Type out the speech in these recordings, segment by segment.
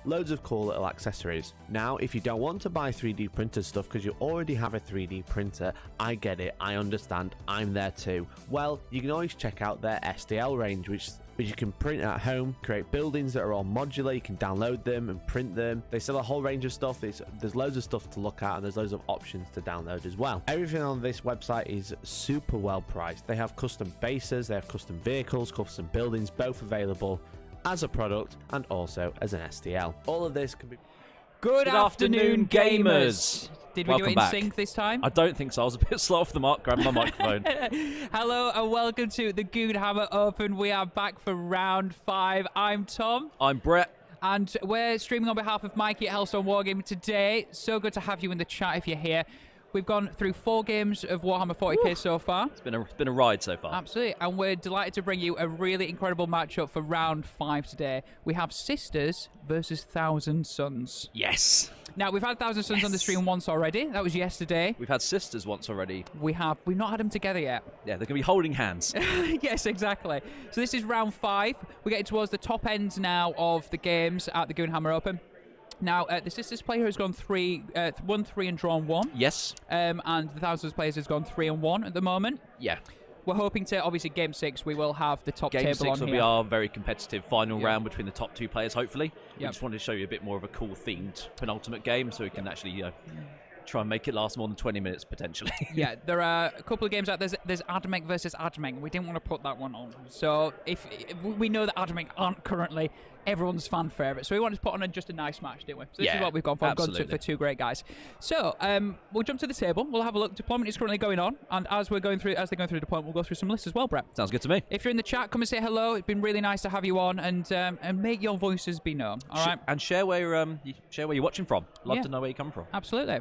loads of cool little accessories. Now, if you don't want to buy 3D printed stuff because you already have a 3D printer, I get it, I understand, I'm there too. Well, you can always check out their STL range, which you can print at home, create buildings that are all modular, you can download them and print them. They sell a whole range of stuff. There's loads of stuff to look at, and there's loads of options to download as well. Everything on this website is super well priced. They have custom bases, they have custom vehicles, custom buildings, both available as a product and also as an STL. All of this can be... Good afternoon, gamers! Did we do it in sync this time? I don't think so. I was a bit slow off the mark. Grab my microphone. Hello and welcome to the GOONHAMMER Open. We are back for round 5. I'm Tom. I'm Brett. And we're streaming on behalf of Mikey at Hellstormwargaming today. So good to have you in the chat if you're here. We've gone through 4 games of Warhammer 40k so far. It's been a ride so far. Absolutely. And we're delighted to bring you a really incredible matchup for round 5 today. We have Sisters versus Thousand Sons. Yes. Now, we've had Thousand Sons on the stream once already. That was yesterday. We've had Sisters once already. We've not had them together yet. Yeah, they're going to be holding hands. Yes, exactly. So this is round 5. We're getting towards the top end now of the games at the GOONHAMMER Open. Now, the Sisters player has gone 1-3 and drawn 1. Yes. And the Thousands players has gone 3-1 at the moment. Yeah. We're hoping to, obviously, Game 6, we will have the top table on here. Game 6 will be our very competitive final round between the top 2 players, hopefully. We just wanted to show you a bit more of a cool themed penultimate game so we can actually try and make it last more than 20 minutes, potentially. Yeah, there are a couple of games out. There's Admec versus Admec. We didn't want to put that one on. So if we know that Admec aren't currently everyone's fan favourite, so we wanted to put on just a nice match, didn't we? So this is what we've gone for. Absolutely. We've gone for 2 great guys. So we'll jump to the table. We'll have a look. Deployment is currently going on, and as they're going through deployment, we'll go through some lists as well, Brett. Sounds good to me. If you're in the chat, come and say hello. It's been really nice to have you on, and make your voices be known. All right. And share where you're watching from. Love to know where you come from. Absolutely.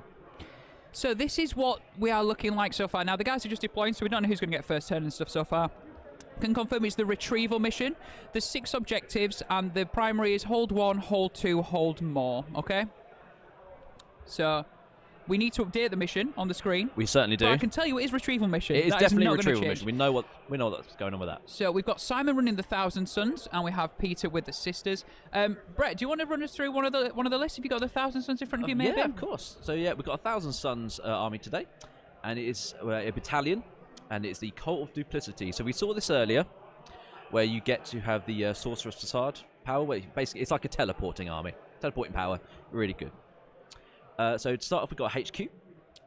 So this is what we are looking like so far. Now, the guys are just deploying, so we don't know who's going to get first turn and stuff so far. Can confirm it's the retrieval mission. There's 6 objectives, and the primary is hold 1, hold 2, hold more. Okay? So we need to update the mission on the screen. We certainly do. But I can tell you it is retrieval mission. It is that definitely is a retrieval mission. We know what's going on with that. So we've got Simon running the Thousand Sons, and we have Peter with the Sisters. Brett, do you want to run us through one of the lists? Have you got the Thousand Sons in front of you, maybe? Yeah, of course. So yeah, we've got a Thousand Sons army today, and it is a battalion, and it's the Cult of Duplicity. So we saw this earlier, where you get to have the Sorcerer's Facade power. Where basically, it's like a teleporting army, teleporting power, really good. So to start off, we've got a HQ,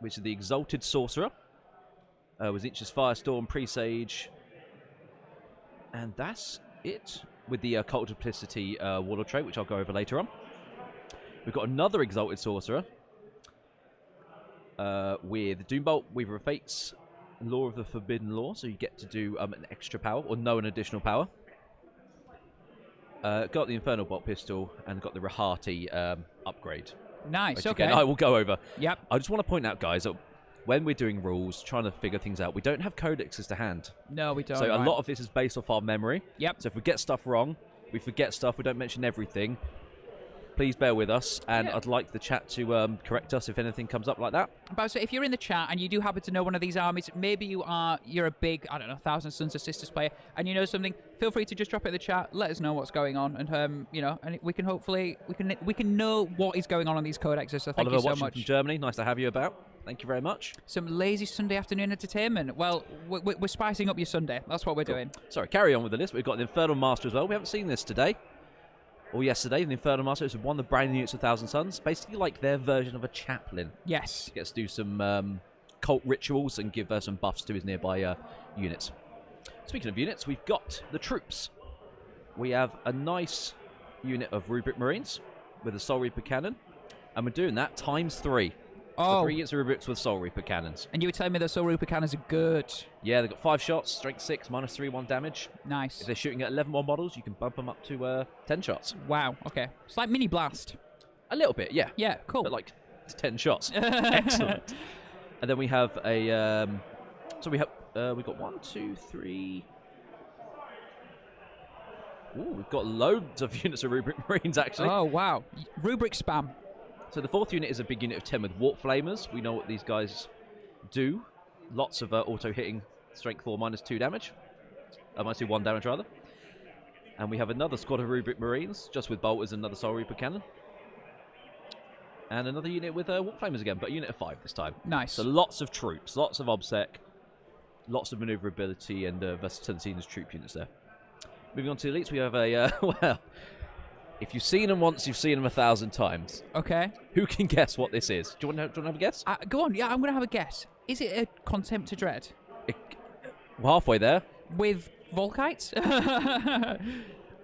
which is the Exalted Sorcerer. With Inch's Firestorm, Presage. And that's it. With the Cult of Duplicity Warlord trait, which I'll go over later on. We've got another Exalted Sorcerer. With Doombolt, Weaver of Fates, Law of the Forbidden Law. So you get to do an extra power, or no an additional power. Got the Infernal Bolt Pistol, and got the Rahati upgrade. Nice, which, okay. Again, I will go over. Yep. I just want to point out, guys, that when we're doing rules, trying to figure things out, we don't have codexes to hand. No, we don't. So a lot of this is based off our memory. Yep. So if we get stuff wrong, we forget stuff, we don't mention everything, please bear with us, and I'd like the chat to correct us if anything comes up like that. But so if you're in the chat and you do happen to know one of these armies, maybe you're a big, I don't know, Thousand Sons or Sisters player, and you know something, feel free to just drop it in the chat, let us know what's going on, and and we can hopefully we can know what is going on these codexes. So thank Oliver, you so watching much. from Germany, nice to have you about. Thank you very much. Some lazy Sunday afternoon entertainment. Well, we're spicing up your Sunday. That's what we're doing. Sorry, carry on with the list. We've got the Infernal Master as well. We haven't seen this today. Or yesterday, the Infernal Master is one of the brand new units of Thousand Sons. Basically like their version of a chaplain. Yes. He gets to do some cult rituals and give some buffs to his nearby units. Speaking of units, we've got the troops. We have a nice unit of Rubric Marines with a Soul Reaper cannon. And we're doing that ×3. Oh. 3 units of Rubrics with Soul Reaper cannons. And you were telling me those Soul Reaper cannons are good. Yeah, they've got 5 shots, strength 6, -3/1 damage. Nice. If they're shooting at 11 more models, you can bump them up to 10 shots. Wow, okay. It's like Mini Blast. A little bit, yeah. Yeah, cool. But like 10 shots. Excellent. And then we have a... we've got 1, 2, 3... Ooh, we've got loads of units of Rubric Marines, actually. Oh, wow. Rubric spam. So the 4th unit is a big unit of 10 with Warp Flamers. We know what these guys do. Lots of auto-hitting strength 4 -2 damage. -2 1 damage, rather. And we have another squad of Rubric Marines, just with bolters and another Soul Reaper cannon. And another unit with Warp Flamers again, but a unit of 5 this time. Nice. So lots of troops, lots of obsec, lots of maneuverability and versatility in his troop units there. Moving on to elites, we have a, well, if you've seen them once, you've seen them 1,000 times. Okay. Who can guess what this is? Do you want to have a guess? Go on, yeah, I'm going to have a guess. Is it a Contempt to Dread? We're halfway there. With Volkites?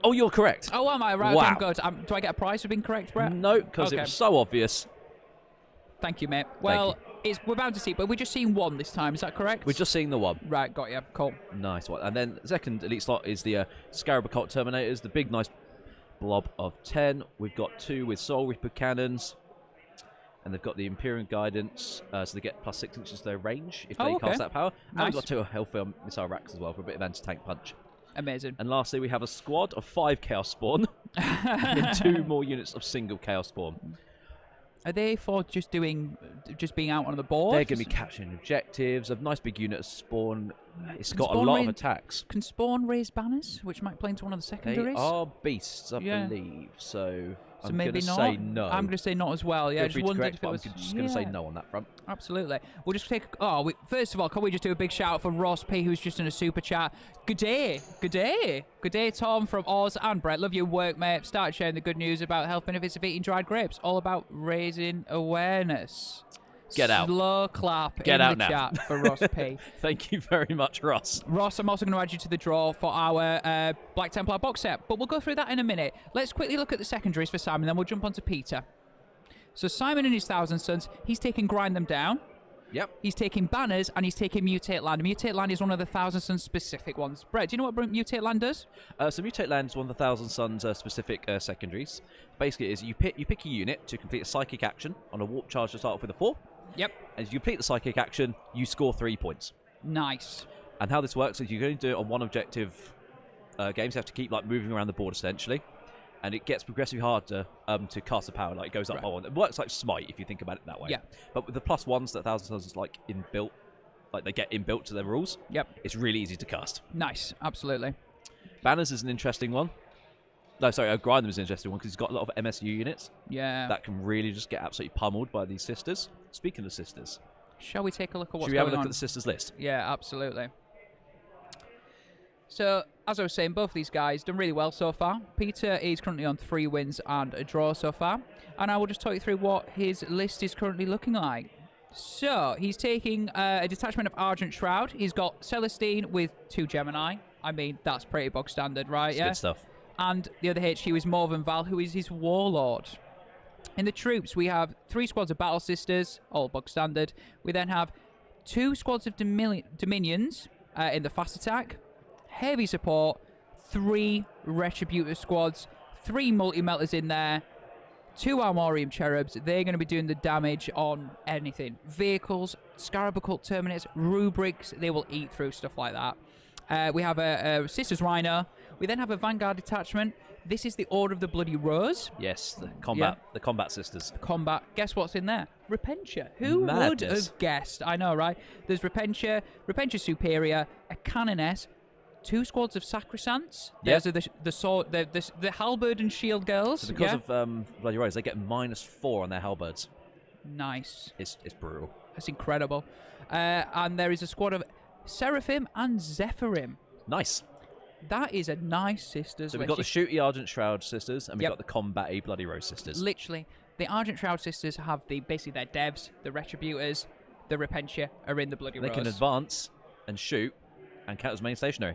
Oh, you're correct. Oh, am I? Right, wow. okay, I'm good. Do I get a prize for being correct, Brett? No, because it was so obvious. Thank you, mate. Well, we're bound to see, but we're just seeing one this time, is that correct? We're just seeing the one. Right, got you. Cool. Nice one. And then the second elite slot is the Scarab Occult Terminators, the big, nice blob of 10. We've got 2 with Soul Reaper cannons. And they've got the Imperial Guidance, so they get +6 inches to their range if they cast that power. Nice. And we've got 2 Hellfire Missile Racks as well for a bit of anti-tank punch. Amazing. And lastly, we have a squad of 5 Chaos Spawn and 2 more units of single Chaos Spawn. Are they for just being out on the board? They're going to be capturing objectives. A nice big unit of Spawn. It's got a lot of attacks. Can Spawn raise banners, which might play into one of the secondaries? They are beasts, I believe. So I'm maybe going to not. say no. I'm going to say not as well. Yeah, Feel free to correct, but I'm just going to say Yeah. no on that front. Absolutely. We'll just take. First of all, can we just do a big shout out for Ross P, who's just in a super chat? Good day, good day, good day, Tom from Oz and Brett. Love your work, mate. Start sharing the good news about health benefits of eating dried grapes. All about raising awareness. Get out. Slow clap Get in out the now. chat for Ross P. Thank you very much, Ross. Ross, I'm also going to add you to the draw for our Black Templar box set, but we'll go through that in a minute. Let's quickly look at the secondaries for Simon, then we'll jump on to Peter. So Simon and his Thousand Sons, he's taking Grind Them Down. Yep. He's taking Banners, and he's taking Mutate Land. Mutate Land is one of the Thousand Sons specific ones. Brett, do you know what Mutate Land does? So Mutate Land is one of the Thousand Sons specific secondaries. Basically, is you pick a unit to complete a psychic action on a warp charge to start off with a 4. Yep. As you complete the psychic action, you score 3 points. Nice. And how this works is you're going to do it on one objective games. You have to keep moving around the board essentially, and it gets progressively harder to cast a power. It goes up by 1. It works like Smite if you think about it that way. Yeah. But with the +1s that Thousand Sons is inbuilt, they get inbuilt to their rules. Yep. It's really easy to cast. Nice. Absolutely. Banners is an interesting one. No, sorry, Grind Them is an interesting one because he's got a lot of MSU units. Yeah. That can really just get absolutely pummeled by these sisters. Speaking of sisters, shall we take a look at what's should we have a going look on? at the sisters list? Yeah, absolutely. So, as I was saying, both these guys done really well so far. Peter is currently on 3 wins and a draw so far. And I will just talk you through what his list is currently looking like. So, he's taking a detachment of Argent Shroud. He's got Celestine with 2 Gemini. I mean, that's pretty bog standard, right? It's yeah. good stuff. And the other HQ is Morven Val, who is his warlord. In the troops, we have 3 squads of Battle Sisters, all bog standard. We then have 2 squads of Dominions in the fast attack, heavy support, 3 Retributor squads, 3 multi-melters in there, 2 Armorium Cherubs. They're going to be doing the damage on anything. Vehicles, Scarab Occult Terminators, Rubrics, they will eat through stuff like that. We have a Sisters Rhino. We then have a Vanguard detachment. This is the Order of the Bloody Rose. Yes, the combat sisters. Combat. Guess what's in there? Repentia. Who would have guessed? I know, right? There's Repentia, Repentia Superior, a Canoness, 2 squads of Sacrosancts. Yep. Those are the sword, the halberd and shield girls. So because of Bloody Rose, they get -4 on their halberds. Nice. It's brutal. That's incredible. And there is a squad of Seraphim and Zephyrim. Nice. That is a nice sisters. So we've got the Shooty Argent Shroud sisters, and we've Yep. got the Combat Bloody Rose sisters. Literally, the Argent Shroud sisters have basically their devs, the Retributors, the Repentia are in the Bloody Rose. They can advance and shoot and count as main stationary.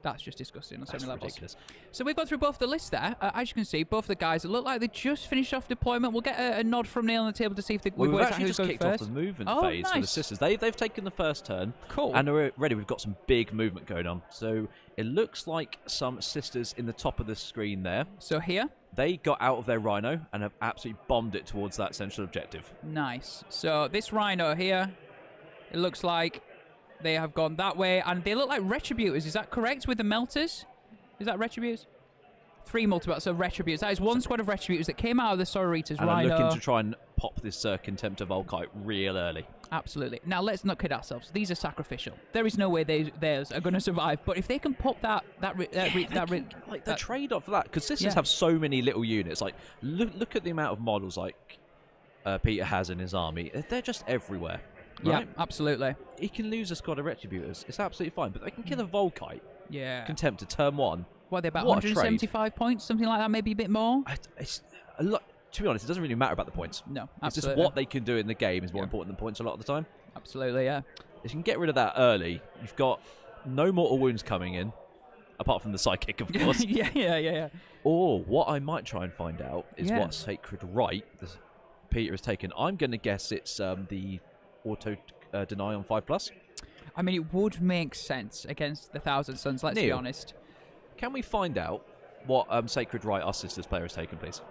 That's just disgusting on so many levels. Ridiculous. So we've gone through both the lists there. As you can see, both the guys look like they just finished off deployment. We'll get a nod from Neil on the table to see if We've worked out actually who's just going kicked first. off the movement Oh, phase for the nice. sisters. They've taken the first turn. Cool. And already we've got some big movement going on. So it looks like some sisters in the top of the screen there. So here, They got out of their Rhino and have absolutely bombed it towards that central objective. nice. So this Rhino here, it looks like they have gone that way, and they look like Retributors. Is that correct with the melters? Is that Retributors? 3 multiple, so Retributors. That is 1 squad of Retributors that came out of the Sororitas And Rhino. I'm looking to try and pop this Contempt of Volkite real early. Absolutely. Now, let's not kid ourselves. These are sacrificial. There is no way theirs are going to survive. But if they can pop the trade-off for that, because sisters Yeah. have so many little units. Look at the amount of models. Peter has in his army, they're just everywhere. Right? Yeah, absolutely. He can lose a squad of Retributors. It's absolutely fine. But they can kill a Volkite. Yeah. Contempted turn 1. What, they're about What a trade. 175 points, something like that, maybe a bit more? It's a lot. To be honest, it doesn't really matter about the points. No, It's absolutely. just what they can do in the game is more important than points a lot of the time. Absolutely, yeah. If you can get rid of that early, you've got no mortal wounds coming in, apart from the psychic, of course. yeah. Or what I might try and find out is Yeah. what Sacred Right Peter has taken. I'm going to guess it's the auto deny on 5+. I mean, it would make sense against the Thousand Suns, let's be Neil. honest. Can we find out what Sacred Right, our sister's player, has taken, please?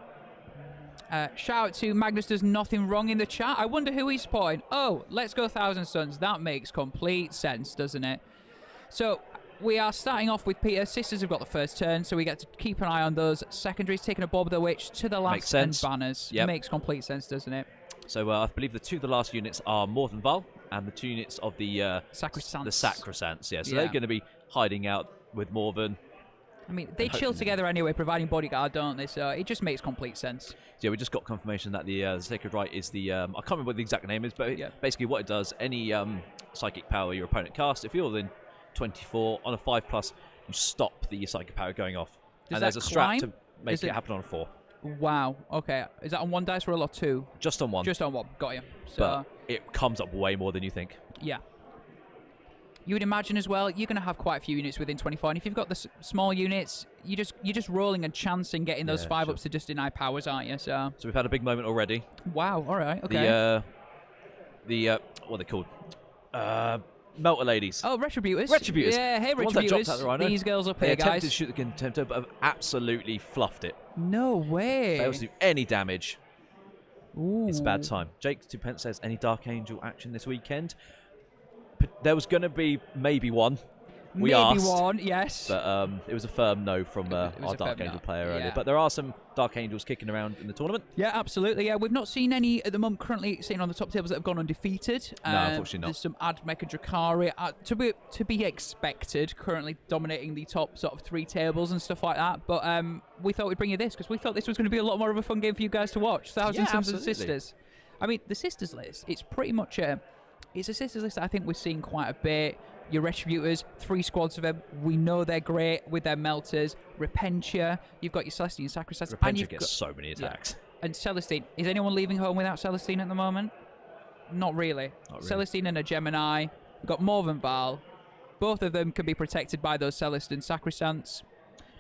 Shout out to Magnus Does Nothing Wrong in the chat. I wonder who he's supporting. Oh, let's go Thousand Suns. That makes complete sense, doesn't it? So we are starting off with Peter. Sisters have got the first turn, so we get to keep an eye on those. Secondaries taking a Bob the Witch to the last Makes sense. and banners. Yep. Makes complete sense, doesn't it? So I believe the 2 of the last units are Morthenval and the 2 units of the Sacrosancts. The Sacrosancts, yeah. So Yeah. they're going to be hiding out with Morven. I mean, they chill together anyway, providing bodyguard, don't they? So it just makes complete sense. Yeah, we just got confirmation that the Sacred Right is the... I can't remember what the exact name is, but basically what it does, any psychic power your opponent casts, if you're within 24 on a 5+, you stop the psychic power going off. Does and there's that a strat climb? to make Is it it- happen on a 4. Wow. Okay. Is that on one dice roll or 2? Just on 1. Just on one. Got you. So, but it comes up way more than you think. yeah. You would imagine as well, you're going to have quite a few units within 24. And if you've got the small units, you're just rolling and chancing getting those 5-ups to just deny powers, aren't you? So we've had a big moment already. wow. All right. Okay. What are they called? Melter Ladies. Oh, Retributors. Retributors. Yeah, hey, The ones that dropped out the Retributors. Rhino. These girls up They here, attempted guys. to shoot the Contemptor, but have absolutely fluffed it. No way. Fails to do any damage. Ooh. It's a bad time. Jake 2 pence says, any Dark Angel action this weekend? There was going to be maybe one. We Maybe asked, one, yes. but it was a firm no from our was a Dark firm Angel no. player earlier. Yeah. But there are some Dark Angels kicking around in the tournament. Yeah, absolutely. Yeah, we've not seen any at the moment currently sitting on the top tables that have gone undefeated. No, unfortunately not. There's some Admech and Drakari to be expected, currently dominating the top sort of 3 tables and stuff like that. But we thought we'd bring you this because we thought this was going to be a lot more of a fun game for you guys to watch. Thousand Sons and absolutely. Sisters. I mean, the Sisters list, it's pretty much it's a Sisters list that I think we've seen quite a bit. Your Retributors, 3 squads of them. We know they're great with their Melters. Repentia, you've got your Celestine Sacrosancts. and Repentia you've gets so many attacks. And Celestine. Is anyone leaving home without Celestine at the moment? Not really. Not really. Celestine and a Gemini. We've got Morvenval. Both of them can be protected by those Celestine Sacrosancts.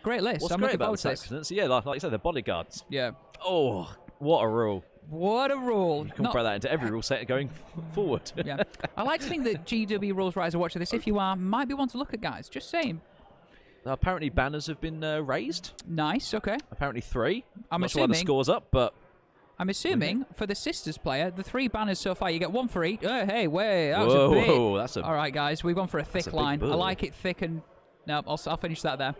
Great list. What's I'm great looking about forward the to this. Saxons? Yeah, like you said, they're bodyguards. Yeah. Oh, what a rule. What a rule. You can compare that into every rule set going forward. Yeah. I like to think that GW rules writers are watching this. If you are, might be one to look at, guys. Just saying. Now, apparently banners have been raised. Nice. Okay. Apparently 3. I'm not sure why the assuming- score's up, but... I'm assuming for the Sisters player, the 3 banners so far, you get 1 for each. Oh, hey, way. That was Whoa, a bit. whoa, that's a... All right, guys. We've gone for a thick a big line. I bully. like it thick and... No, I'll finish that there.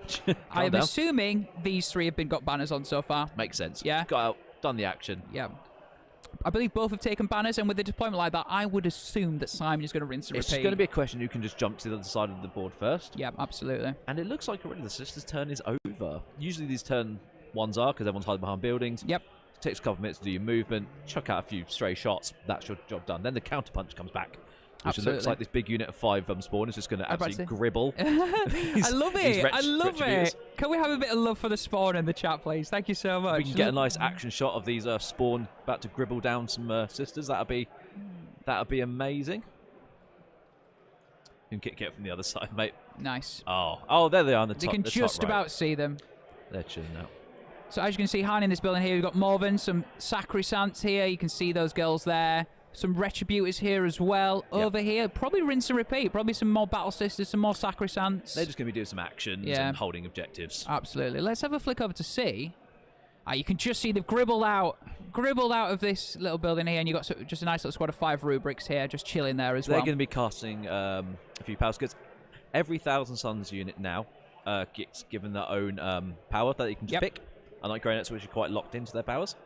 I am down. assuming these 3 have got banners on so far. Makes sense. Yeah. Got out, done the action. Yeah. I believe both have taken banners, and with a deployment like that, I would assume that Simon is going to rinse and It's repeat. going to be a question who can just jump to the other side of the board first. Yeah, absolutely. And it looks like already the Sisters' turn is over. Usually these turn 1s are, because everyone's hiding behind buildings. Yep. Takes a couple of minutes to do your movement, chuck out a few stray shots, that's your job done. Then the counterpunch comes back. Which Absolutely. looks like this big unit of 5 spawn is just going to I was about absolutely to gribble. I love it. I love Retributors. it. Can we have a bit of love for the spawn in the chat, please? Thank you so much. We can get a nice action shot of these spawn about to gribble down some Sisters. That'd be amazing. You can get it from the other side, mate. Nice. Oh, there they are on the top. You can the top just right. about see them. They're chilling out. So as you can see, hiding in this building here, we've got Morven, some Sacrosancts here. You can see those girls there. Some Retributors here as well. Yep. Over here, probably rinse and repeat. Probably some more Battle Sisters, some more Sacrosancts. They're just going to be doing some actions Yeah. and holding objectives. Absolutely. Let's have a flick over to see. You can just see they've gribbled out of this little building here, and you've got just a nice little squad of 5 rubrics here, just chilling there as They're well. going to be casting a few powers, because every Thousand Suns unit now gets given their own power that you can just pick. Unlike Grey Nets, which are quite locked into their powers.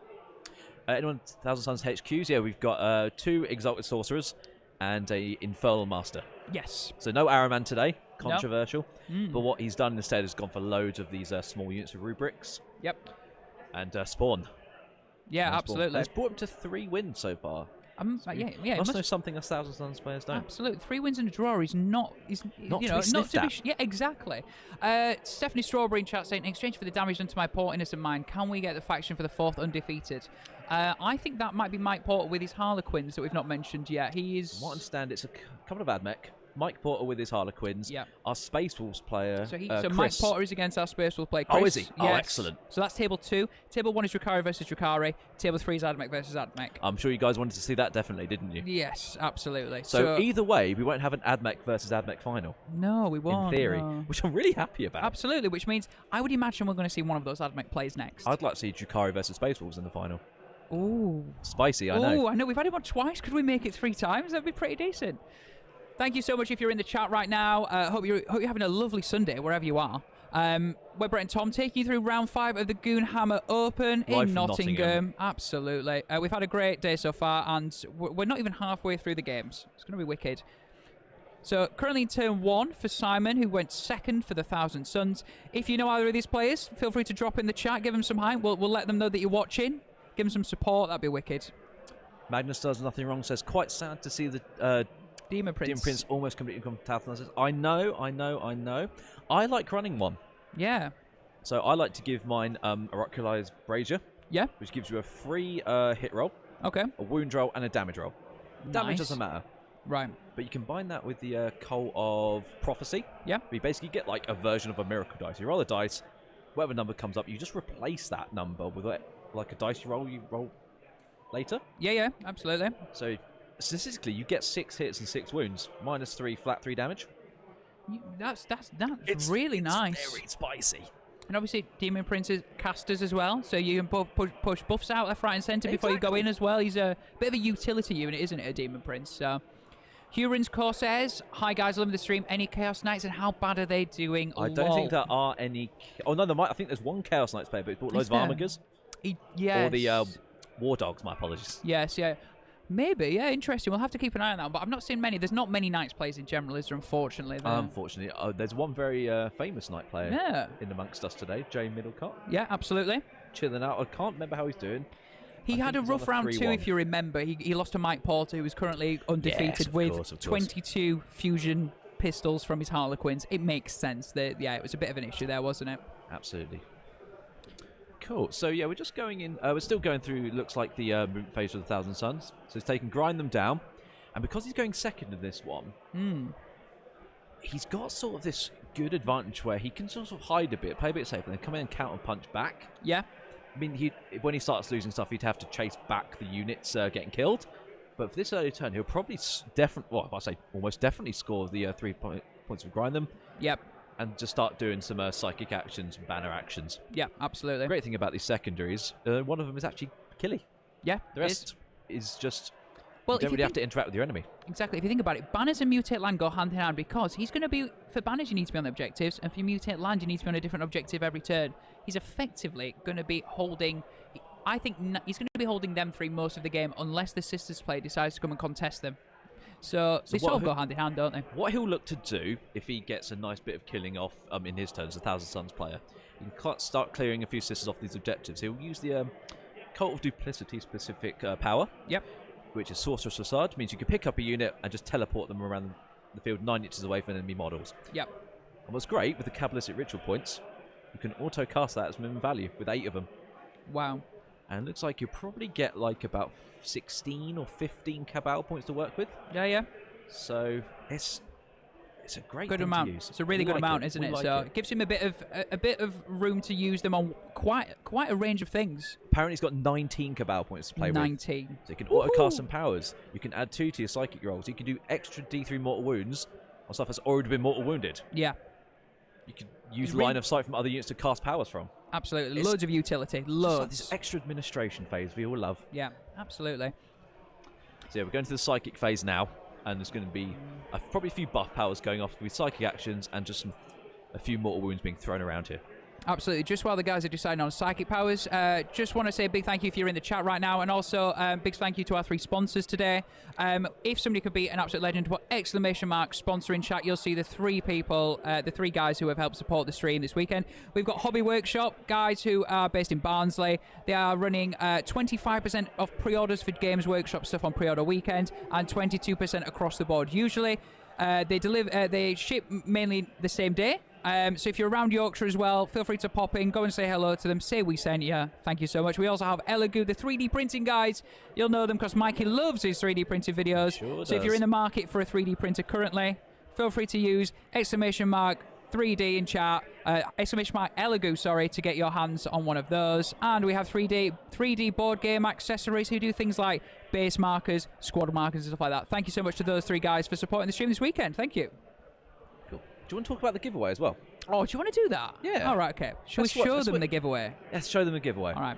Anyone Thousand Suns HQs? Yeah, we've got 2 Exalted Sorcerers and a Infernal Master. Yes. So no Araman today. No. Controversial. But what he's done instead is gone for loads of these small units of rubrics. Yep. And spawn. Yeah, Nice absolutely. ball. It's brought him to 3 wins so far. Yeah, it Must know something us Thousand Suns players don't. Absolutely, 3 wins and a draw is not Not you to know be sniffed not to at. be. Yeah, exactly. Stephanie Strawberry in chat saying, in exchange for the damage done to my poor innocent mind, can we get the faction for the 4th undefeated? I think that might be Mike Porter with his Harlequins that we've not mentioned yet. He is. From what I understand, it's a couple of AdMech. Mike Porter with his Harlequins. Yeah. Our Space Wolves player. So, Chris. Mike Porter is against our Space Wolf player, Chris. Oh, is he? Yes. Oh, excellent. So that's table 2. Table 1 is Drukari versus Drukari. Table 3 is Admech versus Admech. I'm sure you guys wanted to see that, definitely, didn't you? Yes, absolutely. So either way, we won't have an AdMech versus AdMech final. No, we won't. In theory, no. which I'm really happy about. Absolutely, which means I would imagine we're going to see one of those Admech plays next. I'd like to see Drukari versus Space Wolves in the final. Ooh. Spicy, I know. Ooh, I know. We've had it on twice. Could we make it 3 times? That'd be pretty decent. Thank you so much if you're in the chat right now. Hope you're having a lovely Sunday wherever you are. We're Brett and Tom taking you through round 5 of the GOONHAMMER Open Live in from Nottingham. Nottingham. Absolutely. We've had a great day so far, and we're not even halfway through the games. It's going to be wicked. So currently in turn 1 for Simon, who went 2nd for the Thousand Suns. If you know either of these players, feel free to drop in the chat. Give them some hype. We'll let them know that you're watching. Give them some support. That'd be wicked. Magnus does nothing wrong. Says quite sad to see the Demon Prince. almost completely gone Tathlan. I know. I like running one. Yeah. So I like to give mine Oraculized Brazier. Yeah. Which gives you a free hit roll, Okay. a wound roll, and a damage roll. Damage Nice. doesn't matter. Right. But you combine that with the Coal of Prophecy. Yeah. You basically get like a version of a miracle dice. You roll a dice, whatever number comes up, you just replace that number with like a dice you roll later. Yeah, absolutely. So statistically, you get 6 hits and 6 wounds, -3 flat 3 damage. That's really nice. Very spicy. And obviously, Demon Prince is casters as well, so you can push buffs out left, right, and centre before you go in as well. He's a bit of a utility unit, isn't it, a Demon Prince? So, Huron's Corsairs. Hi guys, loving the stream. Any Chaos Knights, and how bad are they doing? I don't think there are any. Oh no, there might. I think there's one Chaos Knights player, but he's bought loads of Armigers. Yes. Or the War Dogs. My apologies. Yes, yeah. Maybe, yeah, interesting. We'll have to keep an eye on that. But I've not seen many. There's not many Knights players in general, is there, unfortunately? Unfortunately. There's one very famous Knight player in amongst us today, Jay Middlecott. Yeah, absolutely. Chilling out. I can't remember how he's doing. He had a rough round 2, if you remember. He lost to Mike Porter, who is currently undefeated with 22 fusion pistols from his Harlequins. It makes sense. It was a bit of an issue there, wasn't it? Absolutely. Cool. So yeah, we're just going in. We're still going through. Looks like the movement phase of the Thousand Suns. So he's taken grind them down, and because he's going second in this one, he's got sort of this good advantage where he can sort of hide a bit, play a bit safe, and then come in and counter punch back. Yeah. I mean, when he starts losing stuff, he'd have to chase back the units getting killed. But for this early turn, he'll probably almost definitely score the 3 points of grind them. Yep. And just start doing some psychic actions and banner actions. Yeah, absolutely. The great thing about these secondaries, one of them is actually killy. Yeah, the rest is just. Well, you don't really have to interact with your enemy. Exactly. If you think about it, banners and mutate land go hand in hand because he's going to be for banners you need to be on the objectives, and for mutate land you need to be on a different objective every turn. He's effectively going to be holding. I think he's going to be holding them 3 most of the game unless the Sisters player decides to come and contest them. So they sort of go hand in hand, don't they? What he'll look to do, if he gets a nice bit of killing off in his turn as a Thousand Suns player, he can start clearing a few Sisters off these objectives. He'll use the Cult of Duplicity specific power. Yep. Which is Sorcerer's Facade. Means you can pick up a unit and just teleport them around the field 9 inches away from enemy models. Yep. And what's great with the Kabbalistic Ritual points, you can auto-cast that as minimum value with 8 of them. Wow. And it looks like you'll probably get like about 16 or 15 Cabal points to work with. Yeah. So it's a great good thing amount. to use. It's a really good amount, isn't it? So it gives him a bit of room to use them on quite a range of things. Apparently, he's got 19 Cabal points to play with. 19. So you can auto-cast some powers. You can add 2 to your psychic rolls. You can do extra D3 mortal wounds on stuff that's already been mortal wounded. Yeah. You can use line of sight from other units to cast powers from. Absolutely. Loads of utility. Loads. Like this extra administration phase we all love. Yeah, absolutely. So yeah, we're going to the psychic phase now, and there's going to be probably a few buff powers going off with psychic actions and just a few mortal wounds being thrown around here. Absolutely. Just while the guys are deciding on psychic powers, just want to say a big thank you if you're in the chat right now, and also big thank you to our 3 sponsors today. If somebody could be an absolute legend, put exclamation mark sponsor in chat. You'll see the 3 people, the 3 guys who have helped support the stream this weekend. We've got Hobby Workshop, guys who are based in Barnsley. They are running 25% off pre-orders for Games Workshop stuff on pre-order weekend, and 22% across the board. Usually, they ship mainly the same day. So if you're around Yorkshire as well, feel free to pop in, go and say hello to them, say we sent you. Thank you so much. We also have Elegoo, the 3D printing guys. You'll know them because Mikey loves his 3D printing videos. Sure so if you're in the market for a 3D printer currently, feel free to use exclamation mark 3D in chat, exclamation mark Elegoo, sorry, to get your hands on one of those. And we have 3D board game accessories who do things like base markers, squad markers, and stuff like that. Thank you so much to those 3 guys for supporting the stream this weekend. Thank you. Do you want to talk about the giveaway as well? Oh, do you want to do that? Yeah. All right, okay. Shall we show them the giveaway? Let's show them the giveaway. All right.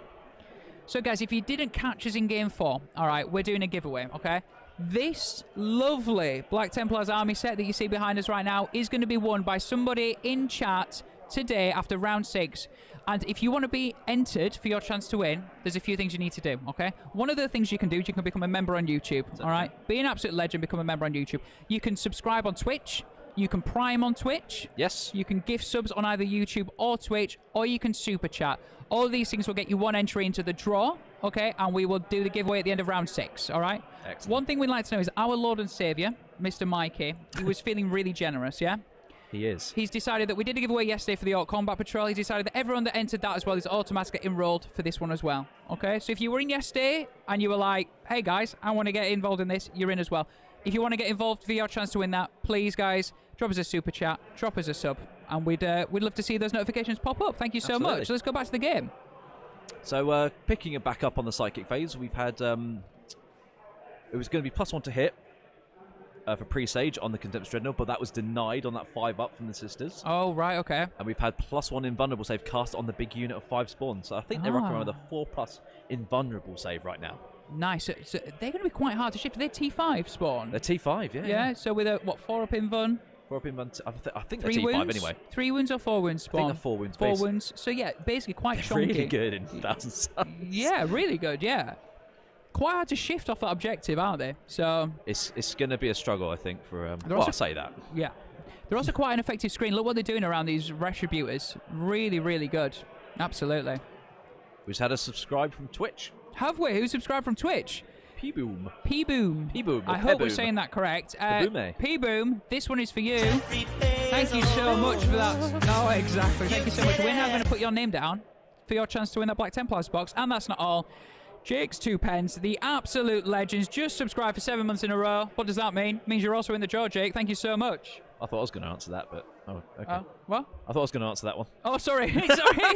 So, guys, if you didn't catch us in Game 4, all right, we're doing a giveaway, okay? This lovely Black Templars army set that you see behind us right now is going to be won by somebody in chat today after round 6. And if you want to be entered for your chance to win, there's a few things you need to do, okay? One of the things you can do is you can become a member on YouTube, all right? Be an absolute legend, become a member on YouTube. You can subscribe on Twitch. You can Prime on Twitch. Yes. You can gift subs on either YouTube or Twitch, or you can Super Chat. All of these things will get you 1 entry into the draw, okay? And we will do the giveaway at the end of round 6, all right? Excellent. One thing we'd like to know is our Lord and Saviour, Mr. Mikey, he was feeling really generous, yeah? He is. He's decided that we did a giveaway yesterday for the Orc Combat Patrol. He's decided that everyone that entered that as well is automatically enrolled for this one as well, okay? So if you were in yesterday and you were like, hey, guys, I want to get involved in this, you're in as well. If you want to get involved for your chance to win that, please, guys, drop us a super chat, drop us a sub, and we'd love to see those notifications pop up. Thank you so Absolutely. much. So let's go back to the game. So picking it back up on the psychic phase, we've had it was going to be +1 to hit for presage on the Condemned Dreadnought, but that was denied on that 5 up from the Sisters. Oh, right, okay. And we've had +1 invulnerable save cast on the big unit of 5 spawns. So I think they're rocking around with a 4+ invulnerable save right now. Nice. So they're going to be quite hard to shift. They're T5 spawn. They're T5, yeah. Yeah, so with a, 4 up invuln? 4 up invuln. I think 3 they're T5 wounds? anyway. 3 wounds or 4 wounds spawn? I think they're 4 wounds. 4 wounds. So yeah, basically quite chunky. Really good in 1,000 suns. Yeah, really good, yeah. Quite hard to shift off that objective, aren't they? So it's going to be a struggle, I think, for... I'll say that. Yeah. They're also quite an effective screen. Look what they're doing around these Retributors. Really, really good. Absolutely. We just had a subscribe from Twitch. Have we? Who subscribed from Twitch? P-Boom. P-Boom. P-Boom. I hope we're saying that correct. P-Boom, this one is for you. Thank you so much for that. Oh, exactly. Thank you so much. We're now going to put your name down for your chance to win that Black Templars box. And that's not all. Jake's 2 pence, the absolute legends, just subscribed for 7 months in a row. What does that mean? It means you're also in the draw, Jake. Thank you so much. I thought I was going to answer that, but... Oh, okay. What? I thought I was going to answer that one. Oh, sorry. Sorry.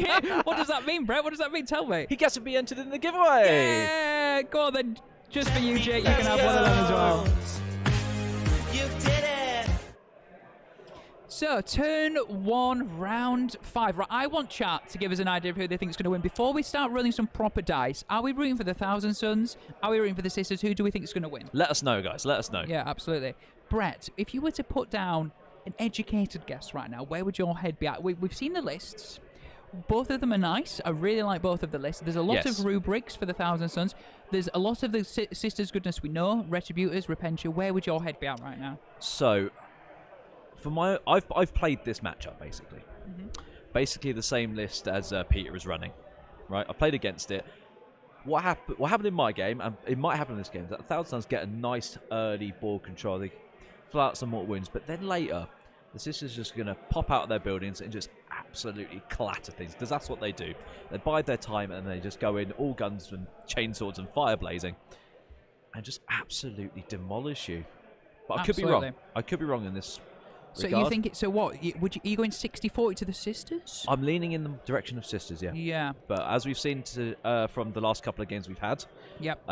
What does that mean, Brett? What does that mean? Tell me. He gets to be entered in the giveaway! Yeah! Go on, then. Just for you, Jake, you can have one of them as well. You did it! So, turn 1, round 5. Right, I want chat to give us an idea of who they think is going to win. Before we start rolling some proper dice, are we rooting for the Thousand Sons? Are we rooting for the Sisters? Who do we think is going to win? Let us know, guys. Let us know. Yeah, absolutely. Brett, if you were to put down an educated guess right now, where would your head be at? We've seen the lists. Both of them are nice. I really like both of the lists. There's a lot of rubrics for the Thousand Sons. There's a lot of the Sisters' goodness we know. Retributors, Repentia. Where would your head be at right now? So, for my... I've played this matchup, basically. Basically the same list as Peter is running. Right? I played against it. What happened in my game, and it might happen in this game, is that the Thousand Sons get a nice early board control. They fill out some more wounds, but then later, the Sisters are just going to pop out of their buildings and just absolutely clatter things, because that's what they do. They bide their time and they just go in all guns and chainswords and fire blazing and just absolutely demolish you. But I could be wrong. I could be wrong in this regard. You think it? So what? Are you going 60-40 to the Sisters? I'm leaning in the direction of Sisters, yeah. Yeah. But as we've seen from the last couple of games we've had, yep.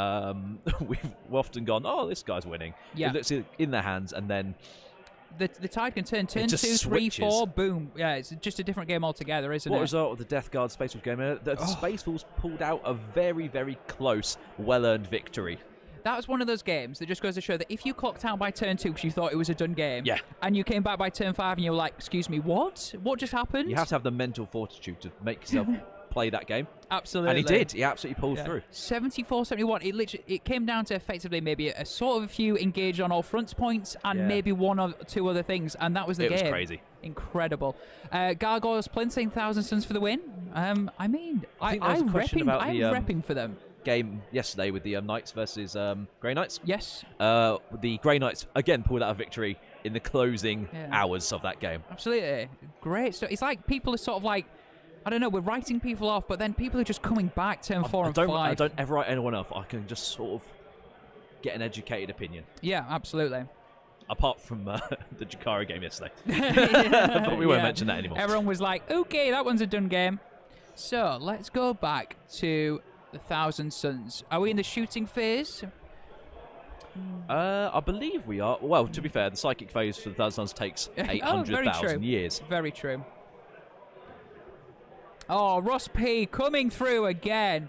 we've often gone, oh, this guy's winning. Yeah. It looks in their hands, and then the tide can turn 2, 3, switches. 4, boom. Yeah, it's just a different game altogether, isn't it? What result of the Death Guard Space Wolf game? The Space Wolves pulled out a very, very close, well-earned victory. That was one of those games that just goes to show that if you clocked out by turn 2 because you thought it was a done game, and you came back by turn 5 and you were like, excuse me, what? What just happened? You have to have the mental fortitude to make yourself play that game. Absolutely. And he did. He absolutely pulled through. 74-71. It came down to effectively maybe a sort of a few engaged on all fronts points and maybe one or two other things, and that was the game. It was crazy. Incredible. Gargoyles Plinth, 1,000 Suns for the win. I'm repping for them. Game yesterday with the Knights versus Grey Knights. Yes. The Grey Knights again pulled out a victory in the closing hours of that game. Absolutely. Great. So it's like people are sort of like, I don't know, we're writing people off, but then people are just coming back turn 4 and 5. I don't ever write anyone off. I can just sort of get an educated opinion. Yeah, absolutely. Apart from the Jakara game yesterday. But we won't mention that anymore. Everyone was like, okay, that one's a done game. So let's go back to the 1,000 Suns. Are we in the shooting phase? I believe we are. Well, to be fair, the psychic phase for the 1,000 Suns takes 800,000 years. Very true. Oh, Ross P coming through again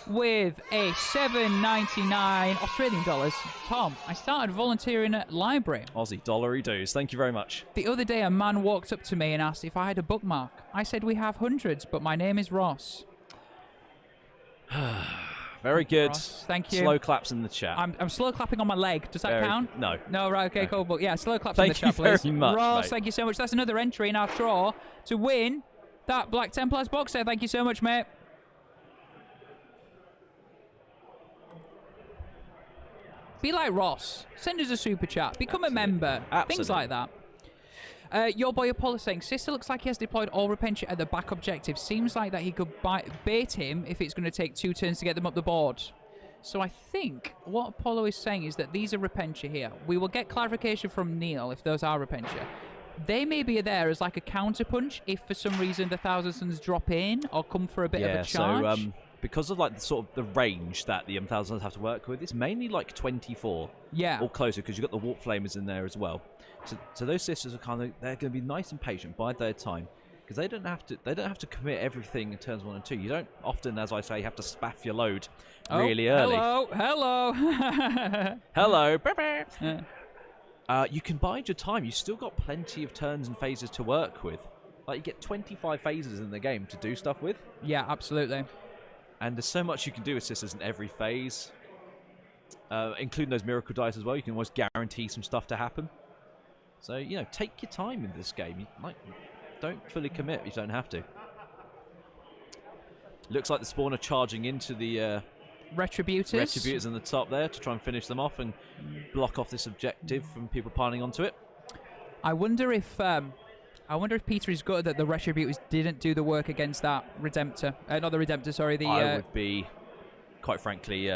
with a $7.99 Australian dollars. Tom, I started volunteering at library. Aussie dollary dues. Thank you very much. The other day, a man walked up to me and asked if I had a bookmark. I said we have hundreds, but my name is Ross. Very good. Ross, thank you. Slow claps in the chat. I'm slow clapping on my leg. Does that count? No. No, right, okay, cool. But yeah, slow claps in the chat, please. Thank you very much, Ross, mate. thank you so much. That's another entry in our draw to win that Black Templars box set. Thank you so much, mate. Be like Ross. Send us a super chat. Become a member. Things like that. Your boy Apollo saying, Sister looks like he has deployed all Repentia at the back objective. Seems like that he could bait him if it's going to take 2 turns to get them up the board. So I think what Apollo is saying is that these are Repentia here. We will get clarification from Neil if those are Repentia. They may be there as like a counterpunch if for some reason the 1,000 Suns drop in or come for a bit of a charge. So because of like the sort of the range that the 1,000 Suns have to work with, it's mainly like 24 or closer because you've got the Warp Flamers in there as well. So those sisters are they're going to be nice and patient, bide their time, because they don't have to commit everything in turns 1 and 2. You don't often, as I say, have to spaff your load really early. Hello. You can bide your time. You've still got plenty of turns and phases to work with. Like you get 25 phases in the game to do stuff with. Yeah, absolutely. And there's so much you can do with sisters in every phase, including those miracle dice as well. You can almost guarantee some stuff to happen. So, you know, take your time in this game. Don't fully commit if you don't have to. Looks like the spawn are charging into the Retributors in the top there to try and finish them off and block off this objective from people piling onto it. I wonder if Peter is gutted that the Retributors didn't do the work against that Redemptor. Not the Redemptor, sorry. I would be, quite frankly,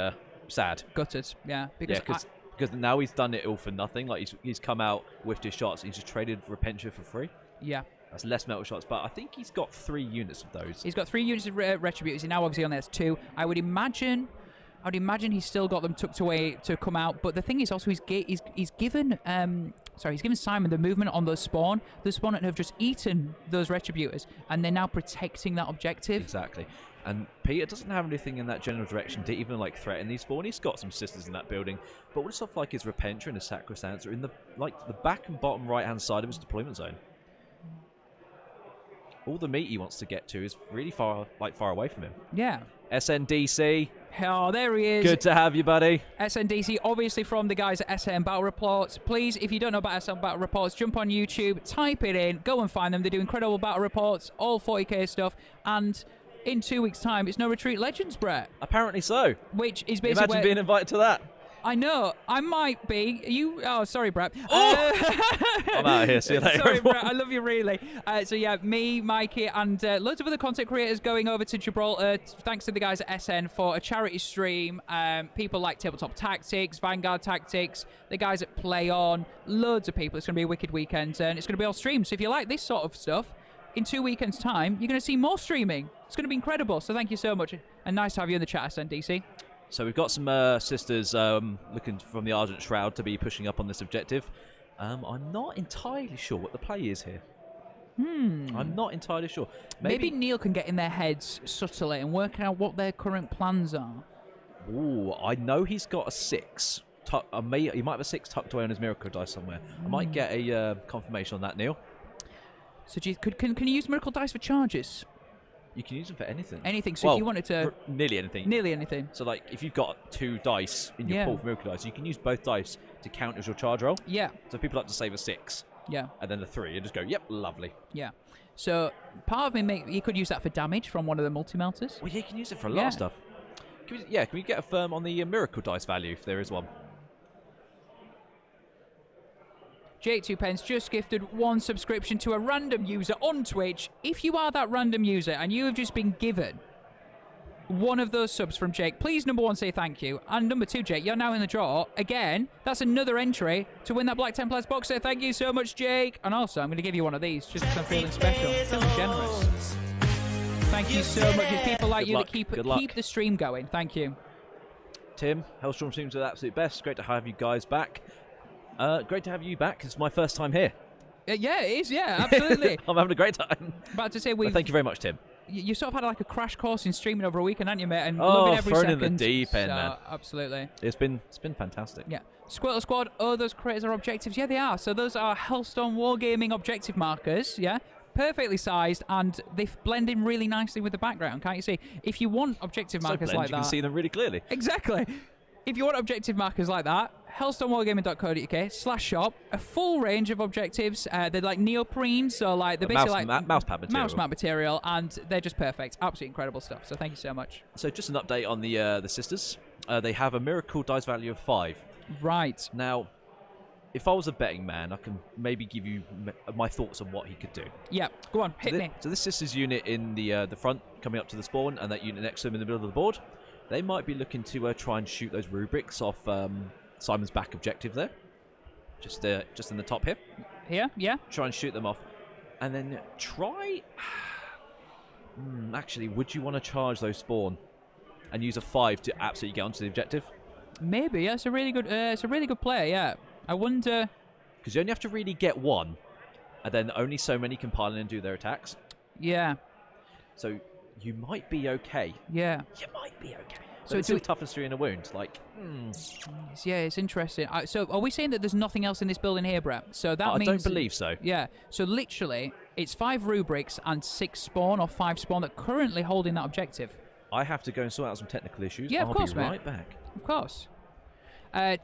sad. Gutted, yeah. Because now he's done it all for nothing. Like he's come out, whiffed his shots, he's just traded Repentia for free. Yeah. That's less metal shots, but I think he's got 3 units of those. He's got 3 units of Retributors. He now obviously only has 2. I would imagine he's still got them tucked away to come out. But the thing is also he's given Simon the movement on the spawn. The spawn have just eaten those Retributors, and they're now protecting that objective. Exactly. And Peter doesn't have anything in that general direction to even like threaten these spawn. He's got some sisters in that building, but what stuff like his Repentia and his Sacrosancts are in the back and bottom right hand side of his deployment zone. All the meat he wants to get to is really far away from him. Yeah. SNDC. Oh, there he is. Good to have you, buddy. SNDC, obviously from the guys at SN Battle Reports. Please, if you don't know about SN Battle Reports, jump on YouTube, type it in, go and find them. They do incredible battle reports, all 40k stuff, and in 2 weeks' time, it's No Retreat Legends, Brett. Apparently so. Which is basically Imagine being invited to that. I know. I might be. Oh, sorry, Brett. I'm out of here. See you later. Sorry, Brett. I love you, really. So, yeah, me, Mikey, and loads of other content creators going over to Gibraltar. Thanks to the guys at SN for a charity stream. People like Tabletop Tactics, Vanguard Tactics, the guys at Play On. Loads of people. It's going to be a wicked weekend, and it's going to be all streamed. So if you like this sort of stuff, in 2 weekends' time, you're going to see more streaming. It's going to be incredible. So thank you so much. And nice to have you in the chat, SNDC. So we've got some sisters looking from the Argent Shroud to be pushing up on this objective. I'm not entirely sure what the play is here. I'm not entirely sure. Maybe Neil can get in their heads subtly and work out what their current plans are. Ooh, I know he's got a 6. He might have a 6 tucked away on his miracle dice somewhere. I might get a confirmation on that, Neil. So can you use miracle dice for charges? You can use them for anything. Anything. So well, if you wanted to... Nearly anything. Nearly anything. So, like, if you've got 2 dice in your pool for miracle dice, you can use both dice to count as your charge roll. Yeah. So people like to save a 6. Yeah. And then a 3, and just go, yep, lovely. Yeah. So part of me, you could use that for damage from one of the multi-melters. Well, yeah, you can use it for a lot of stuff. Can we get a firm on the miracle dice value, if there is one? Jake 2 pence just gifted 1 subscription to a random user on Twitch. If you are that random user and you have just been given one of those subs from Jake, please, number 1, say thank you. And number 2, Jake, you're now in the draw. Again, that's another entry to win that Black Templars box set. Thank you so much, Jake. And also, I'm going to give you one of these just because I'm feeling special. Feeling generous. Thank you so much. It's people like you that keep the stream going. Thank you. Tim, Hellstorm seems the absolute best. Great to have you guys back. Great to have you back. It's my first time here. Yeah, it is. Yeah, absolutely. I'm having a great time. About to say, thank you very much, Tim. You sort of had like a crash course in streaming over a weekend, haven't you, mate? And loving every thrown second. in the deep end, man. Absolutely. It's been fantastic. Yeah. Squirtle Squad, those creators are objectives. Yeah, they are. So those are Hellstormwargaming objective markers, yeah? Perfectly sized, and they blend in really nicely with the background, can't you see? If you want objective markers like that... you can see them really clearly. Exactly. If you want objective markers like that, hellstormwargaming.co.uk/shop, a full range of objectives. They're like neoprene, so like they're basically like mouse pad material. Mouse mat material, and they're just perfect. Absolutely incredible stuff. So thank you so much. So just an update on the sisters. They have a miracle dice value of 5. Right. Now, if I was a betting man, I can maybe give you my thoughts on what he could do. Yeah, go on, hit me. So this sisters unit in the front, coming up to the spawn, and that unit next to them in the middle of the board, they might be looking to try and shoot those rubrics off Simon's back objective there. Just in the top here. Here, yeah. Try and shoot them off. And then try... actually, would you want to charge those spawn and use a 5 to absolutely get onto the objective? Maybe, yeah. It's a really good play, yeah. I wonder... Because you only have to really get 1, and then only so many can pile in and do their attacks. Yeah. So you might be okay. Yeah. You might be okay. So it's still toughness 3 in a wound. Like, Yeah, it's interesting. So are we saying that there's nothing else in this building here, Brett? So that means... I don't believe so. Yeah. So literally, it's 5 rubrics and 6 spawn or 5 spawn that are currently holding that objective. I have to go and sort out some technical issues. Yeah, of course, I'll be right mate. back. Of course.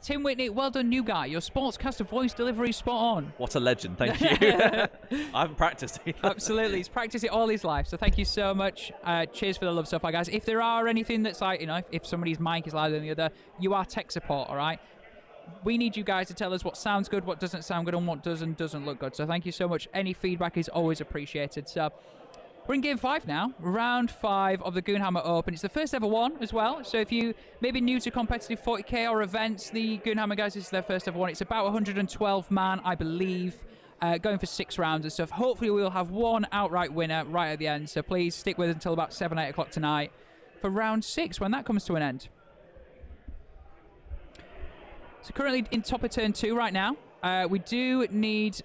Tim Whitney, well done, new guy. Your sportscaster voice delivery is spot on. What a legend, thank you. I haven't practiced either. Absolutely, he's practiced it all his life, so thank you so much. Cheers for the love so far, guys. If there are anything that's like, if somebody's mic is louder than the other, you are tech support, all right? We need you guys to tell us what sounds good, what doesn't sound good, and what does and doesn't look good. So thank you so much. Any feedback is always appreciated. So we're in Game 5 now, round 5 of the Goonhammer Open. It's the first ever one as well, so if you may be new to competitive 40k or events, the Goonhammer guys, this is their first ever one. It's about 112 man, I believe, going for 6 rounds and stuff. Hopefully we'll have one outright winner right at the end, so please stick with us until about 7, 8 o'clock tonight for round 6 when that comes to an end. So currently in top of turn 2 right now. We do need...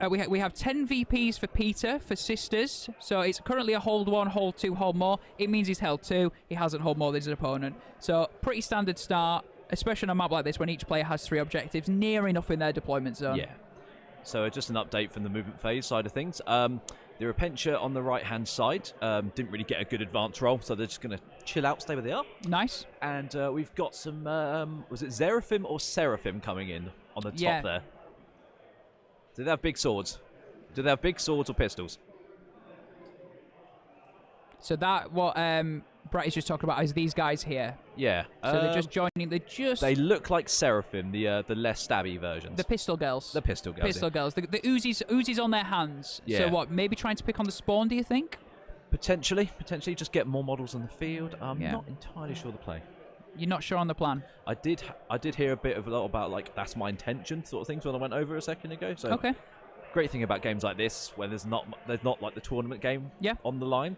we have 10 VPs for Peter, for Sisters. So it's currently a hold 1, hold 2, hold more. It means he's held 2. He hasn't hold more than his opponent. So pretty standard start, especially on a map like this when each player has 3 objectives, near enough in their deployment zone. Yeah. So just an update from the movement phase side of things. The Repentia on the right-hand side didn't really get a good advance roll, so they're just going to chill out, stay where they are. Nice. And we've got some, was it Seraphim or Seraphim coming in on the top there? Do they have big swords? Do they have big swords or pistols? So that, what Brett is just talking about, is these guys here. Yeah. So they're just joining, They look like Seraphim, the less stabby versions. The pistol girls. The pistol girls. Pistol girls. The Uzis on their hands. Yeah. So what, maybe trying to pick on the spawn, do you think? Potentially just get more models on the field. I'm not entirely sure the play. You're not sure on the plan? I did hear a lot about, like, that's my intention sort of things when I went over a second ago. So okay. Great thing about games like this, where there's not like the tournament game on the line,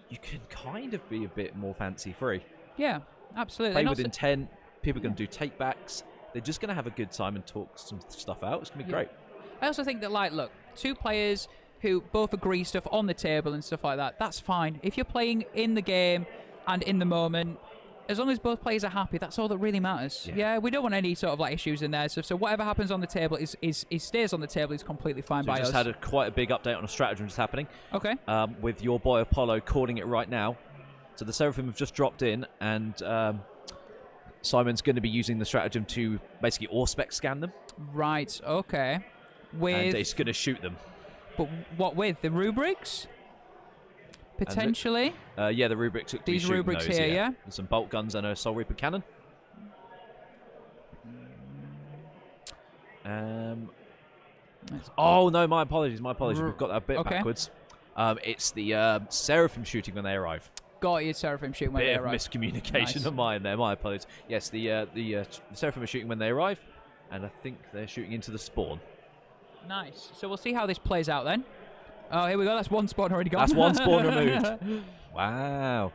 you can kind of be a bit more fancy free. Yeah, absolutely. Play with intent. People are going to do take-backs. They're just going to have a good time and talk some stuff out. It's going to be great. I also think that, like, look, 2 players who both agree stuff on the table and stuff like that, that's fine. If you're playing in the game and in the moment, as long as both players are happy, that's all that really matters. Yeah, we don't want any sort of like issues in there. So whatever happens on the table is stays on the table. Is completely fine So by we just us. had quite a big update on a stratagem just happening. Okay. With your boy Apollo calling it right now. So the Seraphim have just dropped in, and Simon's going to be using the stratagem to basically Auspex scan them. Right. Okay. With And he's going to shoot them. but what with the rubrics? Potentially. Yeah, the rubrics. These rubrics here, yeah? There's some bolt guns and a Soul Reaper cannon. Oh no, my apologies. We've got that bit backwards. It's the Seraphim shooting when they arrive. Got you, Seraphim shooting when they Bit of arrive. miscommunication of mine there. My apologies. Yes, the Seraphim are shooting when they arrive, and I think they're shooting into the spawn. Nice. So we'll see how this plays out then. Oh, here we go. That's one spawn already gone. That's one spawn removed. Wow.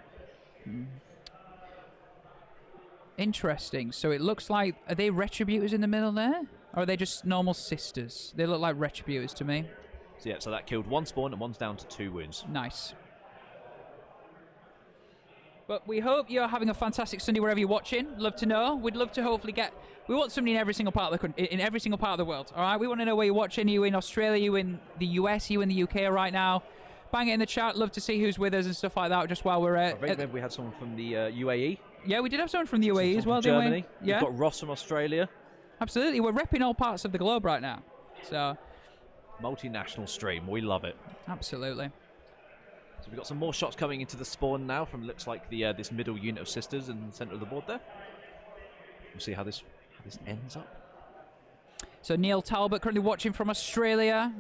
Interesting. So it looks like, are they Retributors in the middle there? Or are they just normal sisters? They look like Retributors to me. So yeah, so that killed one spawn and one's down to 2 wounds. Nice. But we hope you're having a fantastic Sunday wherever you're watching. Love to know. We'd love to hopefully get. We want somebody in every single part of in every single part of the world. All right. We want to know where you're watching. Are you in Australia? Are you in the US? Are you in the UK right now? Bang it in the chat. Love to see who's with us and stuff like that. Just while we're I remember we had someone from the UAE. Yeah, we did have someone from the UAE as well, from didn't Germany. we? Yeah. We've got Ross from Australia. Absolutely. We're repping all parts of the globe right now. So. Multinational stream. We love it. Absolutely. So we've got some more shots coming into the spawn now from looks like the this middle unit of sisters in the centre of the board there. We'll see how this ends up. So Neil Talbot currently watching from Australia.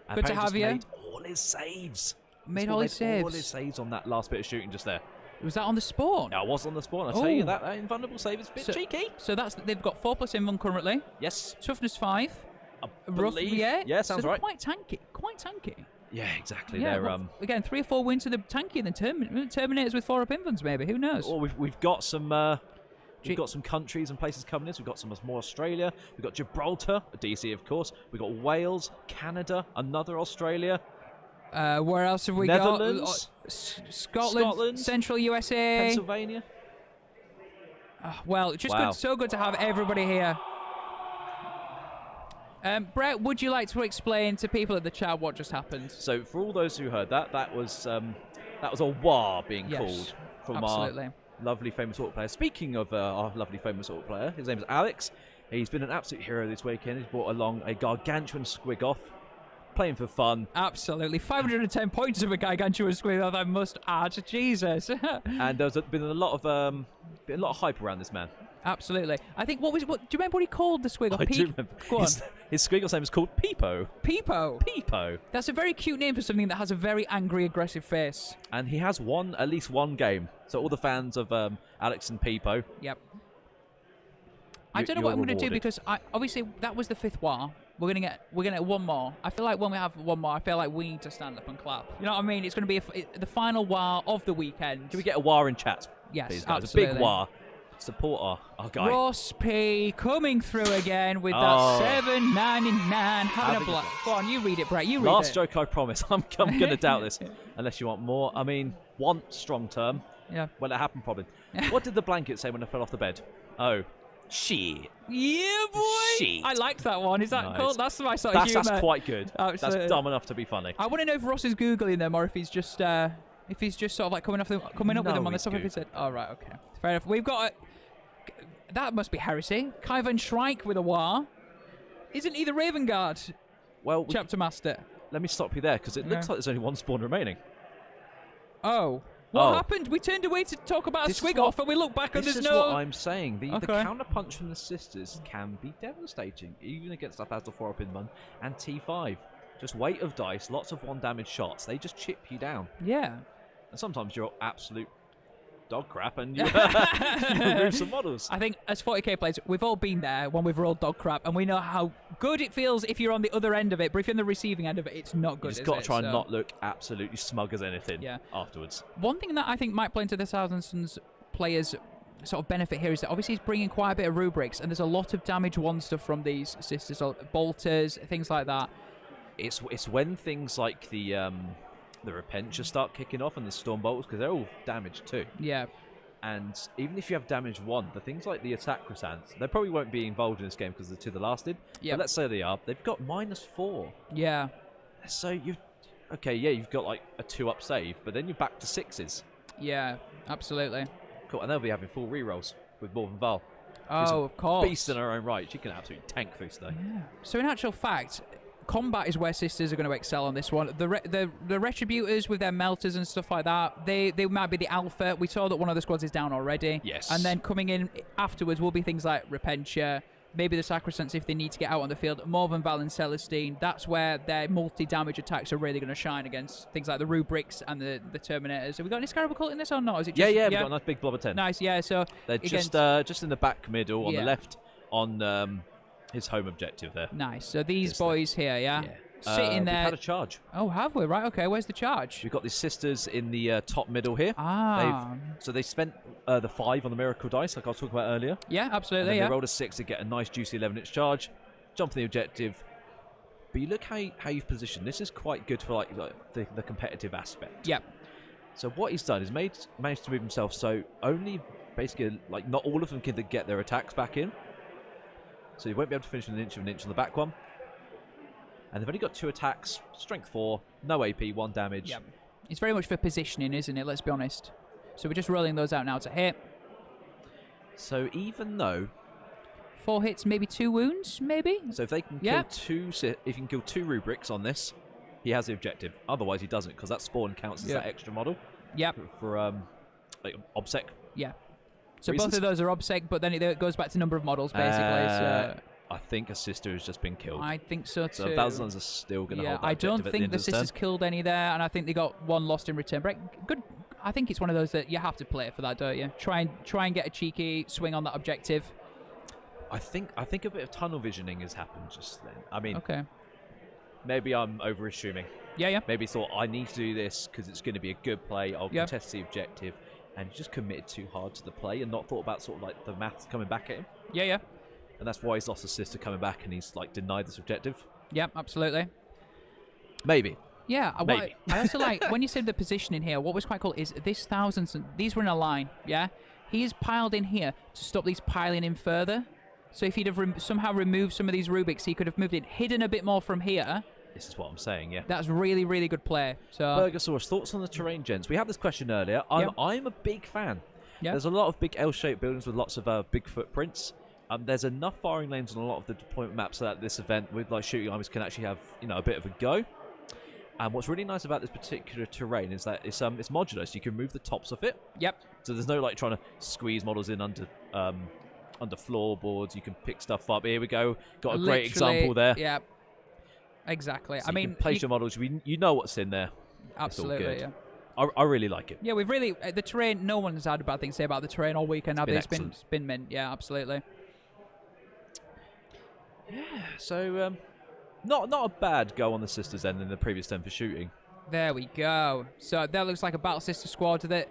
And Good to Payne have just you. Made all his saves. Made This all one his made saves. all his saves on that last bit of shooting just there. Was that on the spawn? Yeah, I was on the spawn. I tell you Oh. that invulnerable save is a bit cheeky. So they've got 4+ invuln currently. Yes. Toughness 5. I Rough, believe. yeah. Yeah, sounds so they're right. Quite tanky. Quite tanky. Yeah, exactly. Yeah, They're well, again 3 or 4 wins to the tanky than Terminators with 4 up invuns maybe. Who knows? Or we've got some we've got some countries and places coming in. So we've got some more Australia. We've got Gibraltar, a DC of course. We've got Wales, Canada, another Australia. Where else have we Netherlands, got? Scotland, Central USA, Pennsylvania. Well, just good, so good to have everybody here. Brett, would you like to explain to people in the chat what just happened? So for all those who heard that was a war being called from our lovely famous orc player. Speaking of our lovely famous orc player, his name is Alex. He's been an absolute hero this weekend. He's brought along a gargantuan squig-off, playing for fun. Absolutely. 510 points of a gargantuan squig-off, I must add. Jesus. And there's been a lot of hype around this man. Absolutely. I think, do you remember what he called the squig-off? I do remember. Go on. His squig-off's name is called Peepo. Peepo? Peepo. That's a very cute name for something that has a very angry, aggressive face. And he has won at least one game. So all the fans of Alex and Peepo. Yep. I don't know what I'm going to do because obviously that was the 5th war. We're gonna get one more. I feel like when we have one more, I feel like we need to stand up and clap. You know what I mean? It's going to be the final war of the weekend. Can we get a war in chat? Yes, please, guys? absolutely. A big war. Support our guy. Ross P coming through again with that 799. Having a blast. Go on, you read it, Brett. You read it. Last joke, I promise. I'm going to doubt this unless you want more. I mean, want strong term. Yeah. Well, it happened probably. What did the blanket say when I fell off the bed? Oh, shit. Yeah, boy. Shit. I liked that one. Is that Nice. cool? That's my sort of humour. That's quite good. Absolutely. That's dumb enough to be funny. I want to know if Ross is googling them or if he's just sort of like coming up with them on the top of his head. Oh, right, okay. Fair enough. We've got that must be heresy. Kyvan Shrike with a war. Isn't he the Raven Guard? Well, Chapter Master. Let me stop you there because it looks like there's only one spawn remaining. Oh. What happened? We turned away to talk about a squig-off and we look back and there's This is what I'm saying. The counter-punch from the sisters can be devastating, even against stuff as the 4-up invuln and T5. Just weight of dice, lots of 1-damage shots. They just chip you down. Yeah. And sometimes you're absolute dog crap and you remove some models. I think as 40k players, we've all been there when we've rolled dog crap and we know how good it feels if you're on the other end of it, but if you're on the receiving end of it, it's not good. You just got to try and not look absolutely smug as anything afterwards. One thing that I think might play into the Thousand Suns players' sort of benefit here is that obviously he's bringing quite a bit of rubrics and there's a lot of damage 1 stuff from these sisters, so bolters, things like that. It's when things like the Repentia start kicking off and the Storm Bolts, because they're all damaged too. Yeah. And even if you have damage 1, the things like the attack croissants, they probably won't be involved in this game because the 2 that lasted. Yep. But let's say they are. They've got -4. Yeah. So you've got like a 2-up save, but then you're back to 6s. Yeah, absolutely. Cool, and they'll be having full rerolls with Morven Val. Oh, of course. Beast in her own right. She can absolutely tank through today. Yeah. So in actual fact, combat is where Sisters are going to excel on this one. The Retributors with their melters and stuff like that, they might be the alpha. We saw that one of the squads is down already. Yes. And then coming in afterwards will be things like Repentia, maybe the Sacrosancts if they need to get out on the field. Morven Val and Celestine, that's where their multi-damage attacks are really going to shine against things like the Rubrics and the Terminators. Have we got any Scarab Occult in this or not? Is it just, Yeah, we've got a nice big blob of 10. Nice, yeah. So they're again, just in the back middle on Yeah. the left on his home objective there. nice. So these Just boys here, yeah? Sitting We've there. had a charge. Oh, have we? Right, okay. Where's the charge? We've got these Sisters in the top middle here. Ah. So they spent the 5 on the Miracle Dice, like I was talking about earlier. Yeah, And absolutely, then yeah. they rolled a 6 to get a nice juicy 11-inch charge, jump on the objective. But you look how you've positioned. This is quite good for like the competitive aspect. Yep. So what he's done is managed to move himself so only basically like not all of them can get their attacks back in. So you won't be able to finish with an inch on the back one. And they've only got 2 attacks, strength 4, no AP, 1 damage. Yep. It's very much for positioning, isn't it? Let's be honest. So we're just rolling those out now to hit. So even though, 4 hits, maybe 2 wounds, maybe? so if they can Yeah. kill if you can kill 2 rubrics on this, he has the objective. Otherwise he doesn't, because that spawn counts as Yeah. that extra model Yep. for like obsec. Yeah. So Reasons? both of those are obsec, but then it goes back to number of models, basically. So I think a sister has just been killed. I think so too. So Balzans are still going to Yeah, hold that I objective don't at the think end the of the turn. Sisters killed any there, and I think they got 1 lost in return. But good. I think it's one of those that you have to play for that, don't you? Try and get a cheeky swing on that objective. I think a bit of tunnel visioning has happened just then. I mean, Okay. maybe I'm over-assuming. Yeah. Maybe thought I need to do this because it's going to be a good play. I'll Yeah. contest the objective, and just committed too hard to the play and not thought about sort of like the maths coming back at him. Yeah. And that's why he's lost his sister coming back, and he's like denied this objective. Yeah, absolutely. Maybe. Yeah, Maybe. I also like when you said the positioning here. What was quite cool is this thousands. These were in a line. Yeah, he's piled in here to stop these piling in further. So if he'd have somehow removed some of these Rubiks, he could have moved it, hidden a bit more from here. This is what I'm saying. Yeah. That's really, really good play. So Burgosaurus, thoughts on the terrain, gents? We had this question earlier. I'm a big fan. Yep. There's a lot of big L-shaped buildings with lots of big footprints. There's enough firing lanes on a lot of the deployment maps so that this event with like shooting armies can actually have a bit of a go. And what's really nice about this particular terrain is that it's modular, so you can move the tops of it. Yep. So there's no like trying to squeeze models in under floorboards. You can pick stuff up. Here we go. Got a great example there. Yeah. Exactly. So I mean, you can place your models. You know what's in there. absolutely. good. Yeah. I really like it. Yeah, we've really the terrain. No one's had a bad thing to say about the terrain all weekend. It's been mint. Yeah, absolutely. So not a bad go on the Sisters end in the previous turn for shooting. There we go. So that looks like a Battle Sister squad that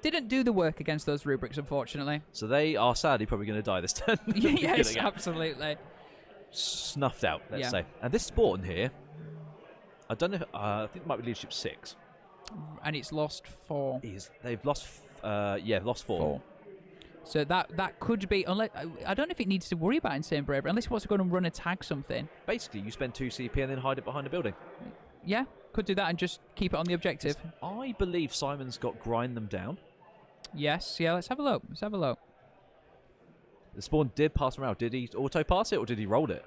didn't do the work against those Rubrics, unfortunately. So they are sadly probably going to die this turn. Yes, absolutely. Snuffed out, let's Yeah. say. And this spawn here, I don't know. I think it might be leadership 6. And it's lost 4. They've lost. Lost 4. So that could be. Unless I don't know if it needs to worry about Insane Bravery, unless it wants to go and run a tag something. Basically, you spend 2 CP and then hide it behind a building. Yeah, could do that and just keep it on the objective. I believe Simon's got grind them down. Yes, yeah. Let's have a look. The spawn did pass around. Did he auto pass it or did he roll it?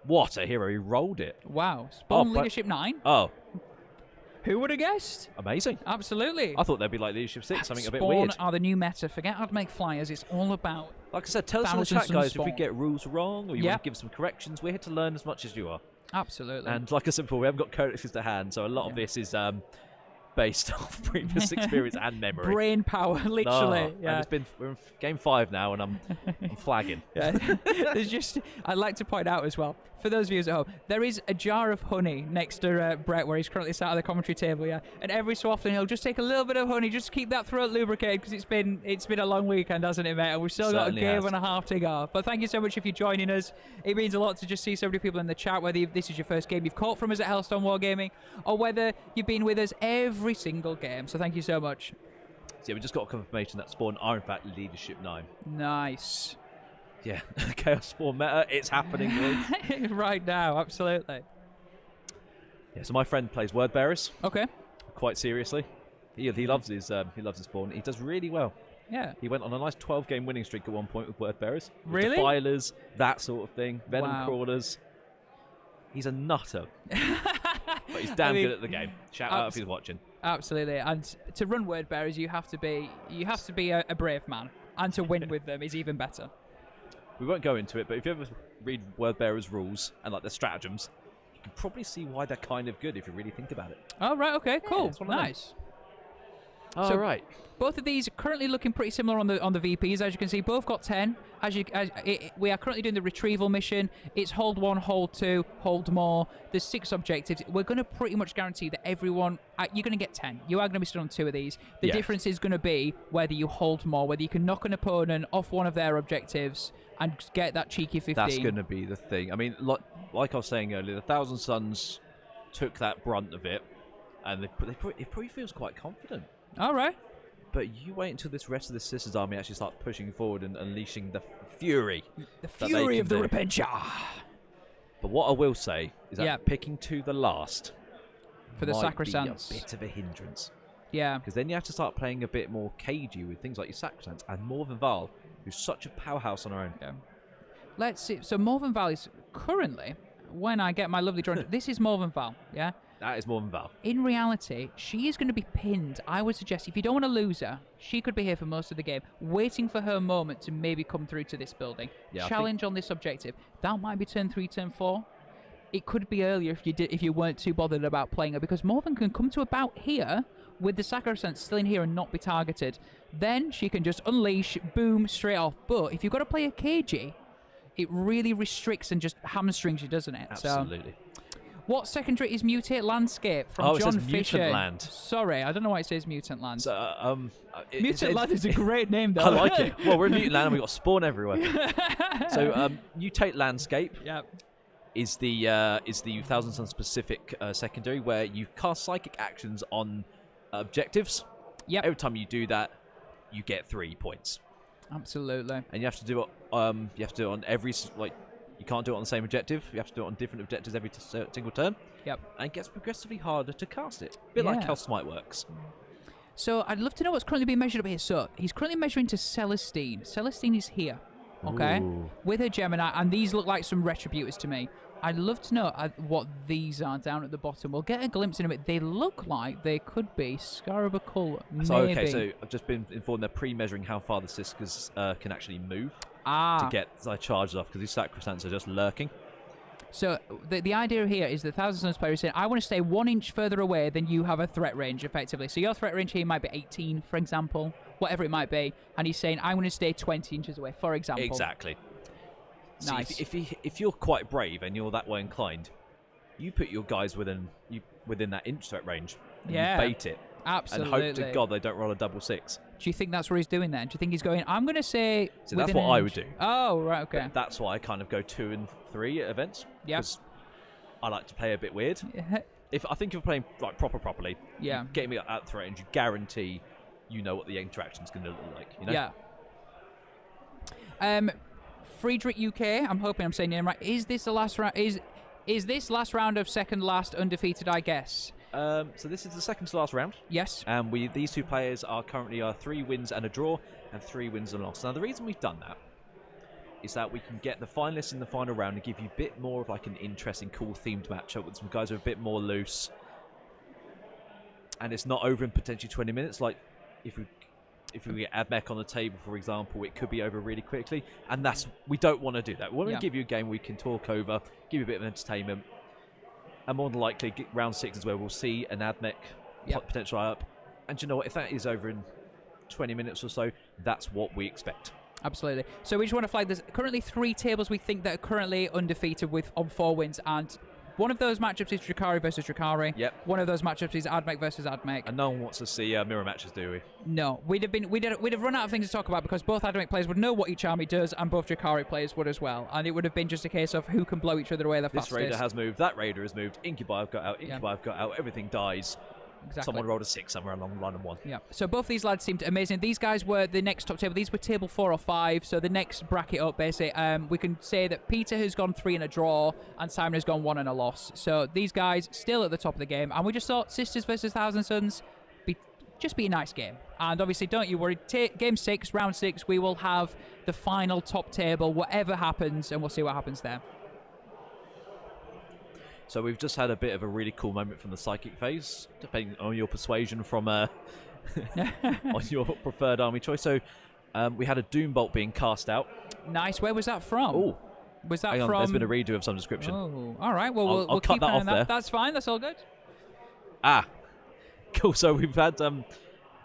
What a hero! He rolled it. Wow. Spawn but- leadership 9. Oh, Who would have guessed? amazing! Absolutely. I thought they'd be like leadership 6, something a bit Spawn weird. are the new meta. Forget how to make flyers. It's all about. Like I said, tell us in the Thousands chat, and guys, if we Spawn. get rules wrong or you Yeah. want to give some corrections. We're here to learn as much as you are. Absolutely. And like I said before, we haven't got characters to hand, so a lot of this is based off previous experience and memory. Brain power, literally. And Yeah. we're in game 5 now, and I'm flagging. Yeah. I'd like to point out as well, for those viewers at home, there is a jar of honey next to Brett where he's currently sat at the commentary table, yeah. And every so often he'll just take a little bit of honey, just to keep that throat lubricated, because it's been a long weekend, hasn't it, mate? And we've still got a Certainly game has. and a half to go. But thank you so much if you're joining us. It means a lot to just see so many people in the chat, whether this is your first game you've caught from us at Hellstormwargaming, or whether you've been with us every single game. So thank you so much. So yeah, we just got confirmation that Spawn are in fact Leadership 9. Nice. Yeah, Chaos Spawn meta, it's happening, boys. Right now, absolutely. Yeah, so my friend plays Word Bearers Okay. quite seriously. He loves his Spawn. He does really well. Yeah. He went on a nice 12-game winning streak at one point with Word Bearers. With Really? Defilers, that sort of thing. Venom Wow. Crawlers. He's a nutter. But he's damn good at the game. Shout out if he's watching. Absolutely. And to run word bearers, you have to be a brave man, and to win with them is even better. We won't go into it, but if you ever read Word Bearers' rules and like their stratagems, you can probably see why they're kind of good if you really think about it. Oh, right. Okay. Cool. it's one of them. Nice. All right. Both of these are currently looking pretty similar on the VPs. As you can see, both got 10. We are currently doing the retrieval mission. It's hold 1, hold 2, hold more. There's 6 objectives. We're going to pretty much guarantee that everyone, you're going to get 10. You are going to be stood on 2 of these. The Yes. difference is going to be whether you hold more, whether you can knock an opponent off one of their objectives and get that cheeky 15. That's going to be the thing. I mean, like I was saying earlier, the Thousand Suns took that brunt of it, and it probably feels quite confident. All right. But you wait until this rest of the Sisters army actually starts pushing forward and unleashing the fury. The that they fury can of the do. Repentia. But what I will say is that Yeah. picking to the last For the might be Sacrosancts. a bit of a hindrance. Yeah. Because then you have to start playing a bit more cagey with things like your Sacrosancts and Morven Val, who's such a powerhouse on her own. Yeah. Let's see. So Morven Val is currently, when I get my lovely drawing, this is Morven Val, yeah? That is Morven Val. In reality, she is going to be pinned. I would suggest if you don't want to lose her, she could be here for most of the game, waiting for her moment to maybe come through to this building. Yeah, Challenge on this objective. That might be turn 3, turn 4. It could be earlier if you weren't too bothered about playing her, because Morven can come to about here with the Sacrosanct still in here and not be targeted. Then she can just unleash, boom, straight off. But if you've got to play a cagey, it really restricts and just hamstrings you, doesn't it? Absolutely. So, what secondary is Mutate Landscape from Oh, it John says Fisher? Mutant Land. Sorry, I don't know why it says Mutant Land. So, Mutant Land is a great name, though. I like it. Well, we're in Mutant Land and we've got Spawn everywhere. So, Mutate Landscape Yep. is the Thousand Sun specific secondary where you cast psychic actions on objectives. Yep. Every time you do that, you get 3 points, Absolutely. and you have to do it. You have to do it on every You can't do it on the same objective. You have to do it on different objectives every single turn. Yep. And it gets progressively harder to cast it. A bit like Yeah. how Smite works. So I'd love to know what's currently being measured up here. So he's currently measuring to Celestine. Celestine is here, okay, Ooh. with her Gemini, and these look like some Retributors to me. I'd love to know what these are down at the bottom. We'll get a glimpse in a bit. They look like they could be Scarabacull, maybe. So, okay, so I've just been informed they're pre-measuring how far the Sisters can actually move to get charges off, because these Sacrosancts are just lurking. So the idea here is the Thousand Suns player is saying, I want to stay 1 inch further away than you have a threat range, effectively. So your threat range here might be 18, for example, whatever it might be. And he's saying, I want to stay 20 inches away, for example. Exactly. See, Nice. if you're quite brave and you're that way inclined, you put your guys within that inch threat range, and Yeah. you bait it, Absolutely. and hope to God they don't roll a 6. Do you think that's what he's doing then? Do you think he's going, I'm going to say... So that's within what an I would inch? do. Oh, right, okay. That's why I kind of go 2 and 3 at events. Yep. Because I like to play a bit weird. Yeah. I think if you're playing like properly, Yeah. getting me at threat range, you guarantee you know what the interaction's going to look like. You know? Yeah. Friedrich UK, I'm hoping I'm saying your name right. Is this the last round? Is this last round of second last undefeated, I guess? So this is the second to last round. Yes. And these two players are currently 3 wins and a draw, and 3 wins and a loss. Now the reason we've done that is that we can get the finalists in the final round and give you a bit more of like an interesting, cool themed matchup with some guys who are a bit more loose. And it's not over in potentially 20 minutes. Like if we get Admech on the table, for example, it could be over really quickly. And we don't want to do that. We want to give you a game we can talk over, give you a bit of entertainment. And more than likely, round 6 is where we'll see an Admech potential up. And you know what? If that is over in 20 minutes or so, that's what we expect. Absolutely. So we just want to flag there's currently 3 tables we think that are currently undefeated on 4 wins, and one of those matchups is Drakari versus Drakari. Yep. One of those matchups is Admech versus Admech. And no one wants to see mirror matches, do we? No, we'd have run out of things to talk about because both Admech players would know what each army does, and both Drakari players would as well. And it would have been just a case of who can blow each other away the fastest. This raider has moved. That raider has moved. Incubi have got out. Incubi have got out. Everything dies. Exactly. Someone rolled a 6 somewhere along the line and won. Yeah. So both these lads seemed amazing. These guys were the next top table. These were table 4 or 5. So the next bracket up, basically, we can say that Peter has gone 3 in a draw and Simon has gone 1 in a loss. So these guys still at the top of the game. And we just thought Sisters versus Thousand Sons just be a nice game. And obviously, don't you worry. Game 6, round 6, we will have the final top table, whatever happens, and we'll see what happens there. So we've just had a bit of a really cool moment from the psychic phase, depending on your persuasion from on your preferred army choice. So we had a Doom Bolt being cast out. Nice. Where was that from? Oh, was that hang on, from? there's been a redo of some description. Oh, all right. Well, we'll cut keep that an eye off on there. That's fine. That's all good. Ah, cool. So we've had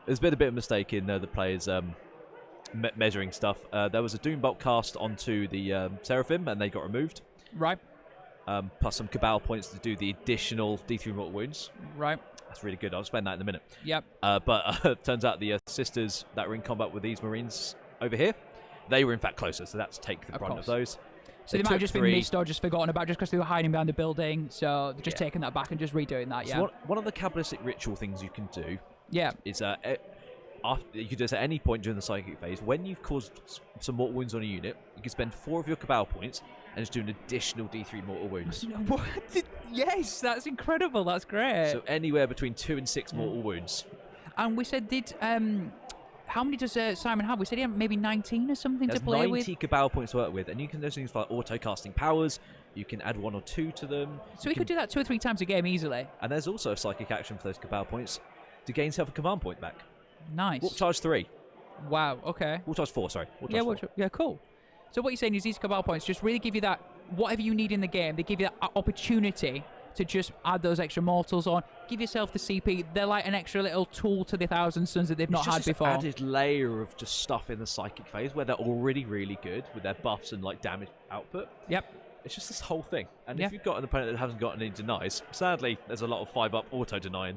there's been a bit of mistake in the players measuring stuff. There was a Doom Bolt cast onto the Seraphim, and they got removed. Right. Plus some Cabal points to do the additional D3 mortal wounds. Right. That's really good. I'll explain that in a minute. Yep. But turns out the sisters that were in combat with these Marines over here, they were in fact closer, so that's take the brunt of those. So they might have just been missed or just forgotten about just because they were hiding behind a building. So they're just taking that back and just redoing that. So one of the Kabbalistic ritual things you can do is you can do this at any point during the psychic phase. When you've caused some mortal wounds on a unit, you can spend 4 of your Cabal points and just do an additional D3 mortal wounds. What? Yes, that's incredible. That's great. So anywhere between 2 and 6 mortal wounds. And we said, how many does Simon have? We said he had maybe 19 or something to play with. 90 Cabal points to work with, and you can do things like auto-casting powers. You can add 1 or 2 to them. So he could do that 2 or 3 times a game easily. And there's also a psychic action for those Cabal points to gain self a command point back. Nice. Warp charge 3. Wow. Okay. Warp charge 4. Sorry. Yeah. Cool. So what you're saying is these Cabal points just really give you that whatever you need in the game. They give you that opportunity to just add those extra mortals on. Give yourself the CP. They're like an extra little tool to the Thousand Sons that they've not had before. Just added layer of just stuff in the psychic phase where they're already really good with their buffs and like damage output. Yep. It's just this whole thing. And if you've got an opponent that hasn't got any denies, sadly, there's a lot of 5-up auto denying.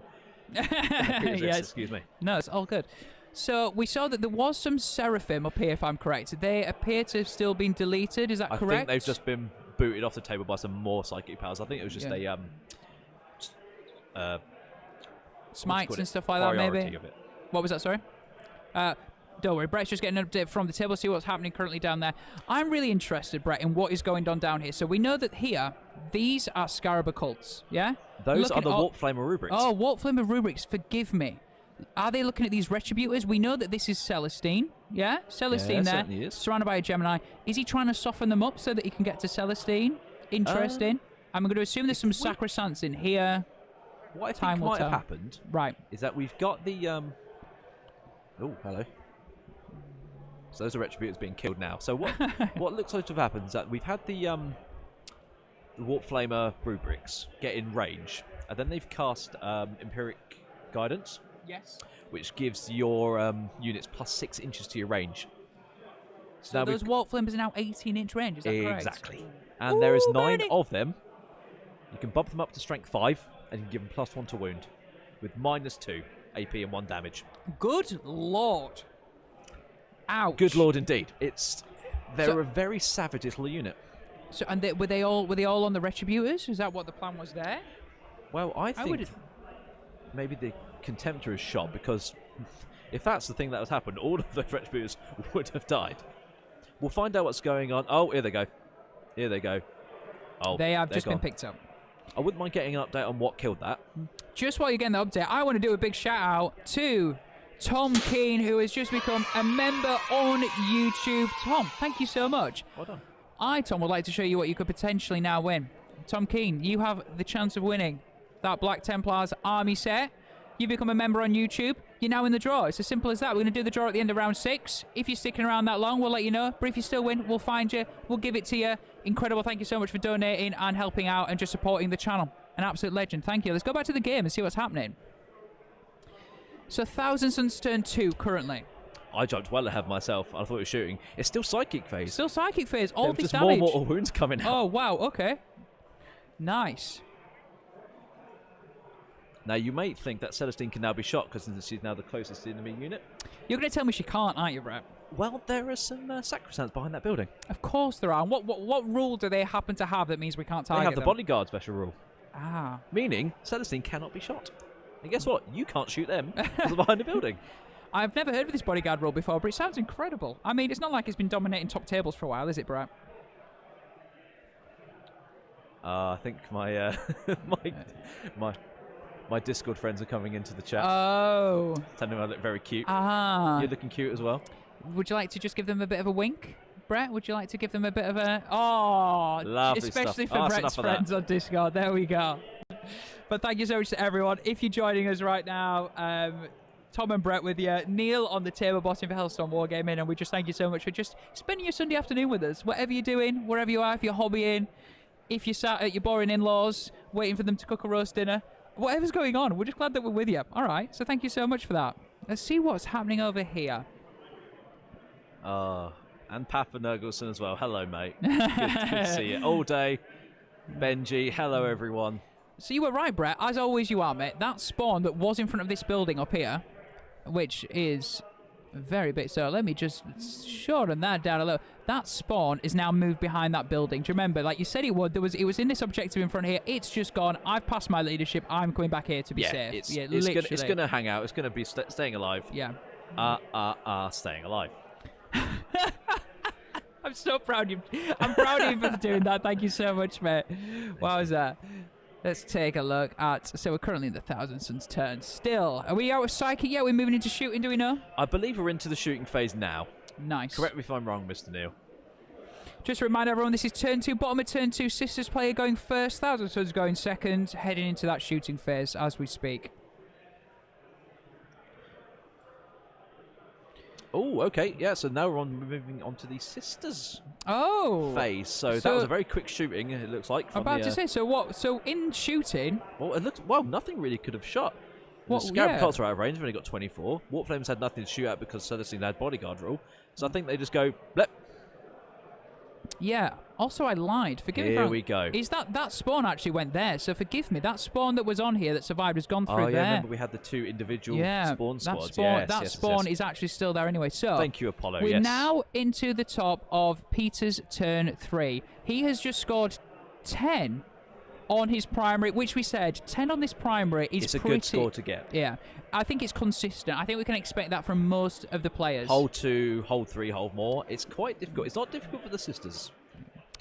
Yes. Excuse me. No, it's all good. So we saw that there was some Seraphim up here, if I'm correct. They appear to have still been deleted. Is that correct? I think they've just been booted off the table by some more psychic powers. I think it was just a smites and stuff like that, maybe. What was that? Sorry. Don't worry, Brett's just getting an update from the table, see what's happening currently down there. I'm really interested, Brett, in what is going on down here. So we know that here, these are Scarab occults, yeah? Those are the Warp Flamer rubrics. Oh, Warp Flamer rubrics, forgive me. Are they looking at these Retributors? We know that this is Celestine, yeah? Celestine there, is. surrounded by a Gemini. Is he trying to soften them up so that he can get to Celestine? Interesting. I'm going to assume there's some Sacrosancts in here. What I think might have happened is that we've got the... Oh, hello. So those are Retributors being killed now. So what looks like to have happened is that we've had the Warp Flamer rubrics get in range, and then they've cast Empiric Guidance. Yes. Which gives your units plus 6 inches to your range. So those Warp Flamers are now 18-inch range, is that correct? Exactly. And there is 9 of them. You can bump them up to strength 5, and you can give them plus 1 to wound, with -2 AP and 1 damage. Good lord. Ouch. Good lord indeed. They're a very savage little unit. So and were they all on the Retributors? Is that what the plan was there? Well, I think maybe the Contemptor is shot, because if that's the thing that has happened, all of the Retributors would have died. We'll find out what's going on. Oh, here they go. Here they go. Oh, they have just been picked up. I wouldn't mind getting an update on what killed that. Just while you're getting the update, I want to do a big shout out to Tom Keane, who has just become a member on YouTube. Tom, thank you so much. Well done. Tom, would like to show you what you could potentially now win. Tom Keane, you have the chance of winning that Black Templars army set. You become a member on YouTube. You're now in the draw. It's as simple as that. We're going to do the draw at the end of round 6. If you're sticking around that long, we'll let you know. But if you still win, we'll find you. We'll give it to you. Incredible. Thank you so much for donating and helping out and just supporting the channel. An absolute legend. Thank you. Let's go back to the game and see what's happening. So Thousand Sons turn 2 currently. I jumped well ahead myself. I thought it was shooting. It's still psychic phase. Still psychic phase. All this just damage. More mortal wounds coming out. Oh, wow. Okay. Nice. Now, you may think that Celestine can now be shot because she's now the closest enemy unit. You're going to tell me she can't, aren't you, Brett? Well, there are some Sacrosancts behind that building. Of course there are. And what rule do they happen to have that means we can't target them? They have the bodyguard special rule. Ah. Meaning, Celestine cannot be shot. And guess what? You can't shoot them because they're behind the building. I've never heard of this bodyguard role before, but it sounds incredible. I mean, it's not like it's been dominating top tables for a while, is it, Brett? I think my my Discord friends are coming into the chat. Oh. Telling them I look very cute. Ah. You're looking cute as well. Would you like to just give them a bit of a wink, Brett? Would you like to give them a bit of a... Oh, lovely especially stuff. for Brett's friends on Discord. There we go. But thank you so much to everyone. If you're joining us right now, Tom and Brett with you, Neil on the table bossing for Hellstormwargaming, and we just thank you so much for just spending your Sunday afternoon with us. Whatever you're doing, wherever you are, if you're hobbying, if you're sat at your boring in-laws, waiting for them to cook a roast dinner, whatever's going on, we're just glad that we're with you. All right, so thank you so much for that. Let's see what's happening over here. And Papa Nurgelson as well. Hello, mate. Good to see you all day. Benji, hello, everyone. So you were right, Brett. As always you are, mate. That spawn that was in front of this building up here, which is very big. So let me just shorten that down a little. That spawn is now moved behind that building. Do you remember? Like you said it would. It was in this objective in front here. It's just gone. I've passed my leadership. I'm coming back here to be safe. It's going to hang out. It's going to be staying alive. Yeah. Staying alive. I'm so proud of you. I'm proud of you for doing that. Thank you so much, mate. What was that? Let's take a look at... So we're currently in the Thousand Suns turn. Still, are we out of psychic yet? We're moving into shooting, do we know? I believe we're into the shooting phase now. Nice. Correct me if I'm wrong, Mr. Neil. Just to remind everyone, this is turn 2, bottom of turn 2. Sisters player going first, Thousand Suns going second, heading into that shooting phase as we speak. Oh, okay. Yeah, so now we're moving on to the Sisters phase. So that was a very quick shooting, it looks like. I'm about to say, so what? So in shooting... Well, it looks... Well, nothing really could have shot. Well, the Scarab Cults are out of range, they've only got 24. Warflames had nothing to shoot at because Celestine had bodyguard rule. So I think they just go, blep. Yeah. Also, I lied. Forgive me. Here we go. Is that spawn actually went there? So forgive me. That spawn that was on here that survived has gone through there. Oh, yeah, remember we had the 2 individual spawn squads. That spawn is actually still there anyway. So thank you, Apollo. We're now into the top of Peter's turn 3. He has just scored 10 on his primary, which we said 10 on this primary is it's a pretty good score to get. Yeah, I think it's consistent. I think we can expect that from most of the players. Hold 2, hold 3, hold more. It's quite difficult. It's not difficult for the Sisters.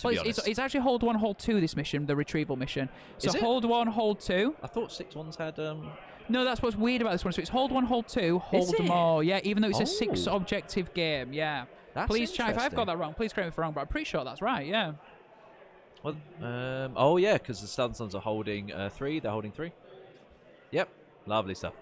Well, it's actually hold 1, hold 2 this mission, the retrieval mission. So hold 1, hold 2. I thought 6 ones had... No, that's what's weird about this one. So it's hold 1, hold 2, hold more. Yeah, even though it's a 6 objective game. Yeah. That's please chat if I've got that wrong. Please correct me if I'm wrong, but I'm pretty sure that's right. Yeah. Well, oh yeah, because the Southern Suns are holding 3. They're holding 3. Yep. Lovely stuff.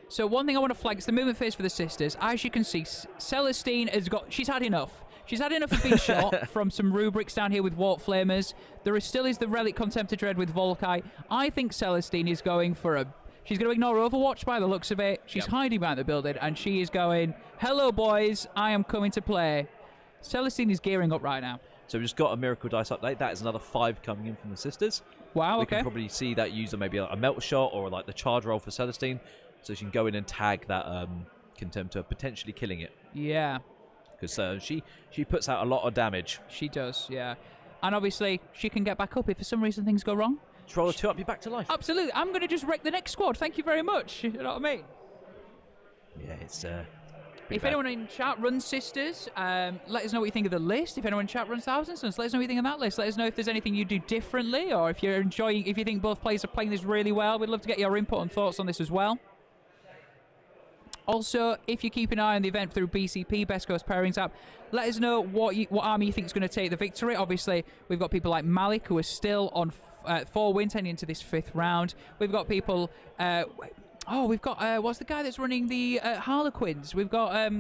So one thing I want to flag is the movement phase for the Sisters. As you can see, Celestine has got... She's had enough. She's had enough of being shot from some rubrics down here with Warp Flamers. There still is the Relic Contemptor Dread with Volkai. I think Celestine is going for a... She's going to ignore Overwatch by the looks of it. She's hiding behind the building, and she is going, hello, boys, I am coming to play. Celestine is gearing up right now. So we've just got a Miracle Dice update. That is another 5 coming in from the Sisters. Wow, we can probably see that user maybe a melt shot or like the charge roll for Celestine. So she can go in and tag that Contemptor, potentially killing it. Yeah. Because she puts out a lot of damage. She does, yeah. And obviously, she can get back up if for some reason things go wrong. Just roll a 2 up, you're back to life. Absolutely. I'm going to just wreck the next squad. Thank you very much. You know what I mean? Yeah, it's... If anyone in chat runs Sisters, let us know what you think of the list. If anyone in chat runs Thousand Suns, let us know what you think of that list. Let us know if there's anything you do differently, or if you're enjoying, if you think both players are playing this really well. We'd love to get your input and thoughts on this as well. Also, if you keep an eye on the event through BCP, Best Coast Pairings app, let us know what army you think is going to take the victory. Obviously, we've got people like Malik, who are still on 4 wins heading into this 5th round. We've got people... we've got... what's the guy that's running the Harlequins? We've got...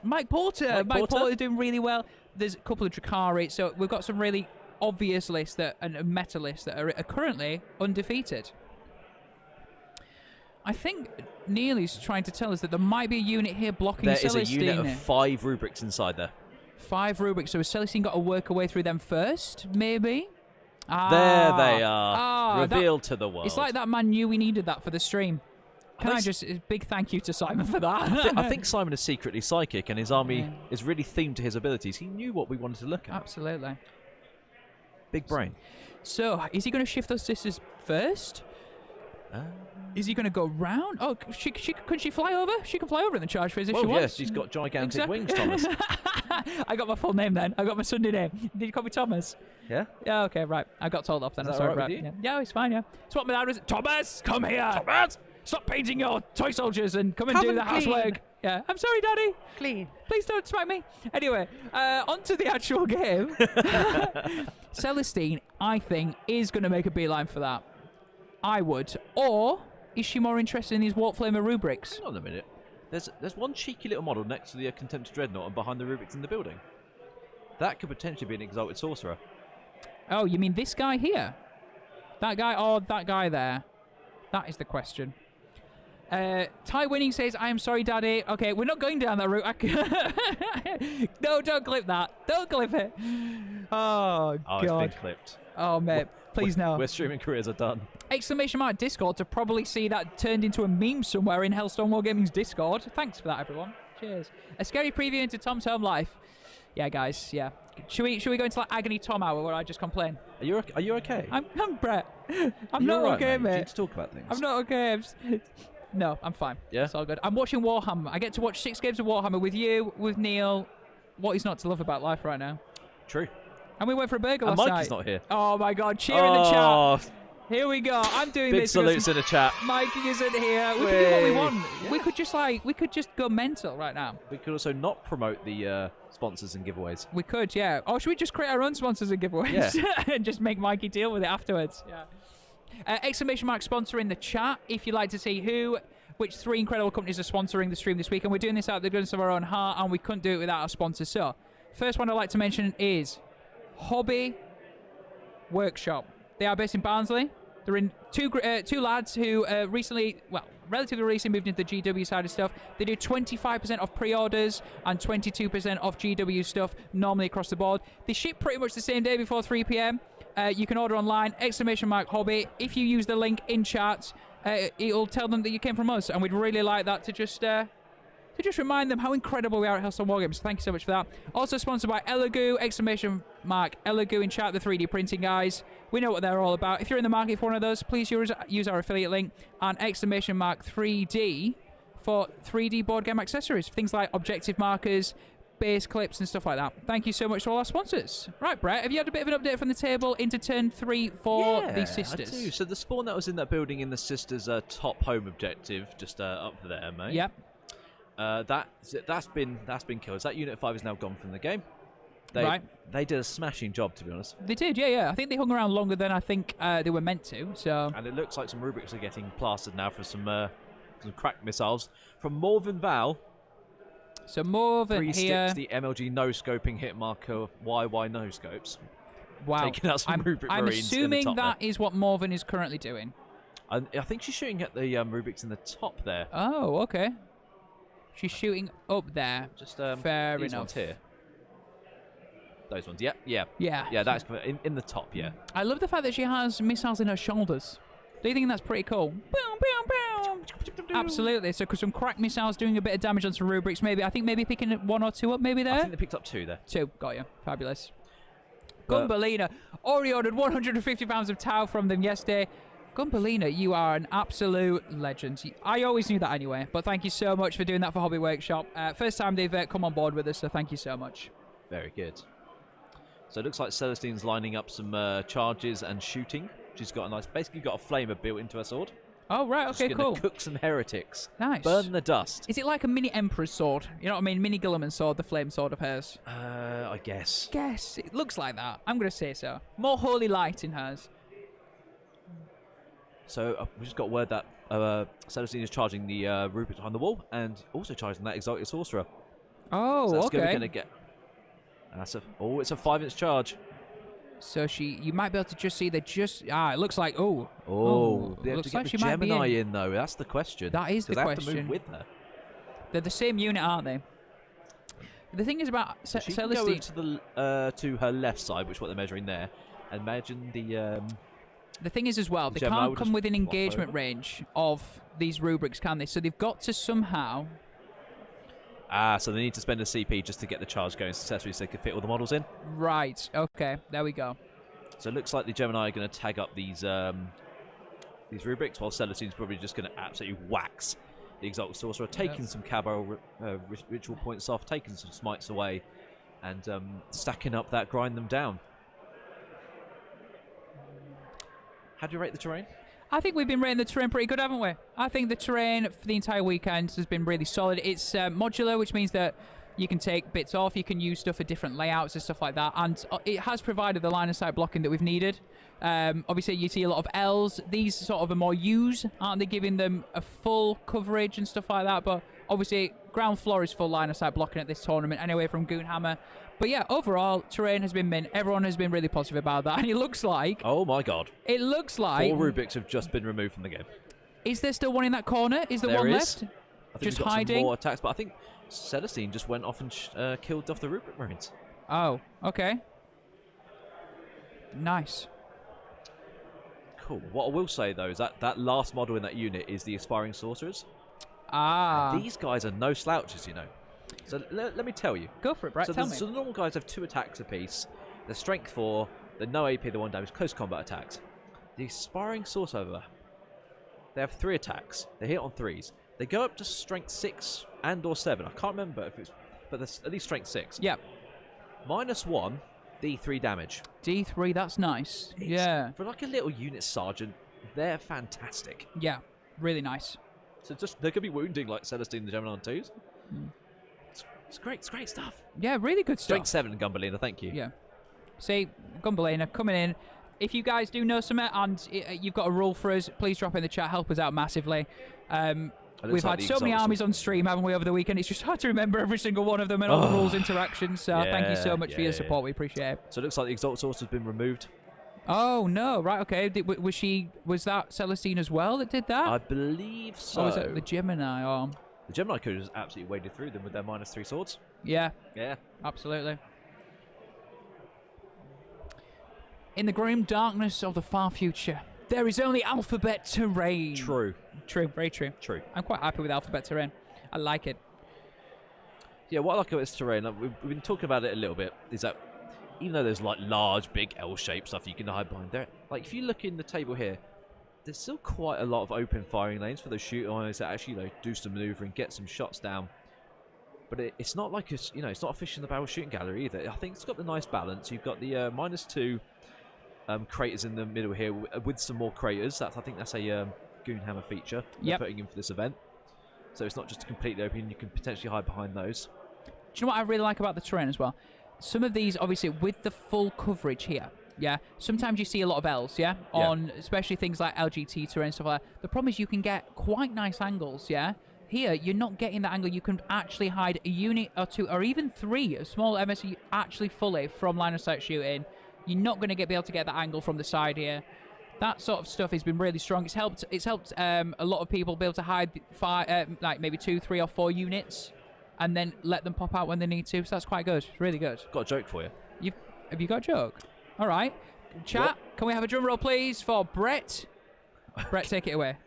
Mike Porter. Mike Porter is doing really well. There's a couple of Drakari. So we've got some really obvious lists and meta lists that are currently undefeated. I think Neely's trying to tell us that there might be a unit here blocking Celestine. There is a unit of 5 rubrics inside there. 5 rubrics. So has Celestine got to work her way through them first, maybe? There they are. Revealed to the world. It's like that man knew we needed that for the stream. Can I just... Big thank you to Simon for that. I think Simon is secretly psychic and his army is really themed to his abilities. He knew what we wanted to look at. Absolutely. Big brain. So, is he going to shift those sisters first? Is he going to go round? Oh, could she fly over? She can fly over in the charge phase if she Well, wants. yes, she's got gigantic Exactly. wings, Thomas. I got my full name then. I got my Sunday name. Did you call me Thomas? Yeah? Yeah, okay, right. I got told off then. Is I'm that sorry, all right Brett. with you? Yeah, it's fine, yeah. It's what my dad was. Thomas, come here. Thomas! Stop painting your toy soldiers and come and Come do and the clean. housework. Yeah, I'm sorry, Daddy. Clean. Please don't smack me. Anyway, on to the actual game. Celestine, I think, is going to make a beeline for that. I would. Or is she more interested in these Warp Flamer rubrics? Hang on a minute. There's one cheeky little model next to the Contemptor Dreadnought and behind the rubrics in the building. That could potentially be an Exalted Sorcerer. Oh, you mean this guy here? That guy or that guy there? That is the question. Ty Winning says, I am sorry, Daddy. Okay, we're not going down that route. No, don't clip that. Don't clip it. Oh, Oh, God. it's been clipped. Oh, mate. Please no. Where streaming careers are done. Exclamation mark Discord to probably see that turned into a meme somewhere in Hellstormwargaming's Discord. Thanks for that, everyone. Cheers. A scary preview into Tom's home life. Yeah, guys. Yeah. Should we go into like agony Tom hour where I just complain? Are you okay? I'm Brett. I'm You're not right, okay, mate. mate. You need to talk about things. I'm not okay. No, I'm fine. Yeah? It's all good. I'm watching Warhammer. I get to watch 6 games of Warhammer with you, with Neil. What is not to love about life right now? True. And we went for a burger And last Mikey's night. not here. Oh my God! Cheer in the chat. chat. Here we go. I'm doing Big this. salutes in the chat. Mikey isn't here. We can do what we Way. want. Yeah. We could just go mental right now. We could also not promote the sponsors and giveaways. We could, yeah. Or should we just create our own sponsors and giveaways? Yeah. And just make Mikey deal with it afterwards? Yeah. Exclamation mark sponsor in the chat if you'd like to see which 3 incredible companies are sponsoring the stream this week. And we're doing this out of the goodness of our own heart, and we couldn't do it without our sponsors. So, first one I'd like to mention is Hobby Workshop. They are based in Barnsley. They're in two lads who relatively recently moved into the GW side of stuff. They do 25% off pre-orders and 22% off GW stuff normally across the board. They ship pretty much the same day before 3 p.m. You can order online, exclamation mark hobby. If you use the link in chat, it'll tell them that you came from us, and we'd really like that to just remind them how incredible we are at Hellstormwargaming. So thank you so much for that. Also sponsored by Elegoo, exclamation mark Elegoo in chat, the 3D printing guys. We know what they're all about. If you're in the market for one of those, please use our affiliate link and exclamation mark 3D for 3D board game accessories. Things like objective markers, base clips and stuff like that. Thank you so much to all our sponsors. Right, Brett, have you had a bit of an update from the table into turn 3 for the Sisters? I do. So the spawn that was in that building in the Sisters' top home objective, just up there, mate. Yep. That's been killed. So that Unit 5 is now gone from the game. They did a smashing job, to be honest. They did, yeah. I think they hung around longer than I think they were meant to. So. And it looks like some rubrics are getting plastered now for some cracked missiles from Morven Val. So Morven here. 360 MLG no scoping hit marker YY no scopes. Wow. Taking out some rubric I'm marines assuming in the top that is what Morven is currently doing. I think she's shooting at the rubrics in the top there. Oh, okay. She's shooting up there. Just fair these enough. ones here. Those ones, yeah. Yeah. That's in the top, yeah. I love the fact that she has missiles in her shoulders. Do you think that's pretty cool? Absolutely. So some crack missiles doing a bit of damage on some rubrics. I think maybe picking 1 or 2 up maybe there. I think they picked up 2 there. 2. Got you. Fabulous. Gumballina. Already ordered 150 pounds of tau from them yesterday. Gumballina, you are an absolute legend. I always knew that anyway, but thank you so much for doing that for Hobby Workshop. First time they've come on board with us, so thank you so much. Very good. So it looks like Celestine's lining up some charges and shooting. She's got basically got a flamer built into her sword. Oh, right, okay, She's cool. gonna cook some heretics. Nice. Burn the dust. Is it like a mini Emperor's sword? You know what I mean? Mini Gilliman's sword, the flame sword of hers. I guess. Guess. It looks like that. I'm going to say so. More holy light in hers. So we just got word that Celestine is charging the rubric behind the wall and also charging that Exalted Sorcerer. Oh, so that's okay. going to get... And that's it's a 5-inch charge. So you might be able to just see it looks like, they have looks to get like the she might be Gemini in, though. That's the question. That is the they question. have to move with her. They're the same unit, aren't they? The thing is about She Celestine... can go to her left side, which is what they're measuring there. Imagine the... The thing is as well, they Gemini can't will come just within flop engagement over. range of these rubrics, can they? So they've got to somehow... so they need to spend a CP just to get the charge going successfully so they can fit all the models in. Right, okay, there we go. So it looks like the Gemini are going to tag up these these rubrics, while Celestine's probably just going to absolutely wax the Exalted Sorcerer, taking some Cabal ritual points off, taking some smites away, and stacking up that grind them down. How do you rate the terrain? I think we've been rating the terrain pretty good, haven't we? I think the terrain for the entire weekend has been really solid. It's modular, which means that you can take bits off, you can use stuff for different layouts and stuff like that, and it has provided the line of sight blocking that we've needed. Obviously, you see a lot of L's. These sort of are more U's, aren't they, giving them a full coverage and stuff like that? But obviously, ground floor is full line of sight blocking at this tournament anyway from Goonhammer. But yeah, overall, terrain has been mint. Everyone has been really positive about that, and it looks like... Oh my god. It looks like... 4 rubrics have just been removed from the game. Is there still one in that corner? Is there one left? I think just we've got hiding? some more attacks, but I think Celestine just went off and killed off the rubric marines. Oh, okay. Nice. Cool. What I will say, though, is that last model in that unit is the Aspiring Sorcerers. Ah. And these guys are no slouches, you know. So let me tell you. Go for it, Brett. Tell me. So the normal guys have 2 attacks apiece. They're strength 4, they're no AP, they're 1 damage, close combat attacks. The Aspiring Sorcerer, they have 3 attacks. They hit on 3s. They go up to strength 6 and or 7. I can't remember if it's, but there's at least strength 6. Yeah. -1, D3 damage. D3, that's nice. Yeah. For like a little unit sergeant, they're fantastic. Yeah, really nice. So just they're gonna be wounding like Celestine the Gemini on 2s. It's great stuff. Yeah, really good stuff. Strength 7 Gumballina, thank you. Yeah. See, Gumballina coming in. If you guys do know something and you've got a rule for us, please drop it in the chat. Help us out massively. We've had so many armies on stream, haven't we, over the weekend? It's just hard to remember every single one of them and all the rules interactions. So thank you so much for your support. We appreciate it. So it looks like the Exalted Source has been removed. Oh, no. Right, okay. Was that Celestine as well that did that? I believe so. Or was it the Gemini? Or... The Gemini could have just absolutely waded through them with their -3 swords. Yeah. Yeah. Absolutely. In the grim darkness of the far future, there is only alphabet terrain. True. True, very true. True. I'm quite happy with alphabet terrain. I like it. Yeah, what I like about this terrain, like, we've been talking about it a little bit, is that even though there's like large, big L-shaped stuff you can hide behind there, like if you look in the table here, there's still quite a lot of open firing lanes for those shooter armies that actually do some maneuvering, get some shots down. But it's not like it's it's not a fish in the barrel shooting gallery either. I think it's got the nice balance. You've got the -2 craters in the middle here with some more craters. I think that's a Goonhammer feature they're putting in for this event. So it's not just completely open. You can potentially hide behind those. Do you know what I really like about the terrain as well? Some of these, obviously, with the full coverage here, yeah, sometimes you see a lot of L's, on especially things like LGT terrain, stuff like that. The problem is you can get quite nice angles, Here, you're not getting that angle. You can actually hide a unit or 2 or even 3, a small MSU, actually fully from line of sight shooting. You're not going to be able to get that angle from the side here. That sort of stuff has been really strong. It's helped a lot of people be able to hide like maybe 2, 3, or 4 units and then let them pop out when they need to. So that's quite good. It's really good. Got a joke for you. Have you got a joke? All right. Chat, can we have a drum roll, please, for Brett? Brett, take it away.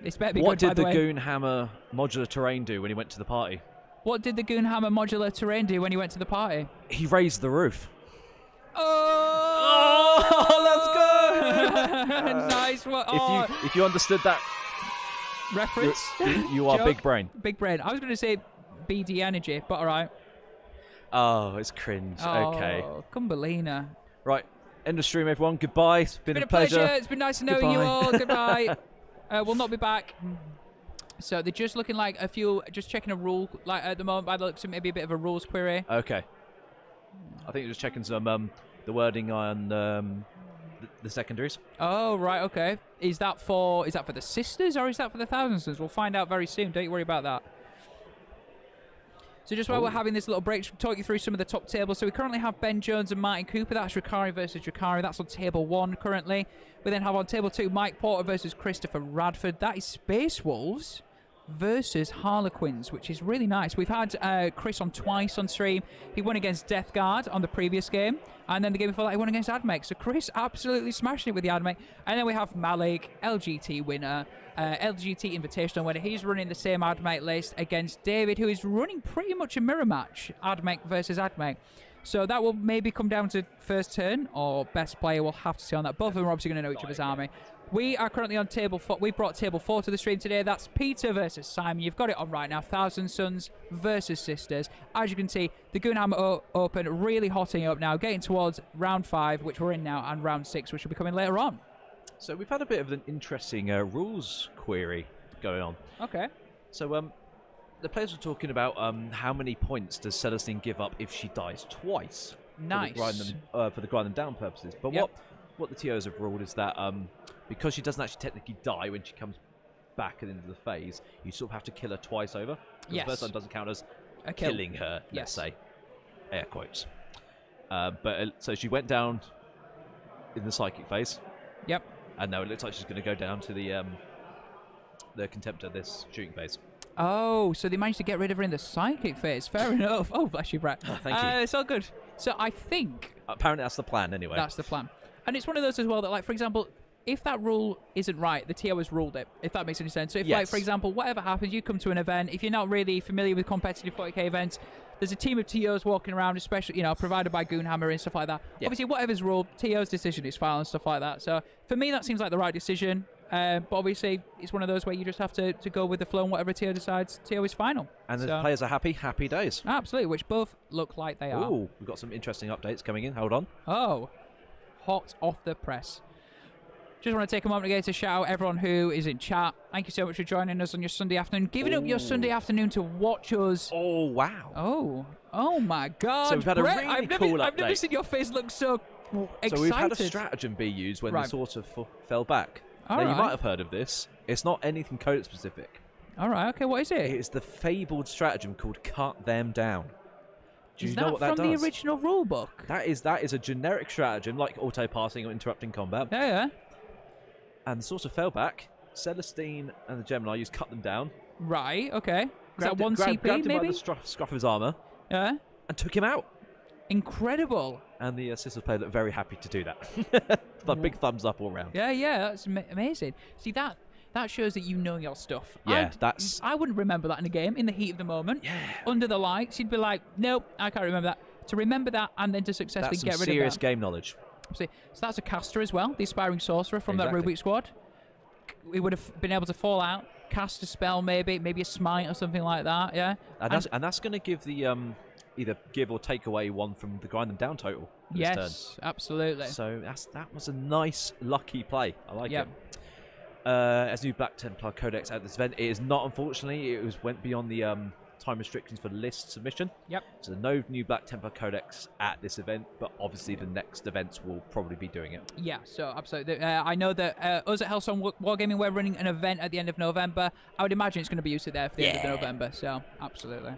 This better be what good, by did the way. Goonhammer modular terrain do when he went to the party? What did the Goonhammer modular terrain do when he went to the party? He raised the roof. Oh, let's go! Nice one. If you understood that reference, you are joke. big brain. Big brain. I was going to say BD energy, but all right. Oh, it's cringe. Okay. Cumballina. Right. End of stream, everyone. Goodbye. It's been a pleasure. It's been nice to know you all. Goodbye. We'll not be back. So they're just looking like a few, just checking a rule, like at the moment, by the looks of maybe a bit of a rules query. Okay. I think just checking some the wording on the secondaries. Oh, right, okay. Is that for the sisters or is that for the thousands? We'll find out very soon. Don't you worry about that. So just while we're having this little break, to talk you through some of the top tables. So we currently have Ben Jones and Martin Cooper. That's Ricari versus Ricari. That's on table 1 currently. We then have on table 2 Mike Porter versus Christopher Radford. That is Space Wolves versus Harlequins, which is really nice. We've had Chris on twice on stream. He won against Death Guard on the previous game, and then the game before that he won against Admech. So Chris absolutely smashing it with the Admech. And then we have Malik, LGT winner, LGT Invitational winner. He's running the same Admech list against David, who is running pretty much a mirror match, Admech versus Admech. So that will maybe come down to first turn or best player. We'll have to see on that. Both of them are obviously going to know each other's army. We are currently on table 4. We've brought table 4 to the stream today. That's Peter versus Simon. You've got it on right now. Thousand Sons versus Sisters. As you can see, the Goonhammer Open really hotting up now, getting towards round 5, which we're in now, and round 6, which will be coming later on. So we've had a bit of an interesting rules query going on. Okay. So the players were talking about how many points does Celestine give up if she dies twice. Nice. For the grind them down purposes. But what the TOs have ruled is that because she doesn't actually technically die when she comes back into the phase, you sort of have to kill her twice over. Yes. The first time doesn't count as A kill. killing her, let's Yes. say. Air quotes. So she went down in the psychic phase. Yep. And now it looks like she's going to go down to the Contemptor, this shooting phase. Oh, so they managed to get rid of her in the psychic phase. Fair enough. Oh, bless you, Brett. Thank you. It's all good. So I think Apparently that's the plan anyway. that's the plan. And it's one of those as well that, like, for example, if that rule isn't right, the TO has ruled it, if that makes any sense. So if, like, Yes. for example, whatever happens, you come to an event, if you're not really familiar with competitive 40k events, there's a team of TOs walking around, especially, provided by Goonhammer and stuff like that. Yeah. Obviously, whatever's ruled, TO's decision is final and stuff like that. So for me, that seems like the right decision. But obviously, it's one of those where you just have to go with the flow, and whatever TO decides, TO is final. And the So- players are happy. Happy days. Absolutely, which both look like they are. Ooh, we've got some interesting updates coming in. Hold on. Oh, hot off the press. Just want to take a moment again to shout out everyone who is in chat. Thank you so much for joining us on your Sunday afternoon. Giving up your Sunday afternoon to watch us. Oh, wow. Oh my God. So we've had a Brett, really I've cool I've never update. seen your face look so excited. So we've had a stratagem be used when Right. the sort of fell back. All now, you right. might have heard of this. It's not anything code specific. All right, okay, what is it? It's the fabled stratagem called Cut Them Down. Do you Is know that what that from does? the original rulebook? That is a generic stratagem, like auto-passing or interrupting combat. Yeah. And the sort of fell back. Celestine and the Gemini use Cut Them Down. Right, okay. Is that Grabbed 1 CP, grabbed him by maybe? the scruff of his armour Yeah. and took him out. Incredible. And the Sisters player looked very happy to do that. A big thumbs up all round. Yeah, that's amazing. See, that shows that you know your stuff. Yeah, that's... I wouldn't remember that in a game, in the heat of the moment. Yeah. Under the lights, you'd be like, nope, I can't remember that. To remember that and then to successfully That's some get rid serious of that. game knowledge. See, so that's a caster as well, the Aspiring Sorcerer from that Exactly. Rubik squad. We would have been able to fall out, cast a spell maybe a smite or something like that, yeah? And that's going to give the either give or take away one from the grind them down total this turn. Yes, absolutely. So that was a nice, lucky play. I like Yep. it. As new Black Templar Codex at this event, it is not, unfortunately. It went beyond the time restrictions for list submission. Yep. So no new Black Templar Codex at this event, but obviously the next events will probably be doing it. Yeah, so absolutely. I know that us at Hellstorm Wargaming, we're running an event at the end of November. I would imagine it's going to be used there for the end of November, so absolutely.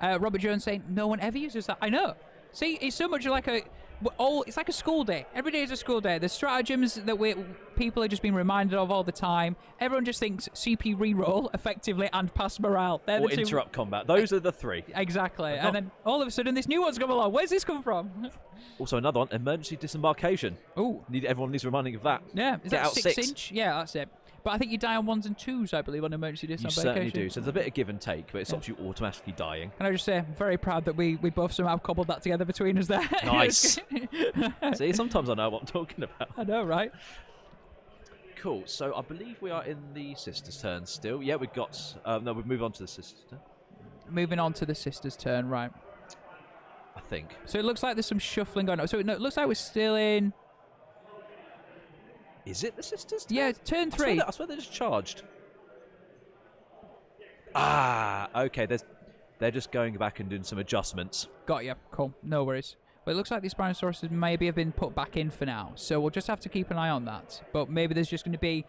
Robert Jones saying, no one ever uses that. I know. See, it's so much like it's like a school day. Every day is a school day. The stratagems that people are just being reminded of all the time. Everyone just thinks CP reroll effectively and pass morale. They're Or the two- interrupt combat. Those are the three. Exactly. And then all of a sudden this new one's come along. Where's this come from? Also another one, emergency disembarkation. Oh. Everyone needs reminding of that. Yeah. Is Get that out 6 6. inch? Yeah, that's it. But I think you die on 1s and 2s, I believe, on emergency You disembarkation. certainly do. So there's a bit of give and take, but it stops you automatically dying. Can I just say, I'm very proud that we both somehow cobbled that together between us there. Nice. See, sometimes I know what I'm talking about. I know, right? Cool. So I believe we are in the Sisters' turn still. Yeah, we've got... no, we've moved on to the Sisters' turn, Moving on to the Sisters' turn, right. I think. So it looks like there's some shuffling going on. So no, it looks like we're still in... Is it the Sisters' turn? Yeah, turn 3. I swear they're just charged. Ah, okay. They're just going back and doing some adjustments. Got you. Cool. No worries. Well, it looks like these Spinosaurus maybe have been put back in for now. So we'll just have to keep an eye on that. But maybe there's just going to be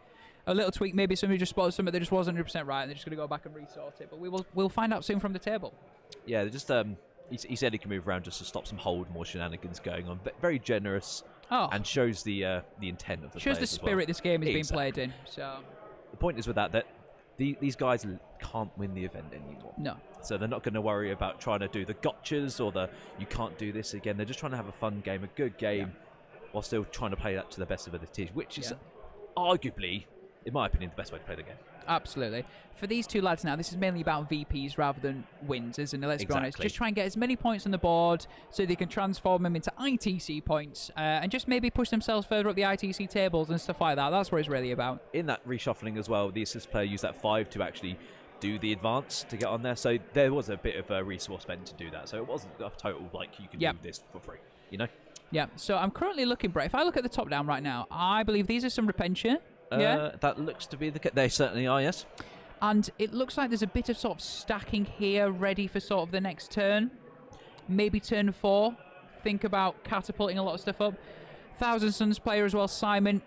a little tweak. Maybe somebody just spotted something that just wasn't 100% right and they're just going to go back and resort it. But we'll find out soon from the table. Yeah, they're just... He said he can move around just to stop some hold more shenanigans going on. But very generous and shows the intent of the shows the players as well. spirit this game is being Exactly. played in. So The point is with that these guys can't win the event anymore. no. So they're not going to worry about trying to do the gotchas or the you can't do this again. They're just trying to have a fun game, a good game, while still trying to play that to the best of their teams, which is arguably, in my opinion, the best way to play the game. Absolutely. For these two lads now, this is mainly about VPs rather than wins, isn't it? Let's be honest. Just try and get as many points on the board so they can transform them into ITC points and just maybe push themselves further up the ITC tables and stuff like that. That's what it's really about. In that reshuffling as well, the assist player used that 5 to actually do the advance to get on there. So there was a bit of a resource spent to do that. So it wasn't a total, like, you can do this for free, you know? Yeah, so I'm currently looking, Brett. If I look at the top down right now, I believe these are some Repentia. Yeah, that looks to be the case. They certainly are, yes. And it looks like there's a bit of sort of stacking here ready for sort of the next turn. Maybe turn 4. Think about catapulting a lot of stuff up. Thousand Suns player as well, Simon.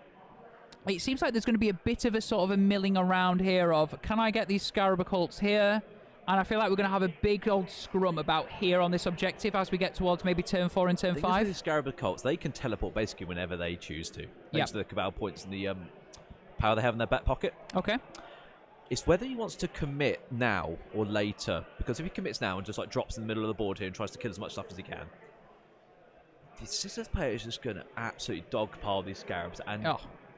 It seems like there's going to be a bit of a sort of a milling around here of, can I get these Scarab Occults here? And I feel like we're going to have a big old scrum about here on this objective as we get towards maybe turn 4 and turn 5. The Scarab Occults, they can teleport basically whenever they choose to. Thanks to the Cabal points and the power they have in their back pocket. Okay. It's whether he wants to commit now or later. Because if he commits now and just like drops in the middle of the board here and tries to kill as much stuff as he can, the Sisters player is just going to absolutely dogpile these Scarabs and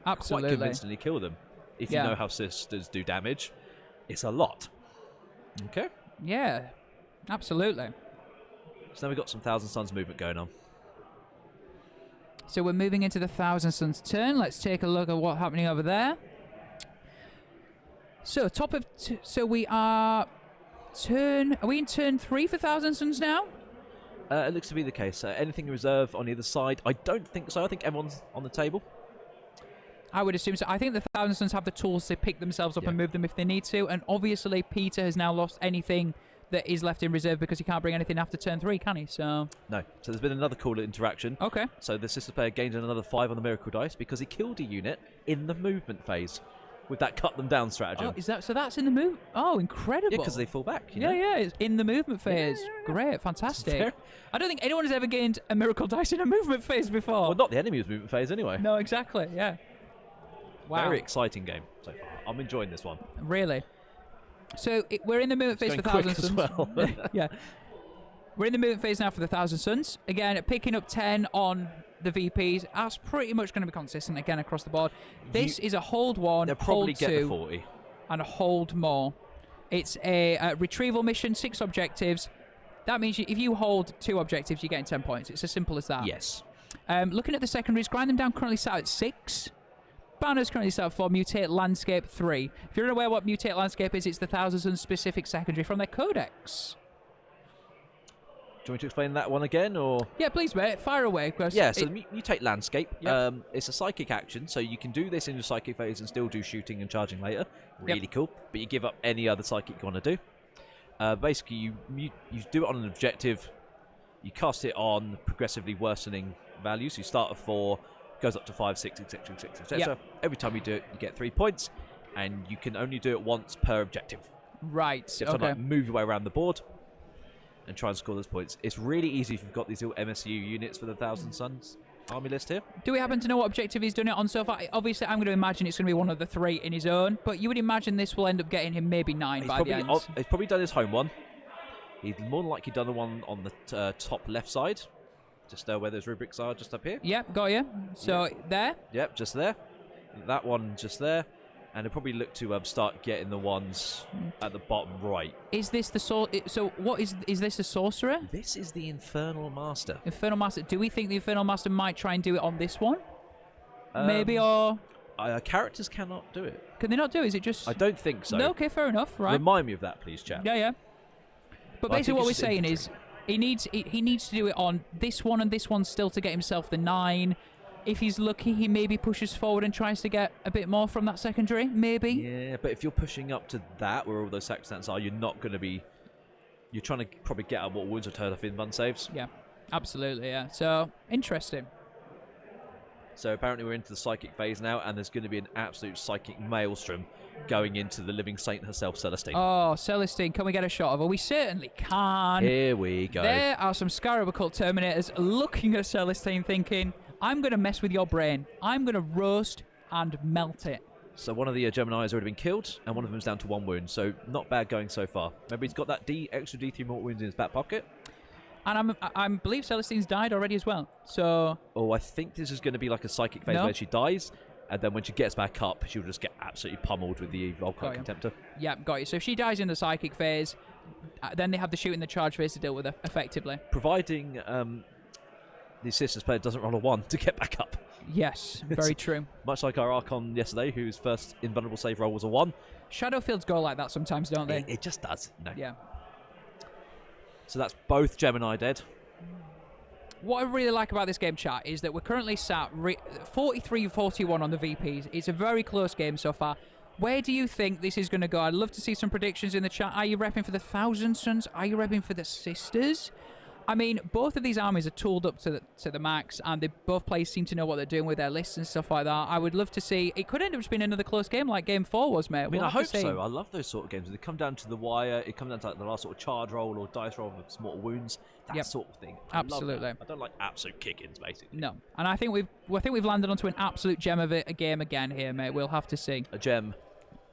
quite convincingly kill them. If you know how Sisters do damage, it's a lot. Okay. Yeah, absolutely. So now we've got some Thousand Suns movement going on. So we're moving into the Thousand Suns turn. Let's take a look at what's happening over there. So so we are Are we in turn 3 for Thousand Suns now? It looks to be the case. Anything in reserve on either side? I don't think so. I think everyone's on the table. I would assume so. I think the Thousand Suns have the tools to pick themselves up and move them if they need to. And obviously, Peter has now lost anything that is left in reserve because he can't bring anything after turn 3, can he? So no. So there's been another cool interaction. Okay. So the Sister player gained another 5 on the Miracle Dice because he killed a unit in the movement phase with that cut them down strategy. Oh, is that so? That's in the move. Oh, incredible! Yeah, because they fall back. You know? Yeah, it's in the movement phase. Great, fantastic. I don't think anyone has ever gained a Miracle Dice in a movement phase before. Well, not the enemy's movement phase anyway. No, exactly. Yeah. Wow. Very exciting game so far. I'm enjoying this one. Really. So we're in the movement phase for Thousand Suns. Well. Yeah. We're in the movement phase now for the Thousand Suns. Again, picking up 10 on the VPs. That's pretty much going to be consistent again across the board. This is a hold 1, they'll probably hold get 2, the 40. and a hold more. It's a retrieval mission, 6 objectives. That means if you hold 2 objectives, you're getting 10 points. It's as simple as that. Yes. Looking at the secondaries, grind them down, currently sat at 6. Banner's currently set up for Mutate Landscape 3. If you're unaware what Mutate Landscape is, it's the Thousand Suns specific secondary from their codex. Do you want me to explain that one again, or? Yeah, please, mate. Fire away. Yeah, so Mutate Landscape. Yep. It's a psychic action, so you can do this in your psychic phase and still do shooting and charging later. Really cool. But you give up any other psychic you want to do. Basically, you do it on an objective. You cast it on progressively worsening values. So you start at 4, goes up to 5, 6, etc., etc., etc. Every time you do it, you get 3 points, and you can only do it once per objective. Right. So you have to like, move your way around the board and try and score those points. It's really easy if you've got these little MSU units for the Thousand Suns army list here. Do we happen to know what objective he's done it on so far? Obviously, I'm going to imagine it's going to be one of the 3 in his own, but you would imagine this will end up getting him maybe 9 by the end. He's probably done his home one. He's more than likely done the one on the top left side. Just where those rubrics are, just up here. Yep, got you. So there? Yep, just there. That one just there. And he'll probably look to start getting the ones at the bottom right. Is this the so what is this a sorcerer? This is the Infernal Master. Infernal Master. Do we think the Infernal Master might try and do it on this one? Maybe, or characters cannot do it. Can they not do it? Is it just? I don't think so. No, okay, fair enough. Right. Remind me of that, please, chap. Yeah. But basically, what we're saying is, he needs to do it on this one and this one still to get himself the 9. If he's lucky, he maybe pushes forward and tries to get a bit more from that secondary, maybe. Yeah, but if you're pushing up to that, where all those sacrosancts are, you're not going to be... You're trying to probably get out what wounds are turned off in run saves. Yeah, absolutely, yeah. So, interesting. So apparently we're into the psychic phase now, and there's going to be an absolute psychic maelstrom going into the living saint herself, Celestine. Oh, Celestine, can we get a shot of her? We certainly can. Here we go. There are some Scarab Occult Terminators looking at Celestine thinking, I'm going to mess with your brain. I'm going to roast and melt it. So one of the Gemini has already been killed, and one of them's down to 1 wound. So not bad going so far. Remember, he's got that extra D3 mortal wounds in his back pocket. And I believe Celestine's died already as well. So. Oh, I think this is going to be like a psychic phase where she dies, And then when she gets back up, she'll just get absolutely pummeled with the Volkite Contemptor. Yep, got you. So if she dies in the psychic phase, then they have the shoot in the charge phase to deal with her, effectively. Providing the Sisters player doesn't roll a 1 to get back up. Yes, very true. Much like our Archon yesterday, whose first invulnerable save roll was a 1. Shadowfields go like that sometimes, don't they? It just does. No. Yeah. So that's both Gemini dead. What I really like about this game, chat, is that we're currently sat 43-41 on the VPs. It's a very close game so far. Where do you think this is going to go? I'd love to see some predictions in the chat. Are you repping for the Thousand Sons? Are you repping for the Sisters? I mean, both of these armies are tooled up to the max, and both players seem to know what they're doing with their lists and stuff like that. I would love to see... It could end up just being another close game like Game 4 was, mate. I mean, I hope so. I love those sort of games. They come down to the wire. It comes down to like the last sort of charge roll or dice roll with some mortal wounds. That sort of thing. I Absolutely. I don't like absolute kick-ins, basically. No. And I think we've landed onto an absolute gem of a game again here, mate. We'll have to see. A gem.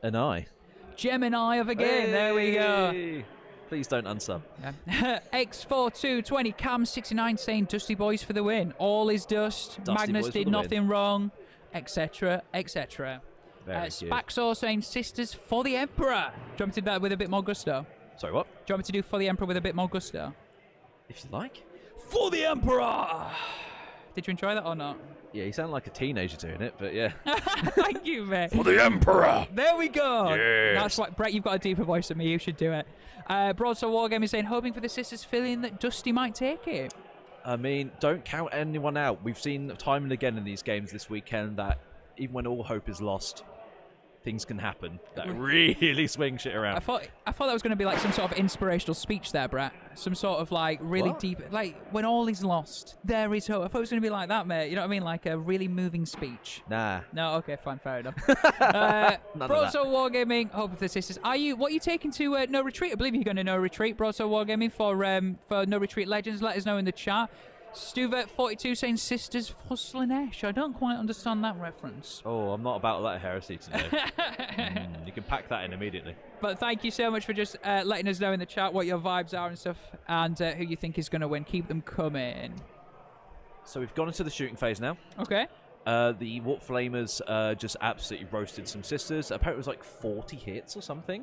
An eye. Gemini of a game. Hey! There we go. Please don't unsub. Yeah. X4220 Cam69 saying Dusty Boys for the win. All is dust. Magnus did nothing wrong, etc. etc. Spaxor saying Sisters for the Emperor. Do you want me to do that with a bit more gusto? Sorry, what? Do you want me to do for the Emperor with a bit more gusto? If you like. For the Emperor! Did you enjoy that or not? Yeah, you sound like a teenager doing it, but yeah. Thank you, mate. For the Emperor! There we go. Yes. That's what, Brett, you've got a deeper voice than me. You should do it. Broadsword Wargaming is saying, hoping for the Sisters, feeling that Dusty might take it. I mean, don't count anyone out. We've seen time and again in these games this weekend that even when all hope is lost, things can happen that really swing shit around. I thought that was going to be like some sort of inspirational speech there, Brett. Some sort of like really deep, like when all is lost, there is hope. I thought it was going to be like that, mate. You know what I mean? Like a really moving speech. Nah. No, okay, fine, fair enough. Broadsword Wargaming, hope for the Sisters. What are you taking to No Retreat? I believe you're going to No Retreat. Broadsword Wargaming for No Retreat Legends. Let us know in the chat. Stuvert42 saying Sisters for Slanesh. I don't quite understand that reference. Oh, I'm not about that heresy today. You can pack that in immediately. But thank you so much for just letting us know in the chat what your vibes are and stuff, and who you think is going to win. Keep them coming. So we've gone into the shooting phase now. Okay. The Warp Flamers just absolutely roasted some Sisters. Apparently it was like 40 hits or something.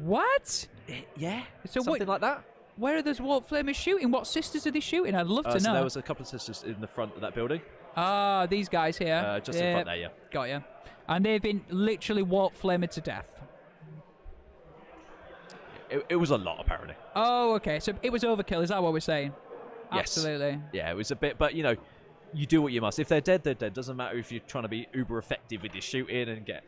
What? Yeah. So something like that. Where are those Warp Flamers shooting? What Sisters are they shooting? I'd love to know. So there was a couple of Sisters in the front of that building. Ah, these guys here. Just in front there, yeah. Got you. And they've been literally Warp Flamed to death. It was a lot, apparently. Oh, okay. So it was overkill. Is that what we're saying? Yes. Absolutely. Yeah, it was a bit, but you know, you do what you must. If they're dead, they're dead. Doesn't matter if you're trying to be uber effective with your shooting and get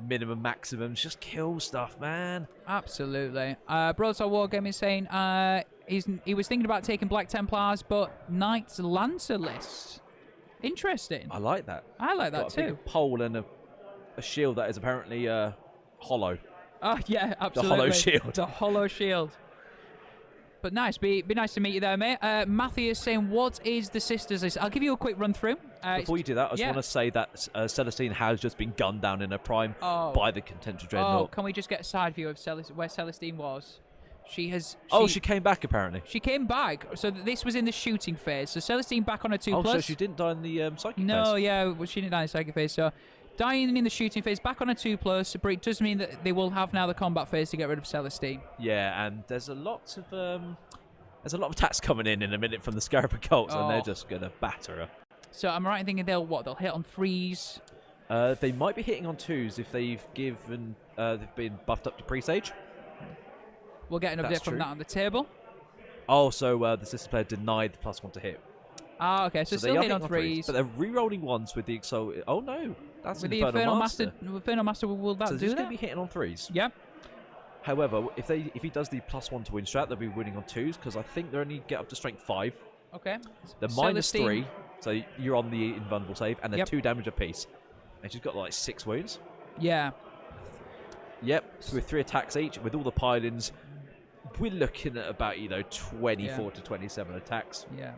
minimum maximums. Just kill stuff, man. Absolutely. Broadsword Wargaming is saying he was thinking about taking Black Templars, but Knights Lancer list. Interesting. I like that. I like that too. A big pole and a shield that is apparently hollow. Oh yeah, absolutely. The hollow shield. The hollow shield. But nice, be nice to meet you there, mate. Matthew is saying, what is the Sisters list? I'll give you a quick run through. Before you do that, I just want to say that Celestine has just been gunned down in her prime by the Contemptor Dreadnought. Oh, can we just get a side view of where Celestine was? She came back apparently. She came back, so this was in the shooting phase. So Celestine back on a 2+. Oh, so she didn't die in the psychic phase? No, yeah, well, she didn't die in the psychic phase. So dying in the shooting phase, back on a 2+, but it does mean that they will have now the combat phase to get rid of Celestine. Yeah, and there's a lot of attacks coming in a minute from the Scarab Occults, and they're just gonna batter her. So I'm right in thinking they'll hit on 3s. They might be hitting on 2s if they've been buffed up to presage. We'll get an update from that on the table. Oh, so the Sister player denied the +1 to hit. Ah, okay. So still hit on 3s. But they're re-rolling 1s with the Exalt. Oh no, that's with the Infernal Master. Infernal Master, will that do that? So he's going to be hitting on 3s. Yeah. However, if he does the +1 to win strat, they'll be winning on 2s because I think they only get up to strength 5. Okay. They're -3, so you're on the invulnerable save, and they're 2 damage apiece. And she's got like 6 wounds. Yeah. Yep. So with 3 attacks each, with all the pile-ins, we're looking at about 24 to 27 attacks. Yeah.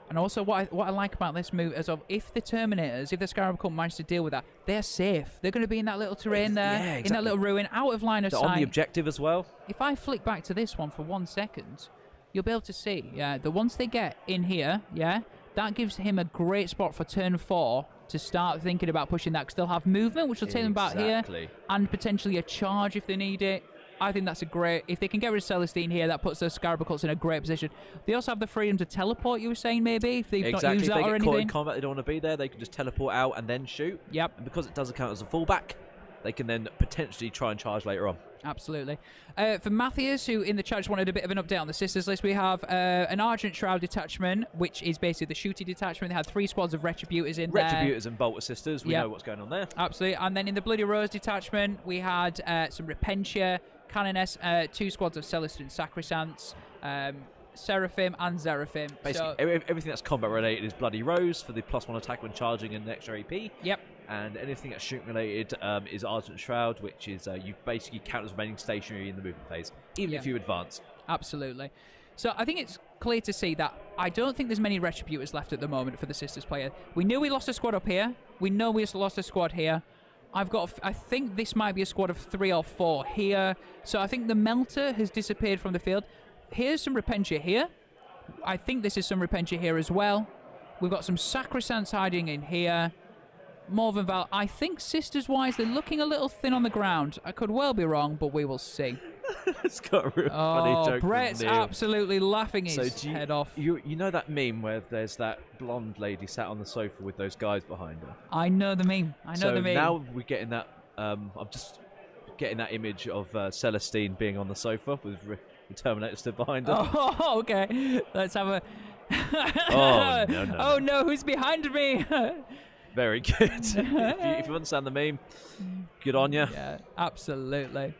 And also, what I like about this move is if the Terminators, if the Scarab Cult manage to deal with that, they're safe. They're going to be in that little terrain there, exactly. in that little ruin, out of line of sight. On the objective as well. If I flick back to this one for 1 second, you'll be able to see, that once they get in here, that gives him a great spot for turn 4 to start thinking about pushing that, because they'll have movement, which will take them back here, and potentially a charge if they need it. I think that's a great... If they can get rid of Celestine here, that puts those Scarab Cults in a great position. They also have the freedom to teleport, you were saying, maybe, if they've not used that or anything. If they get caught in combat, they don't want to be there, they can just teleport out and then shoot. Yep. And because it doesn't count as a fallback, they can then potentially try and charge later on. Absolutely. For Matthias, who in the chat just wanted a bit of an update on the Sisters list, we have an Argent Shroud detachment, which is basically the shooting detachment. They had 3 squads of Retributors in there. Retributors and Bolter Sisters, we know what's going on there. Absolutely. And then in the Bloody Rose detachment, we had some Repentia, Canoness, 2 squads of Celestine Sacrosancts, Seraphim and Seraphim. Basically, everything that's combat related is Bloody Rose for the +1 attack when charging and extra AP. Yep. And anything that's shooting related is Argent Shroud, which is you basically count as remaining stationary in the movement phase, even if you advance. Absolutely. So I think it's clear to see that I don't think there's many Retributors left at the moment for the Sisters player. We knew we lost a squad up here. We know we lost a squad here. I think this might be a squad of 3 or 4 here. So I think the Melter has disappeared from the field. Here's some Repentia here. I think this is some Repentia here as well. We've got some Sacrosancts hiding in here. Morven Val. I think Sisters-wise, they're looking a little thin on the ground. I could well be wrong, but we will see. It's got a real funny joke. Brett's from Neil. absolutely laughing his head off. You know that meme where there's that blonde lady sat on the sofa with those guys behind her? I know the meme. So now we're getting that. I'm just getting that image of Celestine being on the sofa with the Terminator stood behind her. Oh, okay. Let's have a... Oh, no. Oh, no, who's behind me? Very good. if you understand the meme, good on you. Yeah, absolutely.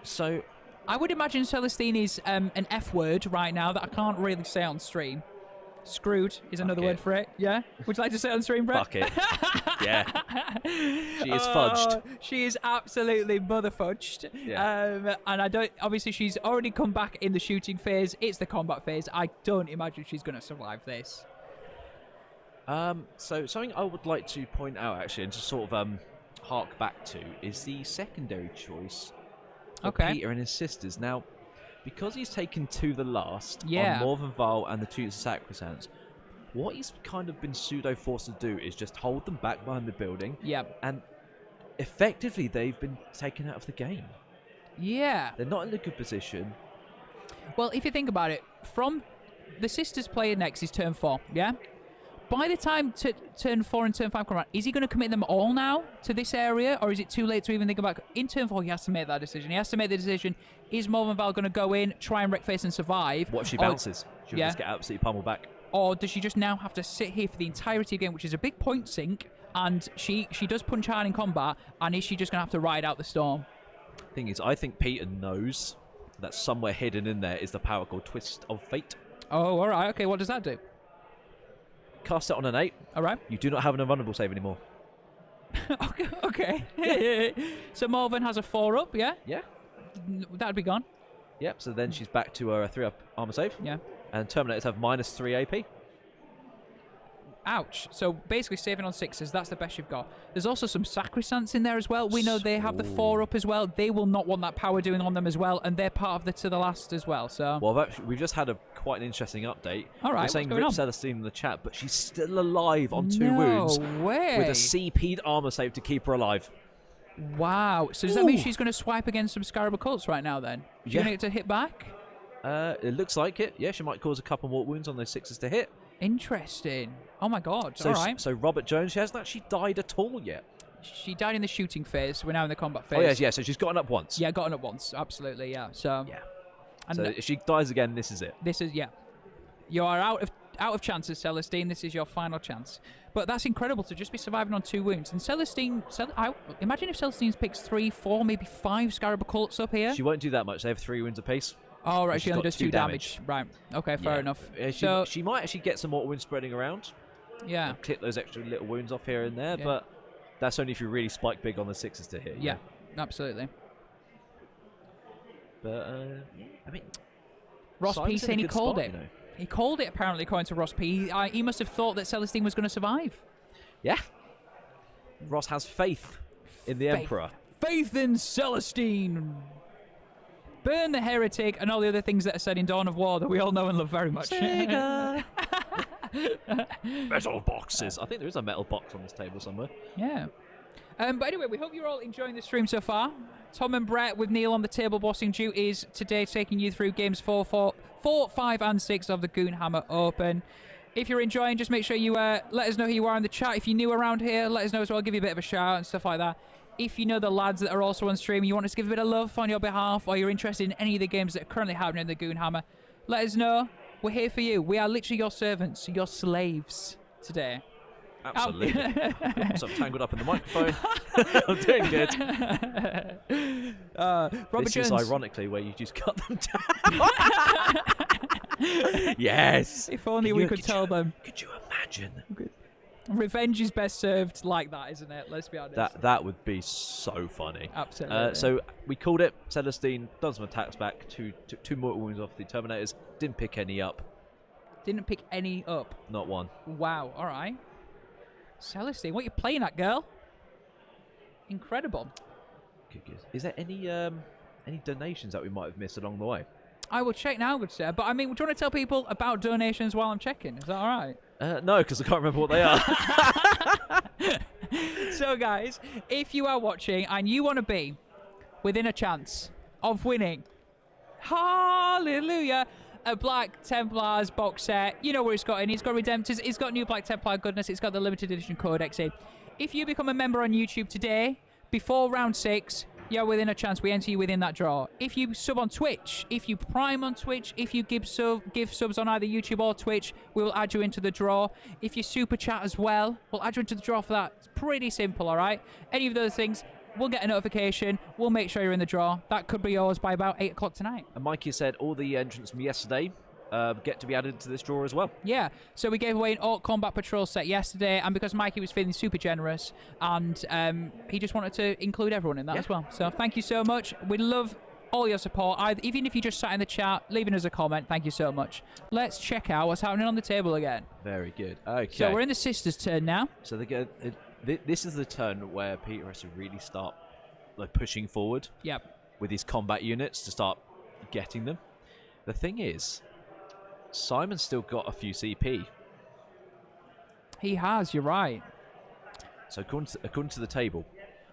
So I would imagine Celestine is an F word right now that I can't really say on stream. Screwed is another word for it. Yeah? Would you like to say it on stream, Brett? Fuck it. Yeah. She is fudged. She is absolutely mother fudged. Yeah. And I don't... Obviously, she's already come back in the shooting phase. It's the combat phase. I don't imagine she's going to survive this. So something I would like to point out, actually, and just sort of hark back to, is the secondary choice of Peter and his sisters. Now, because he's taken to the last on Morven Val and the 2 Sacrosancts, what he's kind of been pseudo-forced to do is just hold them back behind the building. Yeah. And effectively, they've been taken out of the game. Yeah. They're not in a good position. Well, if you think about it, from the sisters player next is turn 4, yeah? By the time turn 4 and turn 5 come around, is he going to commit them all now to this area, or is it too late to even think about... In turn 4, he has to make that decision. He has to make the decision, is Morven Val going to go in, try and wreck face and survive? What if she bounces? She'll just get absolutely pummeled back. Or does she just now have to sit here for the entirety of the game, which is a big point sink, and she does punch hard in combat, and is she just going to have to ride out the storm? Thing is, I think Peter knows that somewhere hidden in there is the power called Twist of Fate. Oh, all right. Okay, what does that do? Cast it on an 8. All right. You do not have an invulnerable save anymore. Okay. So Morven has a 4-up, yeah? Yeah. That'd be gone. Yep, so then she's back to her 3-up armor save. Yeah. And Terminators have -3 AP. Ouch. So basically saving on 6s, that's the best you've got. There's also some Sacrosancts in there as well. We know they have the 4-up as well. They will not want that power doing on them as well, and they're part of the to the last as well. So. Well, we've just had quite an interesting update. All right, we're saying what's going Rip on? Celestine in the chat, but she's still alive on 2 wounds. No way. With a CP'd armor save to keep her alive. Wow. So does that mean she's going to swipe against some Scarab Cults right now then? Is she going to get to hit back? It looks like it. Yeah, she might cause a couple more wounds on those 6s to hit. Interesting. Oh my god. So, all right. So Robert Jones, she hasn't actually died at all yet. She died in the shooting phase. We're now in the combat phase. Oh yes, yeah. So she's gotten up once. Yeah, gotten up once. Absolutely, yeah. So yeah. And so if she dies again, this is it. This is You are out of chances, Celestine. This is your final chance. But that's incredible to just be surviving on 2 wounds. And Celestine, imagine if Celestine picks 3, 4, maybe 5 Scarab Cults up here. She won't do that much. They have 3 wounds apiece. Oh, right, she only does 2 damage. Right, okay, fair enough. She might actually get some more wounds spreading around. Yeah. Clip those extra little wounds off here and there, but that's only if you really spike big on the 6s to hit. Yeah, absolutely. But, I mean... Ross P saying he called it. You know. He called it, apparently, according to Ross P. He must have thought that Celestine was going to survive. Yeah. Ross has faith in the Emperor. Faith in Celestine! Burn the heretic and all the other things that are said in Dawn of War that we all know and love very much. Sega. Metal boxes. I think there is a metal box on this table somewhere. Yeah. But anyway, we hope you're all enjoying the stream so far. Tom and Brett with Neil on the table bossing duties today, taking you through games 4, 5, and 6 of the Goonhammer Open. If you're enjoying, just make sure you let us know who you are in the chat. If you're new around here, let us know as well. Give you a bit of a shout out and stuff like that. If you know the lads that are also on stream, you want us to give a bit of love on your behalf, or you're interested in any of the games that are currently happening in the Goonhammer, let us know. We're here for you. We are literally your servants, your slaves today. Absolutely. So I'm tangled up in the microphone. I'm doing good. Robert This Jones. is ironically where you just cut them down. Yes. If only we could tell them. Could you imagine? Revenge is best served like that, isn't it? Let's be honest. That would be so funny. Absolutely. So we called it. Celestine done some attacks back. Two mortal wounds off the Terminators. Didn't pick any up. Didn't pick any up. Not one. Wow. All right. Celestine, what are you playing at, girl? Incredible. Good. Is there any donations that we might have missed along the way? I will check now, good sir. But I mean, do you want to tell people about donations while I'm checking? Is that all right? No, because I can't remember what they are. So, guys, if you are watching and you want to be within a chance of winning, hallelujah, a Black Templars box set. You know where it's got in. It's got Redemptors. It's got new Black Templar goodness. It's got the limited edition codex in. If you become a member on YouTube today, before round 6, you're within a chance. We enter you within that draw. If you sub on Twitch, if you prime on Twitch, if you give subs on either YouTube or Twitch, we will add you into the draw. If you super chat as well, we'll add you into the draw for that. It's pretty simple, all right? Any of those things, we'll get a notification. We'll make sure you're in the draw. That could be yours by about 8 o'clock tonight. And Mikey said all the entrants from yesterday get to be added to this draw as well. Yeah, so we gave away an Orc Combat Patrol set yesterday, and because Mikey was feeling super generous, and he just wanted to include everyone in that as well. So thank you so much. We love all your support. Even if you just sat in the chat, leaving us a comment, thank you so much. Let's check out what's happening on the table again. Very good. Okay. So we're in the sisters' turn now. So this is the turn where Peter has to really start pushing forward. Yep. With his combat units to start getting them. The thing is, Simon's still got a few CP. He has, you're right. So according to the table,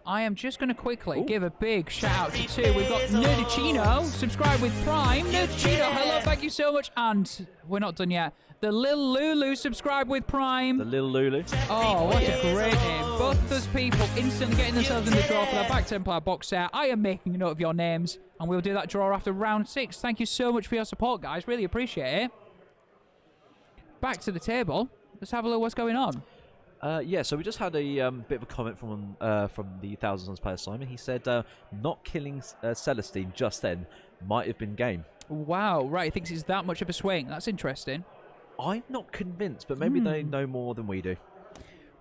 I am just going to quickly give a big shout out to 2. We've got Nerdicino, subscribe with Prime. Nerdicino, hello, thank you so much. And we're not done yet. The Lil Lulu, subscribe with Prime. The Lil Lulu. Oh, what a great name. Both of those people instantly getting themselves in the draw for that Black Templar box set. I am making a note of your names, and we'll do that draw after round 6. Thank you so much for your support, guys. Really appreciate it. Back to the table. Let's have a look what's going on. Yeah, so we just had a bit of a comment from the Thousand Suns player Simon. He said not killing Celestine just then might have been game. Wow, right. He thinks it's that much of a swing. That's interesting. I'm not convinced, but maybe they know more than we do.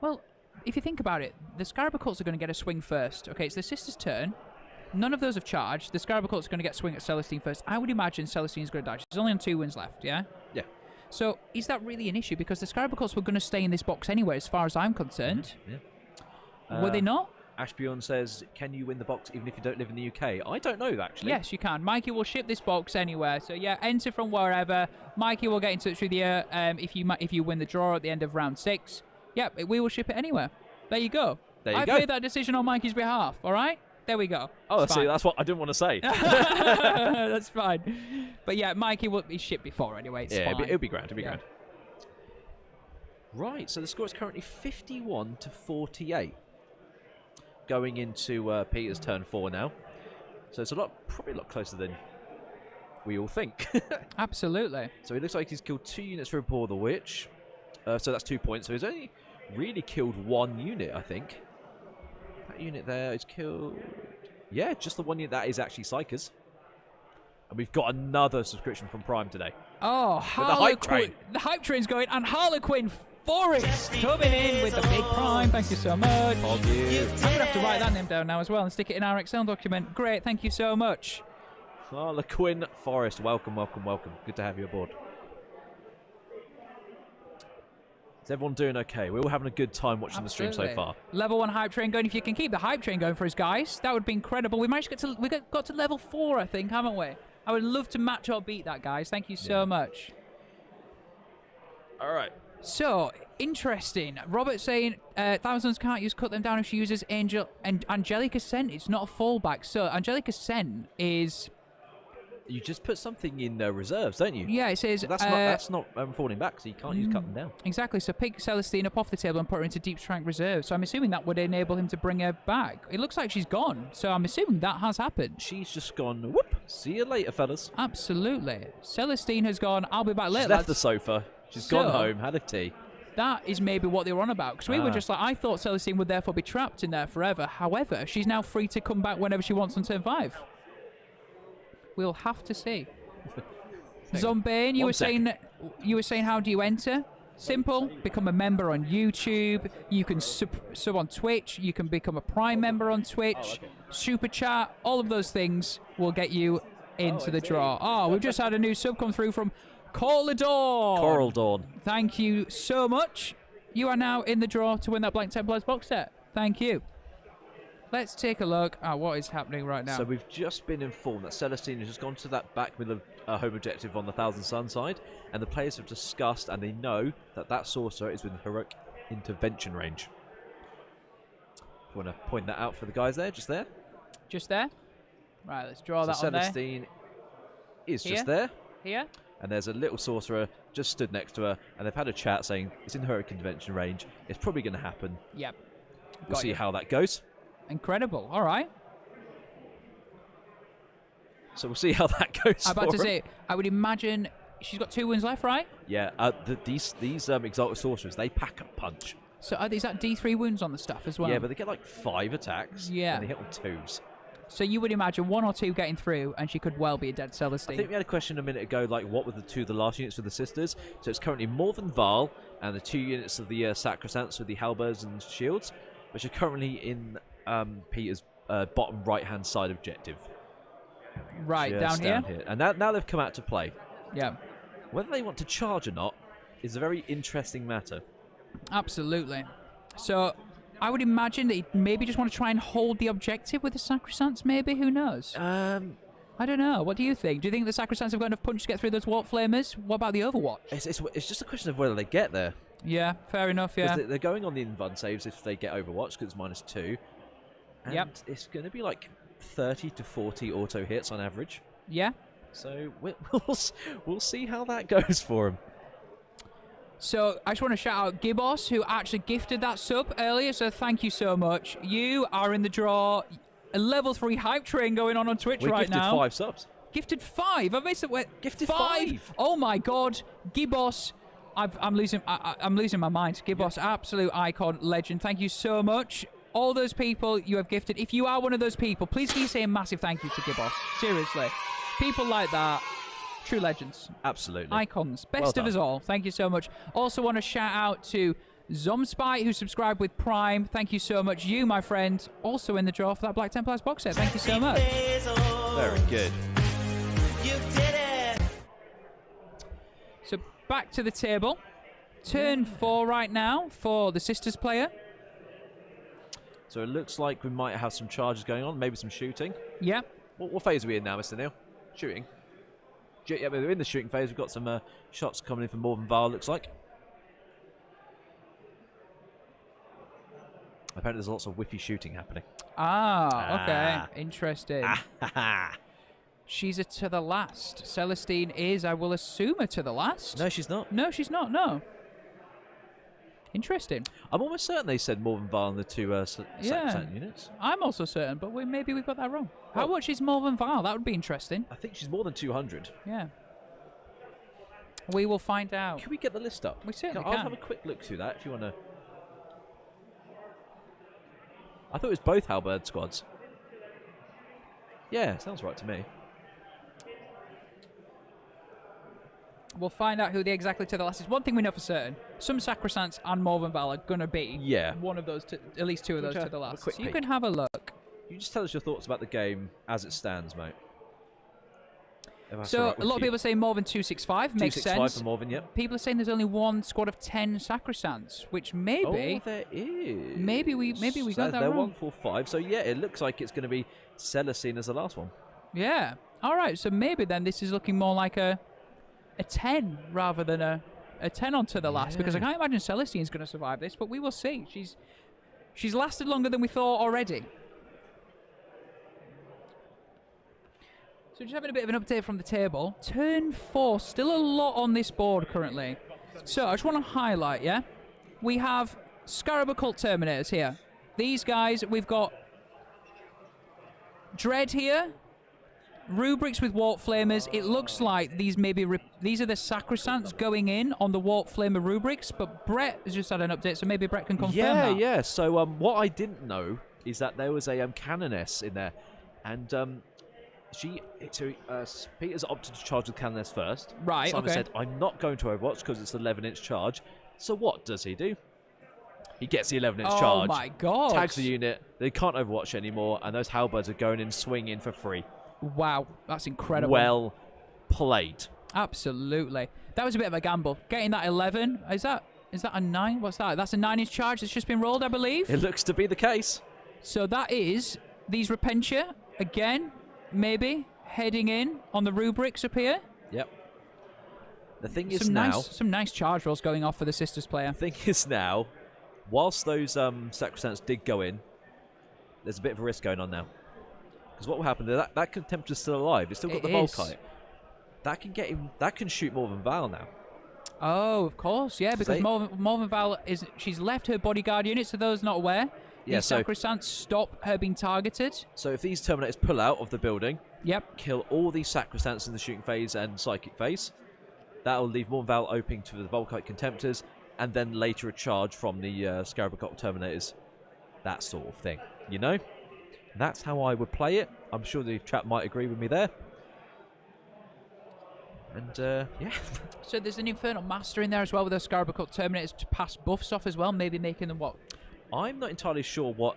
Well, if you think about it, the Scarab Occults are going to get a swing first. Okay, it's the sisters' turn. None of those have charged. The Scarab Occults are going to get swing at Celestine first. I would imagine Celestine's going to die. She's only on 2 wins left, yeah? Yeah. So, is that really an issue? Because the Scarab Occults were going to stay in this box anyway, as far as I'm concerned. Yeah. Were they not? Ashbjorn says, can you win the box even if you don't live in the UK? I don't know, actually. Yes, you can. Mikey will ship this box anywhere. So, yeah, enter from wherever. Mikey will get in touch with you if you win the draw at the end of round 6. Yep, we will ship it anywhere. There you go. I've made that decision on Mikey's behalf, all right? There we go. Oh, see, that's what I didn't want to say. That's fine. But yeah, Mikey will be shipped before anyway. It's fine. It'll be grand. It'll be grand. Right, so the score is currently 51 to 48. Going into Peter's turn 4 now. So it's probably a lot closer than we all think. Absolutely. So it looks like he's killed 2 units for Abhor the Witch. So that's 2 points. So he's only really killed 1 unit, I think. That unit there is killed... Yeah, just the 1 unit. That is actually Psychers. And we've got another subscription from Prime today. Oh, Harlequin. The hype train's going, and Harlequin Forest coming in with the big Prime. Thank you so much. Thank you. I'm going to have to write that name down now as well and stick it in our Excel document. Great, thank you so much. Harlequin Forest. Welcome, welcome, welcome. Good to have you aboard. Is everyone doing okay? We're all having a good time watching the stream so far. Level 1 hype train going. If you can keep the hype train going for us, guys, that would be incredible. We managed to got to level 4, I think, haven't we? I would love to match or beat that, guys. Thank you so much. All right. So, interesting. Robert saying Thousands can't cut them down if she uses Angelic Ascent. It's not a fallback. So, Angelic Ascent is... You just put something in reserves, don't you? Yeah, it says... So that's not falling back, so you can't use cut them down. Exactly. So, pick Celestine up off the table and put her into Deep Strength Reserve. So, I'm assuming that would enable him to bring her back. It looks like she's gone. So, I'm assuming that has happened. She's just gone, whoop, see you later, fellas. Absolutely. Celestine has gone, I'll be back later. She's left the sofa. She's gone home, had a tea. That is maybe what they were on about. Because we were just like, I thought Celestine would therefore be trapped in there forever. However, she's now free to come back whenever she wants on turn 5. We'll have to see. Zombane, you were saying how do you enter? Simple. Become a member on YouTube. You can sub on Twitch. You can become a Prime member on Twitch. Super chat. All of those things will get you into the draw. Oh, we've just had a new sub come through from Coral Dawn. Thank you so much. You are now in the draw to win that Black Templars box set. Thank you. Let's take a look at what is happening right now. So we've just been informed that Celestine has just gone to that back middle home objective on the Thousand Sun side, and the players have discussed and they know that that sorcerer is within heroic intervention range. If you want to point that out for the guys there, just there. Just there? Right, let's draw that on there. Celestine is just there. Here? And there's a little sorcerer just stood next to her, and they've had a chat saying it's in heroic intervention range. It's probably going to happen. Yep. We'll see how that goes. Incredible. All right. So we'll see how that goes. I'm about to say, I would imagine she's got 2 wounds left, right? Yeah. These Exalted Sorcerers, they pack a punch. So is that D3 wounds on the stuff as well? Yeah, but they get like 5 attacks. Yeah. And they hit on 2s. So you would imagine 1 or 2 getting through, and she could well be a dead Celestine. I think we had a question a minute ago, like what were the last units for the sisters? So it's currently Morven Val and the 2 units of the Sacrosants with the halberds and shields, which are currently in Peter's bottom right-hand side objective. Right, Just down here? And now they've come out to play. Yeah. Whether they want to charge or not is a very interesting matter. Absolutely. So I would imagine that he'd maybe just want to try and hold the objective with the Sacrosants, maybe? Who knows? I don't know. What do you think? Do you think the Sacrosants have got enough punch to get through those Warp Flamers? What about the Overwatch? It's just a question of whether they get there. Yeah, fair enough, yeah. They're going on the invuln saves if they get Overwatch, because it's -2. And it's going to be like 30 to 40 auto hits on average. Yeah. So we'll see how that goes for them. So I just want to shout out Gibbos, who actually gifted that sub earlier, so thank you so much. You are in the draw. A level 3 hype train going on Twitch right now. We gifted 5 subs. Gifted 5? I missed it. Gifted 5? Oh my god. Gibbos. I'm losing my mind. Gibbos, absolute icon, legend. Thank you so much. All those people you have gifted. If you are one of those people, please can you say a massive thank you to Gibbos? Seriously. People like that. True legends. Absolutely. Icons. Best of us all. Thank you so much. Also want to shout out to Zomspite, who subscribed with Prime. Thank you so much. You, my friend, also in the draw for that Black Templars box set. Thank you so much. Very good. You did it. So back to the table. Turn 4 right now for the Sisters player. So it looks like we might have some charges going on, maybe some shooting. Yeah. What phase are we in now, Mr. Neil? Shooting? Yeah, we're in the shooting phase. We've got some shots coming in from Morven Val, looks like. Apparently there's lots of whiffy shooting happening. Okay. Interesting. She's a to the last. Celestine is, I will assume, a to the last. No, she's not. No, she's not, no. Interesting. I'm almost certain they said Morven Val in the 2 Sacrosanct units. I'm also certain, but maybe we got that wrong. How much is Morven Val? That would be interesting. I think she's more than 200. Yeah. We will find out. Can we get the list up? We certainly I'll can. have a quick look through that if you want to. I thought it was both halberd squads. Yeah, sounds right to me. We'll find out who the exactly to the last is. One thing we know for certain, some Sacrosants and Morven Val are going to be one of those, at least 2 of those to the last. So you can have a look. You just tell us your thoughts about the game as it stands, mate. So a lot of people are saying Morven 265 makes sense. 265 for Morven, yep. People are saying there's only one squad of 10 Sacrosants, which maybe... Oh, there is. Maybe we got that they're wrong. 145, so yeah, it looks like it's going to be Celestine as the last one. Yeah. All right, so maybe then this is looking more like a 10 rather than a a 10 onto the last, because I can't imagine Celestine's going to survive this, but we will see. She's lasted longer than we thought already. So just having a bit of an update from the table. Turn 4, still a lot on this board currently. So I just want to highlight, yeah? We have Scarab Occult Terminators here. These guys, we've got Dread here. Rubrics with Warp Flamers. It looks like these these are the Sacrosants going in on the Warp Flamer rubrics, but Brett has just had an update, so maybe Brett can confirm that. Yeah. So what I didn't know is that there was a Canoness in there, and Peter's opted to charge with Canoness first. Right, Simon okay. said, I'm not going to Overwatch because it's an 11-inch charge. So what does he do? He gets the 11-inch charge. Oh my god. Tags the unit. They can't Overwatch anymore, and those halberds are going in swinging for free. Wow, that's incredible. Well played. Absolutely. That was a bit of a gamble. Getting that 11, is that a 9? What's that? That's a 9-inch charge that's just been rolled, I believe. It looks to be the case. So that is these Repentia, again, maybe, heading in on the rubrics up here. Yep. The thing is Some nice charge rolls going off for the Sisters player. The thing is now, whilst those Sacrosants did go in, there's a bit of a risk going on now. Because what will happen, that Contemptor's still alive. It's still got the Volkite. That can get him. That can shoot more than Val now. Oh, of course, yeah, because Morven Val she's left her bodyguard unit, so those not aware. Yeah, these Sacrosants stop her being targeted. So if these Terminators pull out of the building, yep, kill all these Sacrosants in the shooting phase and psychic phase, that'll leave Morven Val open to the Volkite Contemptors, and then later a charge from the Scarab Occult Terminators. That sort of thing, you know? That's how I would play it. I'm sure the chat might agree with me there. And, yeah. So there's an Infernal Master in there as well with those Scarab Occult Terminators to pass buffs off as well, maybe making them what? I'm not entirely sure what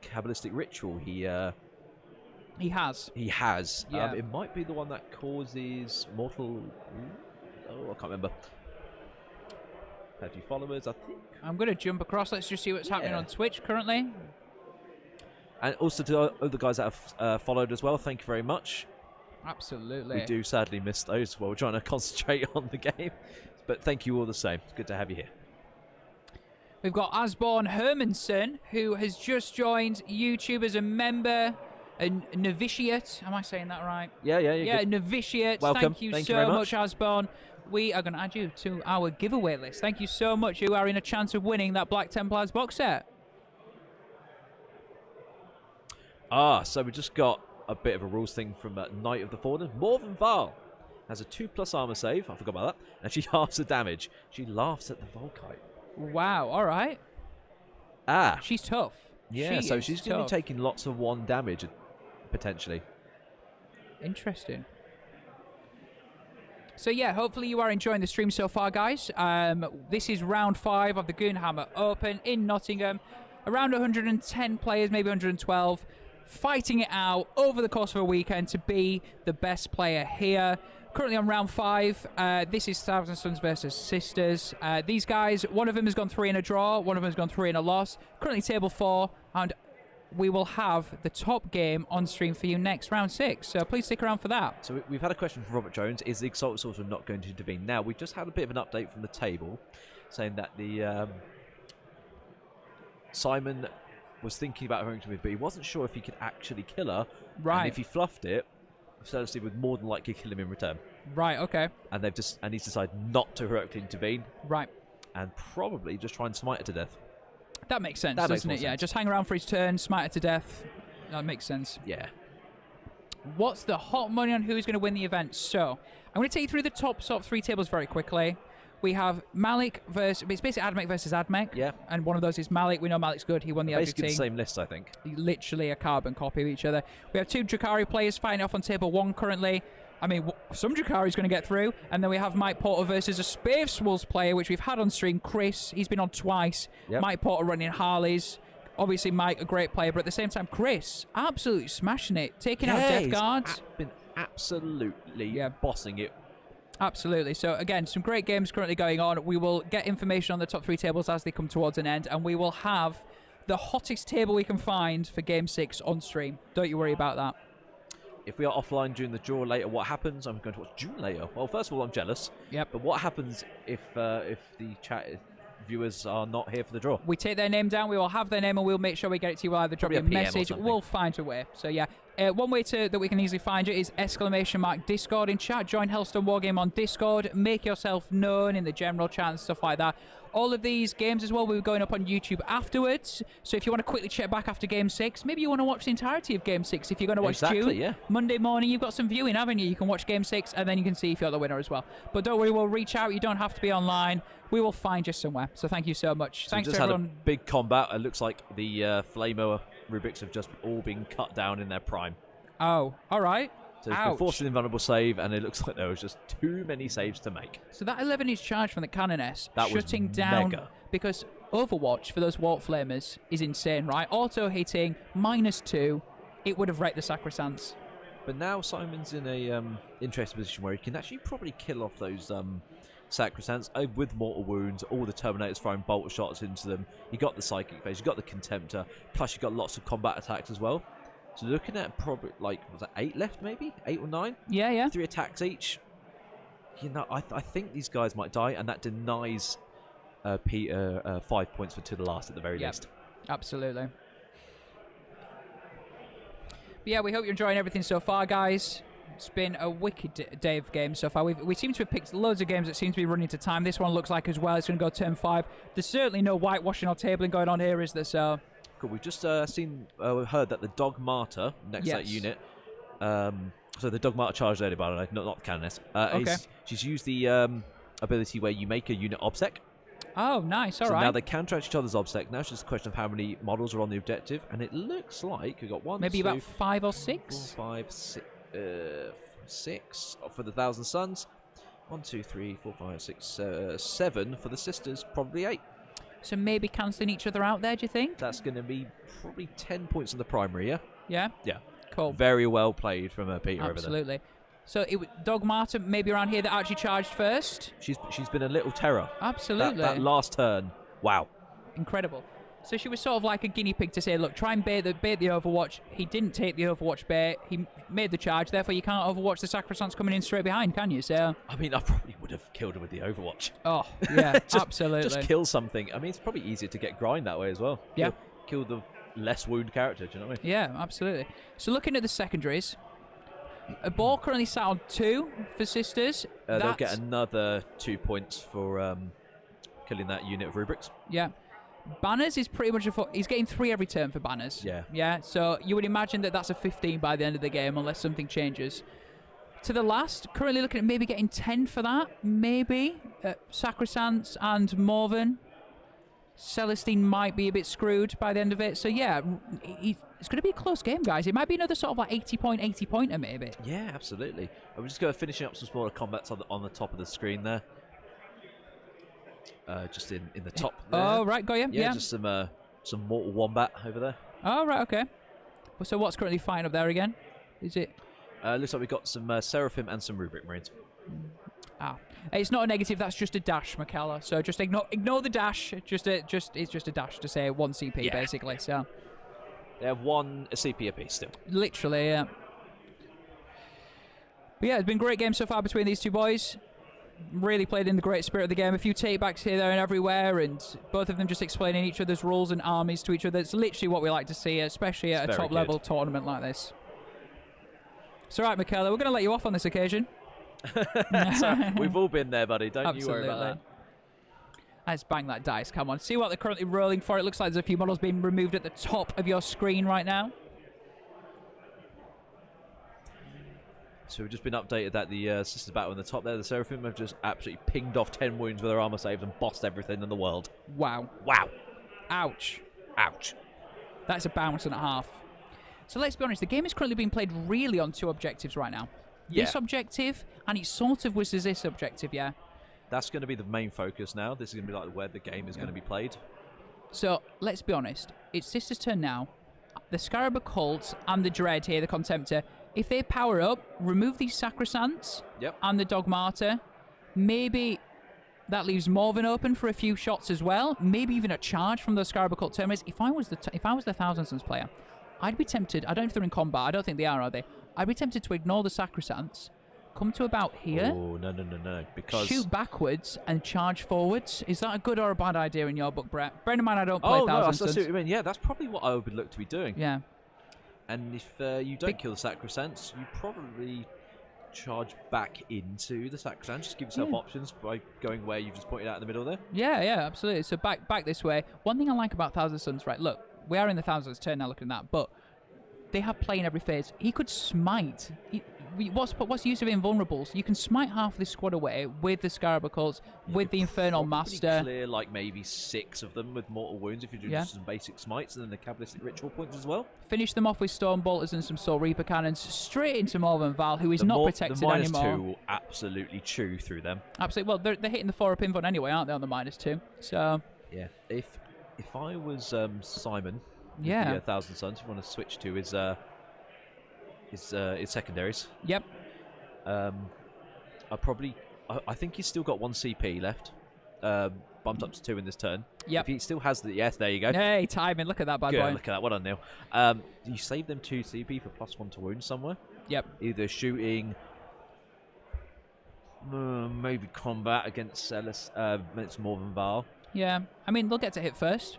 Kabbalistic ritual he has. He has. Yeah. It might be the one that causes mortal... Oh, I can't remember. A few followers, I think. I'm going to jump across. Let's just see what's happening on Twitch currently. And also to other guys that have followed as well, thank you very much. Absolutely. We do sadly miss those while we're trying to concentrate on the game. But thank you all the same. It's good to have you here. We've got Asborn Hermanson, who has just joined YouTube as a member, a novitiate. Am I saying that right? Yeah, good. Novitiate. Welcome. Thank you very so much, Asborn. We are going to add you to our giveaway list. Thank you so much. You are in a chance of winning that Black Templars box set. So we just got a bit of a rules thing from Knight of the Fallen. Morven Val has a 2+ armor save. I forgot about that. And she halves the damage. She laughs at the Volkite. Wow, all right. She's tough. Yeah, so she's going to be taking lots of 1 damage, potentially. Interesting. So yeah, hopefully you are enjoying the stream so far, guys. This is round 5 of the Goonhammer Open in Nottingham. Around 110 players, maybe 112. Fighting it out over the course of a weekend to be the best player here. Currently on round 5, this is Thousand Sons versus Sisters. These guys, one of them has gone 3 in a draw, one of them has gone 3 in a loss. Currently table 4, and we will have the top game on stream for you next, round 6. So please stick around for that. So we've had a question from Robert Jones. Is the Exalted Sorcerer not going to intervene? Now, we just had a bit of an update from the table saying that the Simon was thinking about her intervene, but he wasn't sure if he could actually kill her. Right. And if he fluffed it, Celestine would more than likely kill him in return. Right, okay. And he's decided not to heroically intervene. Right. And probably just try and smite her to death. That makes sense, doesn't it? Yeah, just hang around for his turn, smite her to death. That makes sense. Yeah. What's the hot money on who's going to win the event? So, I'm going to take you through the top sort of 3 tables very quickly. We have Malik versus... It's basically Admech versus Admech. Yeah. And one of those is Malik. We know Malik's good. He won the Basically LGT. the same list, I think. Literally a carbon copy of each other. We have 2 Drakari players fighting off on table 1 currently. I mean, some Drakari's going to get through. And then we have Mike Porter versus a Space Wolves player, which we've had on stream. Chris, he's been on twice. Yep. Mike Porter running Harleys. Obviously, Mike, a great player. But at the same time, Chris, absolutely smashing it. Taking out Death Guards. Been absolutely bossing it. Absolutely. So, again, some great games currently going on. We will get information on the top 3 tables as they come towards an end. And we will have the hottest table we can find for Game 6 on stream. Don't you worry about that. if we are offline during the draw later, what happens? I'm going to watch June later. Well, first of all, I'm jealous. Yep. But what happens if the chat viewers are not here for the draw? We take their name down, we will have their name, and we'll make sure we get it to you. We'll either drop you a Probably a PM or message, something. we'll find a way. So yeah, one way that we can easily find you is !Discord in chat. Join Hellstormwargaming on Discord, make yourself known in the general chat and stuff like that. All of these games as well, we're going up on YouTube afterwards. So if you want to quickly check back after Game 6, maybe you want to watch the entirety of Game 6. If you're going to watch June, yeah. Monday morning, you've got some viewing, haven't you? You can watch Game 6, and then you can see if you're the winner as well. But don't worry, we'll reach out. You don't have to be online. We will find you somewhere. So thank you so much. So Thanks we just to had everyone. a big combat. It looks like the Flamer Rubiks have just all been cut down in their prime. Oh, all right. So it's been forced an invulnerable save, and it looks like there was just too many saves to make. So that 11-inch charge from the Canoness That was shutting down mega. Because Overwatch for those Warp Flamers is insane, right? Auto hitting -2, it would have wrecked the Sacrosands. But now Simon's in a interesting position where he can actually probably kill off those Sacrosands with mortal wounds, all the Terminators throwing bolt shots into them. You got the Psychic Phase, you got the Contemptor, plus you got lots of combat attacks as well. So looking at probably, like, was that 8 left maybe? 8 or 9? Yeah, yeah. 3 attacks each. You know, I think these guys might die, and that denies Peter 5 points for to the last at the very least. Absolutely. But yeah, we hope you're enjoying everything so far, guys. It's been a wicked day of games so far. We seem to have picked loads of games that seem to be running to time. This one looks like as well it's going to go turn 5. There's certainly no whitewashing or tabling going on here, is there? So cool. We've just heard that the Dog Martyr next to that unit. So the Dog Martyr charged earlier, by the way, not the Canoness. Okay. She's used the ability where you make a unit obsec. Oh, nice. All so right. now they counteract each other's obsec. Now it's just a question of how many models are on the objective, and it looks like we've got maybe about 5 or 6. 4, 5, 6 for the Thousand Suns. 1, 2, 3, 4, 5, 6, 7 for the sisters. Probably 8. So maybe cancelling each other out there, do you think? That's going to be probably 10 points in the primary, yeah? Yeah? Yeah. Cool. Very well played from Peter over there. Absolutely. So Dog Martyr maybe around here that actually charged first. She's been a little terror. Absolutely. That last turn, wow. Incredible. So she was sort of like a guinea pig to say, look, try and bait the Overwatch. He didn't take the Overwatch bait. He made the charge. Therefore, you can't Overwatch the Sacrosands coming in straight behind, can you? So I mean, I probably would have killed her with the Overwatch. Oh, yeah, absolutely. Just kill something. I mean, it's probably easier to get grind that way as well. Yeah. Kill the less wound character, do you know what I mean? Yeah, absolutely. So looking at the secondaries, a ball currently sat on 2 for sisters. They'll get another 2 points for killing that unit of Rubrics. Yeah. Banners is pretty much he's getting 3 every turn for Banners. Yeah. Yeah, so you would imagine that that's a 15 by the end of the game unless something changes. To the last, currently looking at maybe getting 10 for that. Maybe. Sacrosands and Morven. Celestine might be a bit screwed by the end of it. So yeah, it's going to be a close game, guys. It might be another sort of like 80-pointer maybe. Yeah, absolutely. We're just going to finishing up some smaller combats on the top of the screen there. Just in the top there. Oh, right, got you. Yeah. Just some Mortal Wombat over there. Oh, right, okay. So what's currently fighting up there again? Is it? Looks like we've got some Seraphim and some Rubric Marines. Ah, it's not a negative. That's just a dash, McKellar. So just ignore the dash. It's just a dash to say 1 CP basically. So they have a CP apiece still. Literally, yeah. But yeah, it's been a great game so far between these two boys. Really played in the great spirit of the game. A few takebacks here, there, and everywhere, and both of them just explaining each other's rules and armies to each other. It's literally what we like to see, especially at a top-level tournament like this. It's all right, McKellar. We're going to let you off on this occasion. We've all been there, buddy. Don't you worry about that. Let's bang that dice. Come on. See what they're currently rolling for. It looks like there's a few models being removed at the top of your screen right now. So we've just been updated that the Sisters Battle in the top there, the Seraphim have just absolutely pinged off 10 wounds with their armor saves and bossed everything in the world. Wow. Wow. Ouch. Ouch. That's a bounce and a half. So let's be honest, the game is currently being played really on 2 objectives right now. Yeah. This objective, and it sort of was this objective, yeah. That's going to be the main focus now. This is going to be like where the game is going to be played. So let's be honest, it's Sisters' turn now. The Scarab Occult and the Dread here, the Contemptor, if they power up, remove these Sacrosands and the Dog Martyr, maybe that leaves Morven open for a few shots as well. Maybe even a charge from those Scarab Occult Terminators. If I was the Thousand Suns player, I'd be tempted. I don't know if they're in combat. I don't think they are they? I'd be tempted to ignore the Sacrosancts, come to about here, Oh, no. Because... shoot backwards and charge forwards. Is that a good or a bad idea in your book, Brett? Bear in mind I don't play Oh, no, I Thousand see Suns. what you mean. Yeah, that's probably what I would look to be doing. Yeah. And if you don't kill the Sacrosancts, you probably charge back into the Sacrosancts. Just give yourself options by going where you've just pointed out in the middle there. Yeah, absolutely. So back this way. One thing I like about Thousand Suns, right, look, we are in the Thousand Suns turn now looking at that, but they have play in every phase. He could smite. What's the use of invulnerables? You can smite half the squad away with the Scarabacles, with the Infernal Master. Clear like maybe 6 of them with mortal wounds if you do just some basic smites, and then the Kabbalistic ritual points as well. Finish them off with Storm Bolters and some Soul Reaper Cannons straight into Morven Val, who is not protected anymore. The anymore. -2 will absolutely chew through them. Absolutely. Well, they're hitting the 4-up invuln anyway, aren't they, on the -2? So yeah, if I was Simon, yeah, the Thousand Suns, if you want to switch to his secondaries. Yep. I think he's still got 1 CP left. Bumped up to 2 in this turn. Yep. If he still has the... Yes, there you go. Hey, timing. Look at that bad Good, boy. look at that. Well done, Neil. You save them 2 CP for +1 to wound somewhere. Yep. Either shooting... maybe combat against against Morven Val. Yeah. I mean, they'll get to hit first.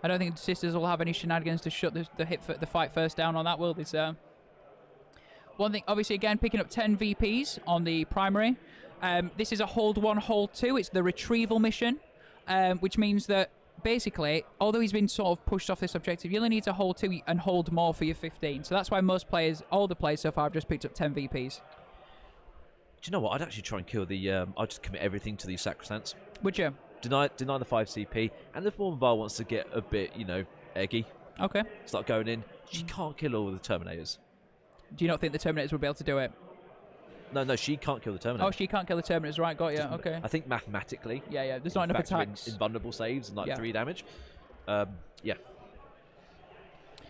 I don't think the Sisters will have any shenanigans to shut the fight first down on that, will they, sir? One thing, obviously, again, picking up 10 VPs on the primary. This is a hold 1, hold 2. It's the retrieval mission, which means that basically, although he's been sort of pushed off this objective, you only need to hold 2 and hold more for your 15. So that's why most players, all the players so far, have just picked up 10 VPs. Do you know what? I'd actually try and kill the... I'd just commit everything to these Sacrosancts. Would you? Deny the 5 CP. And if Morven Val wants to get a bit, eggy, Okay. start going in, she can't kill all the Terminators. Do you not think the Terminators will be able to do it? No, she can't kill the Terminators. Oh, she can't kill the Terminators, right? Got you. Okay. I think mathematically... Yeah. There's not enough attacks. Invulnerable saves and 3 damage. Yeah.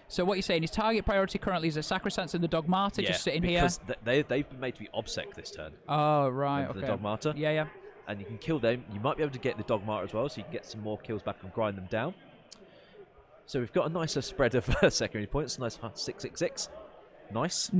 So what you're saying is target priority currently is the Sacrosancts and the Dogmata just sitting here. Because they've been made to be obsec this turn. Oh, right. For Okay. the Dogmata. Yeah. And you can kill them. You might be able to get the Dogmata as well, so you can get some more kills back and grind them down. So we've got a nicer spread of secondary points. Nice 666. Nice.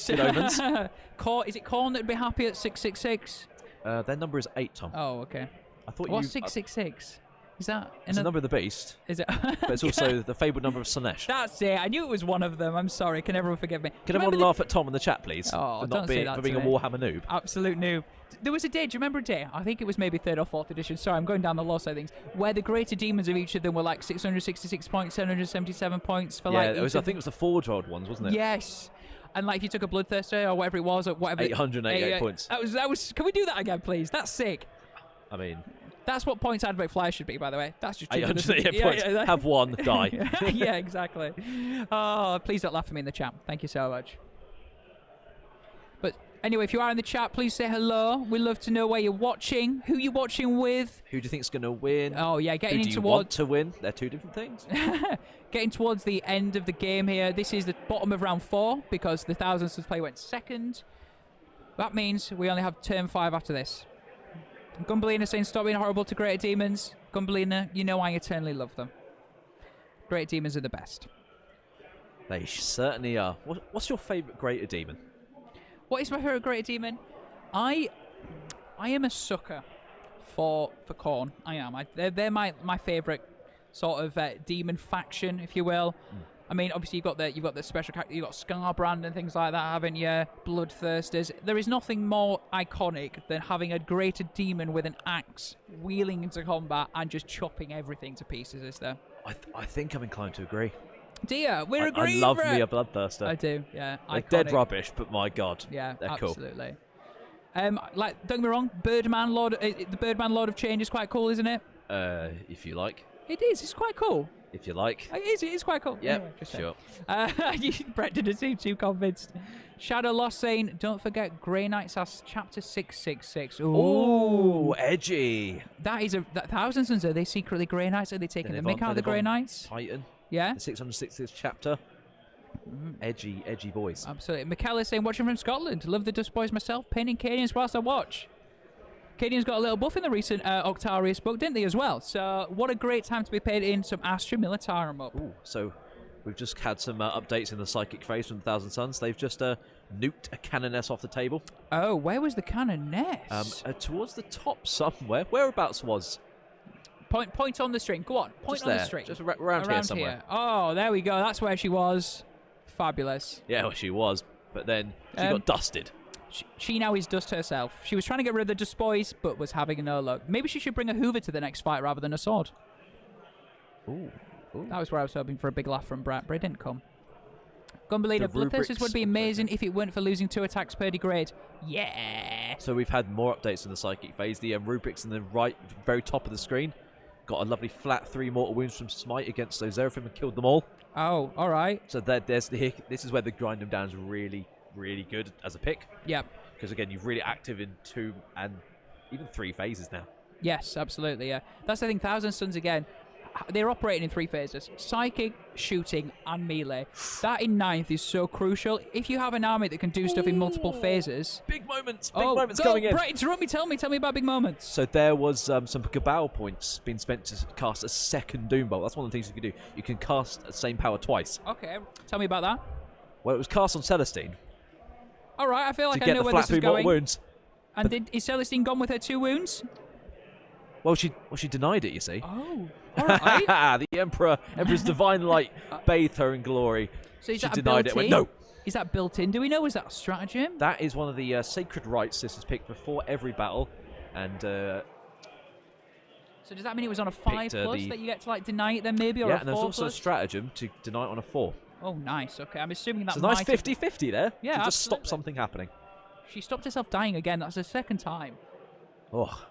Good omens. Is it Khorne that'd be happy at 666? Their number is 8, Tom. Oh, okay. I thought What's 666? Is that... It's the number of the beast. Is it? But it's also the fabled number of Slanesh. That's it. I knew it was one of them. I'm sorry. Can everyone forgive me? Can everyone laugh at Tom in the chat, please? Oh, for don't not say being, that for being to a me. Warhammer noob. Absolute noob. There was a day, do you remember a day? I think it was maybe 3rd or 4th edition. Sorry, I'm going down the low side of things. Where the greater demons of each of them were like 666 points, 777 points for Yeah, like... I think it was the Forge World ones, wasn't it? Yes. And like if you took a Bloodthirster or whatever it was, or whatever... 888 points. That was... Can we do that again, please? That's sick. I mean... That's what points Advocate Flyers should be, by the way. That's just... 888 points. Have one, die. Yeah, exactly. Oh, please don't laugh at me in the chat. Thank you so much. But anyway, if you are in the chat, please say hello. We'd love to know where you're watching, who you're watching with. Who do you think's going to win? Oh, yeah, getting Who do you want to win? They're 2 different things. Getting towards the end of the game here. This is the bottom of round 4 because the Thousand Suns play went second. That means we only have turn 5 after this. Gumbelina saying stop being horrible to Greater Demons. Gumbelina, you know I eternally love them. Greater Demons are the best. They certainly are. What's your favourite Greater Demon? What is my favourite Greater Demon? I am a sucker for Khorne. I am. They're my favourite sort of demon faction, if you will. I mean, obviously you've got the special character, you've got Scarbrand and things like that, haven't you? Bloodthirsters. There is nothing more iconic than having a greater demon with an axe wheeling into combat and just chopping everything to pieces, is there? I think I'm inclined to agree. Dear, we're agreeing. I love me a Bloodthirster. I do, yeah. They're Iconic. dead rubbish, but my God, yeah, they're absolutely. Like, don't get me wrong, Birdman the Birdman Lord of Change is quite cool, isn't it? If you like. It is. It's quite cool. If you like. It is quite cool. Yeah, anyway, sure. Brett didn't seem too convinced. Shadow Lost saying, don't forget Grey Knights as chapter 666. Ooh, edgy. That is Thousand Suns. Are they secretly Grey Knights? Are they taking the mick out of the Grey Knights? Titan. Yeah. The 666th chapter. Edgy boys. Absolutely. Michaela saying, watching from Scotland. Love the Dust Boys myself. Painting Canians whilst I watch. Canians got a little buff in the recent Octarius book, didn't they, as well? So what a great time to be painting some Astra Militarum up. Ooh, so we've just had some updates in the Psychic phase from the Thousand Suns. They've just nuked a cannoness off the table. Oh, where was the cannoness? Towards the top somewhere. Whereabouts was? Point on the string. Go on. Point Just on there. the string. Just around here somewhere. Here. Oh, there we go. That's where she was. Fabulous. Yeah, well, she was. But then she got dusted. She now is dust herself. She was trying to get rid of the dust boys, but was having no luck. Maybe she should bring a Hoover to the next fight rather than a sword. Ooh. That was where I was hoping for a big laugh from Brett, but it didn't come. Gunbelina, The Bloodthirsters rubrics would be of amazing if it weren't for losing 2 attacks per degrade. Yeah! So we've had more updates in the psychic phase. The rubrics in the very top of the screen got a lovely flat 3 mortal wounds from Smite against those Seraphim and killed them all. Oh, all right. So this is where the grind them down is really, really good as a pick. Yep. Because again, you're really active in 2 and even 3 phases now. Yes, absolutely, yeah. That's the thing, Thousand Suns, again, they're operating in 3 phases. Psychic, shooting, and melee. That in 9th is so crucial. If you have an army that can do stuff in multiple phases... Big moments coming in. Brett, interrupt me, tell me about big moments. So there was some Cabal points being spent to cast a second Doom Bolt. That's one of the things you can do. You can cast the same power twice. Okay, tell me about that. Well, it was cast on Celestine. All right, I feel like to I get know the where flat this is 3 mortal going. wounds. And is Celestine gone with her 2 wounds? Well, she denied it, you see. Oh, all right. The Emperor's divine light bathed her in glory. So is she that denied it. Went, no. Is that built in? Do we know? Is that a stratagem? That is one of the sacred rites this is picked before every battle, and so does that mean it was on a 5+ that you get to like deny it then maybe, or yeah, a 4+? and there's also a stratagem to deny it on a 4. Oh, nice. Okay, I'm assuming that. It's a nice 50-50 there. Yeah, to just stop absolutely. something happening. She stopped herself dying again. That's the 2nd time. Oh.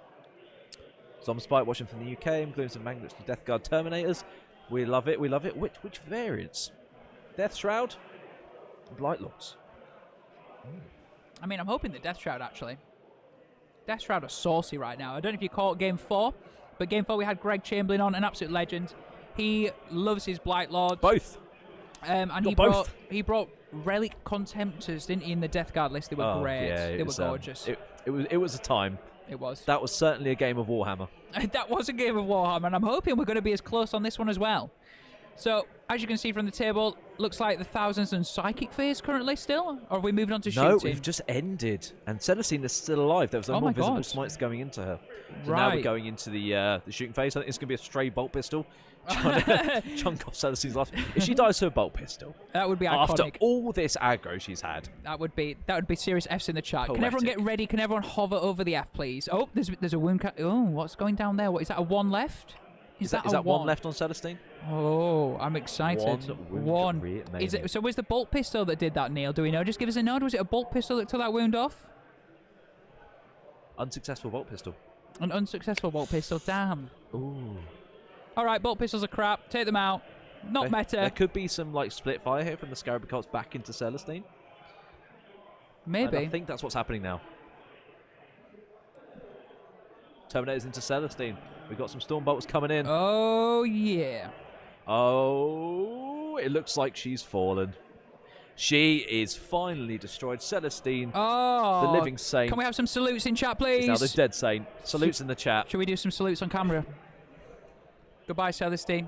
Zomspite watching from the UK, including some Magnets to Death Guard Terminators. We love it. We love it. Which variants? Death Shroud, Blight Lords. I mean, I'm hoping the Death Shroud actually. Death Shroud are saucy right now. I don't know if you call it Game 4, but Game 4 we had Greg Chamberlain on, an absolute legend. He loves his Blight Lords. Both. And he brought Relic Contemptors, didn't he, in the Death Guard list? They were great. Yeah, they were gorgeous. It was a time. It was. That was certainly a game of Warhammer. That was a game of Warhammer, and I'm hoping we're going to be as close on this one as well. So, as you can see from the table, looks like the Thousands and Psychic phase currently still, or have we moved on to shooting? No, we've just ended. And Celestine is still alive. There was no more visible smites going into her. So now we're going into the shooting phase. I think it's going to be a stray bolt pistol. Trying to chunk off Celestine's life. If she dies to a bolt pistol, that would be iconic. After all this aggro she's had, that would be serious Fs in the chat. Poetic. Can everyone get ready? Can everyone hover over the F, please? Oh, there's a wound. Oh, what's going down there? What is that? A 1 left? Is that 1 left on Celestine? Oh, I'm excited. One. Is it? So was the bolt pistol that did that, Neil? Do we know? Just give us a nod. Was it a bolt pistol that took that wound off? Unsuccessful bolt pistol. An unsuccessful bolt pistol. Damn. Ooh. All right, bolt pistols are crap. Take them out. Not meta. There could be some like split fire here from the Scarab Occults back into Celestine. Maybe. And I think that's what's happening now. Terminators into Celestine. We've got some storm bolts coming in. Oh yeah. Oh, it looks like she's fallen. She is finally destroyed. Celestine, the living saint. Can we have some salutes in chat, please? Now the dead saint. Salutes in the chat. Should we do some salutes on camera? Goodbye, Celestine.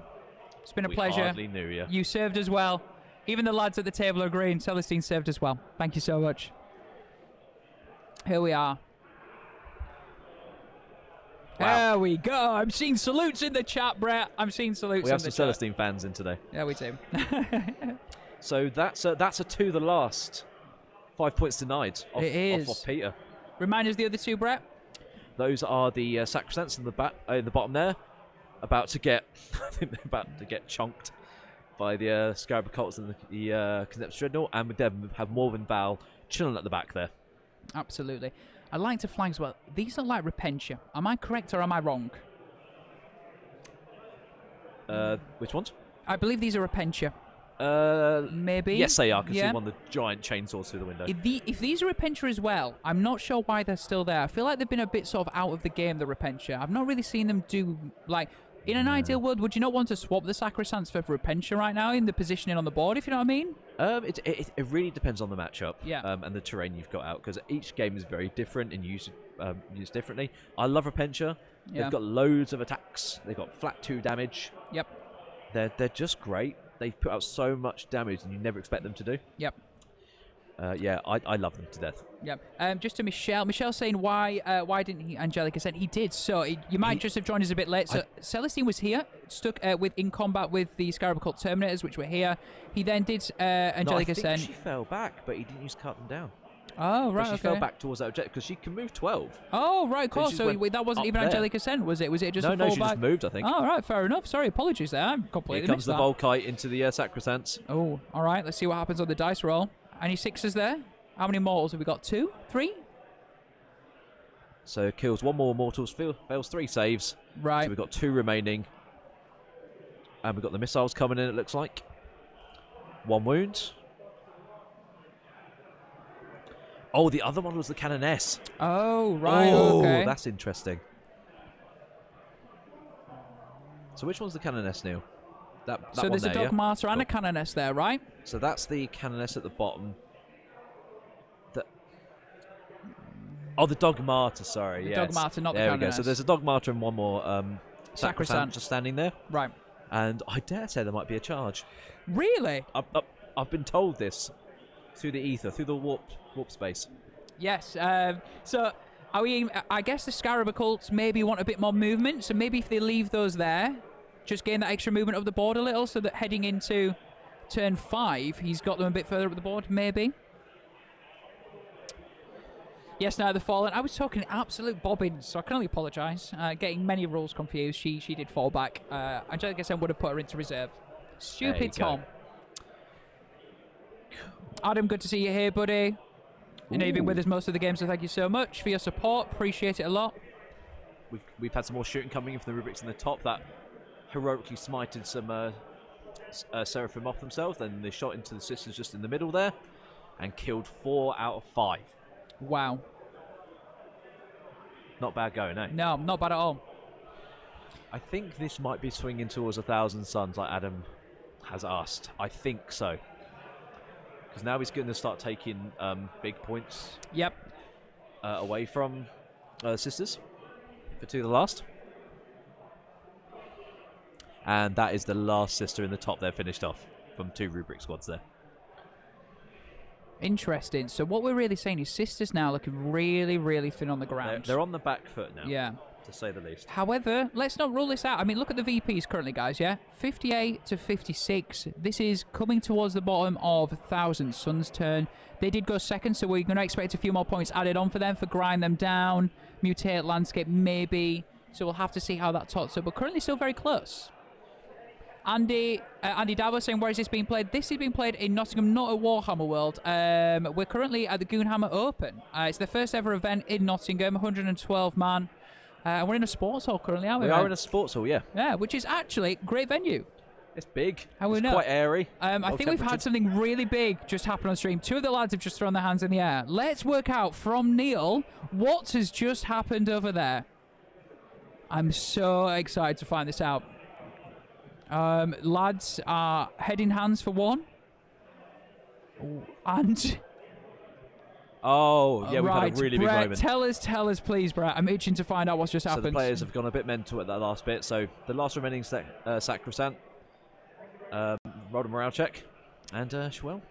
It's been a pleasure. Hardly knew you. You served as well. Even the lads at the table are agreeing. Celestine served as well. Thank you so much. Here we are. Wow. There we go. I'm seeing salutes in the chat, Brett. I'm seeing salutes in the chat. We have some Celestine fans in today. Yeah, we do. So that's a 2 the last. 5 points denied off Peter. Remind us the other 2, Brett. Those are the Sacrosancts in the bottom there. About to get, I think they're about to get chunked by the Scarab Occults and the Conceptus Dreadnought, and we then have Morven Val chilling at the back there. Absolutely. I'd like to flag as well, these look like Repentia. Am I correct or am I wrong? Which ones? I believe these are Repentia. Maybe? Yes, they are. I can see one of the giant chainsaws through the window. If these are Repentia as well, I'm not sure why they're still there. I feel like they've been a bit sort of out of the game, the Repentia. I've not really seen them do, like... In an ideal world, would you not want to swap the Sacrosancts for Repentia right now in the positioning on the board, if you know what I mean? It really depends on the matchup and the terrain you've got out, because each game is very different and used differently. I love Repentia. Yeah. They've got loads of attacks. They've got flat 2 damage. Yep. They're just great. They put out so much damage and you never expect them to do. Yep. Yeah, I love them to death. Yep. Just to Michelle. Michelle saying why didn't he Angelica send? He did. So you might just have joined us a bit late. So Celestine was here, stuck in combat with the Scarab Cult Terminators, which were here. He then did Angelica no, I send. think she fell back, but he didn't use cut them down. Oh right. But she fell back towards that objective because she can move 12. Oh right, of course. So that wasn't even there. Angelica sent, was it? Was it just a No, fallback? she just moved, I think. Oh right, fair enough. Sorry, apologies there. I'm completely Here comes missed the that. Volkite into the Sacrosanct. Oh, all right. Let's see what happens on the dice roll. Any sixes there? How many mortals have we got? 2? 3? So kills 1 more mortals, fails 3 saves. Right. So we've got 2 remaining. And we've got the missiles coming in, it looks like. 1 wound. Oh, the other one was the Canoness. Oh, right. Oh, okay. that's interesting. So which one's the Canoness, Neil? That so one there's there, a Dog yeah? Martyr and a Canoness there, right? So that's the Canoness at the bottom. Oh, the Dog Martyr, sorry. The yes. Dog Martyr, not the There we go. Canoness. So there's a Dog Martyr and 1 more Sacrosanct. just standing there. Right. And I dare say there might be a charge. Really? I've been told this through the ether, through the warp space. Yes. So are we? I guess the Scarab Cults maybe want a bit more movement. So maybe if they leave those there, just gain that extra movement up the board a little, so that heading into turn 5, he's got them a bit further up the board, maybe. Yes, now the Fallen. I was talking absolute bobbins, so I can only apologise. Getting many rules confused. She did fall back. Angelica Sen would have put her into reserve. Stupid Tom. Adam, good to see you here, buddy. You know, you've been with us most of the game, so thank you so much for your support. Appreciate it a lot. We've had some more shooting coming in from the Rubrics in the top that heroically smited some Seraphim off themselves. Then they shot into the Sisters just in the middle there and killed 4 out of 5. Wow. Not bad going, eh? No, not bad at all. I think this might be swinging towards 1,000 suns like Adam has asked. I think so. Because now he's going to start taking big points Yep. away from Sisters for 2 the last. And that is the last Sister in the top there finished off from 2 Rubric squads there. Interesting. So what we're really saying is Sisters now looking really, really thin on the ground. They're on the back foot now. Yeah. To say the least. However, let's not rule this out. I mean, look at the VPs currently, guys, yeah? 58 to 56. This is coming towards the bottom of 1,000 Suns' turn. They did go second, so we're going to expect a few more points added on for them for grind them down, mutate landscape maybe. So we'll have to see how that tots up. But currently still very close. Andy Davo saying, where is this being played? This is being played in Nottingham, not at Warhammer World. We're currently at the Goonhammer Open. It's the first ever event in Nottingham, 112 man. We're in a sports hall currently, aren't we? We are in a sports hall, yeah. Yeah, which is actually a great venue. It's big. How we It's know? quite airy. I think we've had something really big just happen on stream. 2 of the lads have just thrown their hands in the air. Let's work out from Neil what has just happened over there. I'm so excited to find this out. Lads are head in hands for 1. And... Oh, yeah, we've right, had a really Brett, big moment. tell us, please, Brett. I'm itching to find out what's just So happened. the players have gone a bit mental at that last bit. So the last remaining Sacrosanct rolled a morale check. And, well,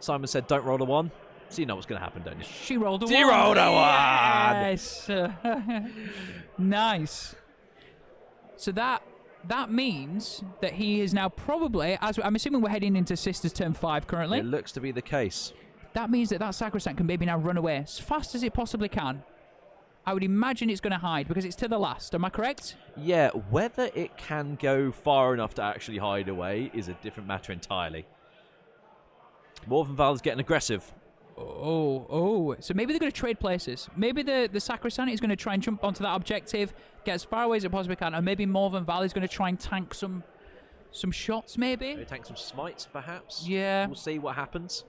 Simon said don't roll a 1. So you know what's going to happen, don't you? She rolled a 1. She rolled a 1! Yes. Nice. So that means that he is now probably, as I'm assuming we're heading into Sisters turn 5 currently. It looks to be the case. That means that Sacrosanct can maybe now run away as fast as it possibly can. I would imagine it's going to hide because it's to the last. Am I correct? Yeah, whether it can go far enough to actually hide away is a different matter entirely. Morven Val's getting aggressive. Oh. So maybe they're going to trade places. Maybe the Sacrosanct is going to try and jump onto that objective, get as far away as it possibly can, and maybe Morven Val is going to try and tank some shots, maybe? Maybe tank some smites, perhaps? Yeah. We'll see what happens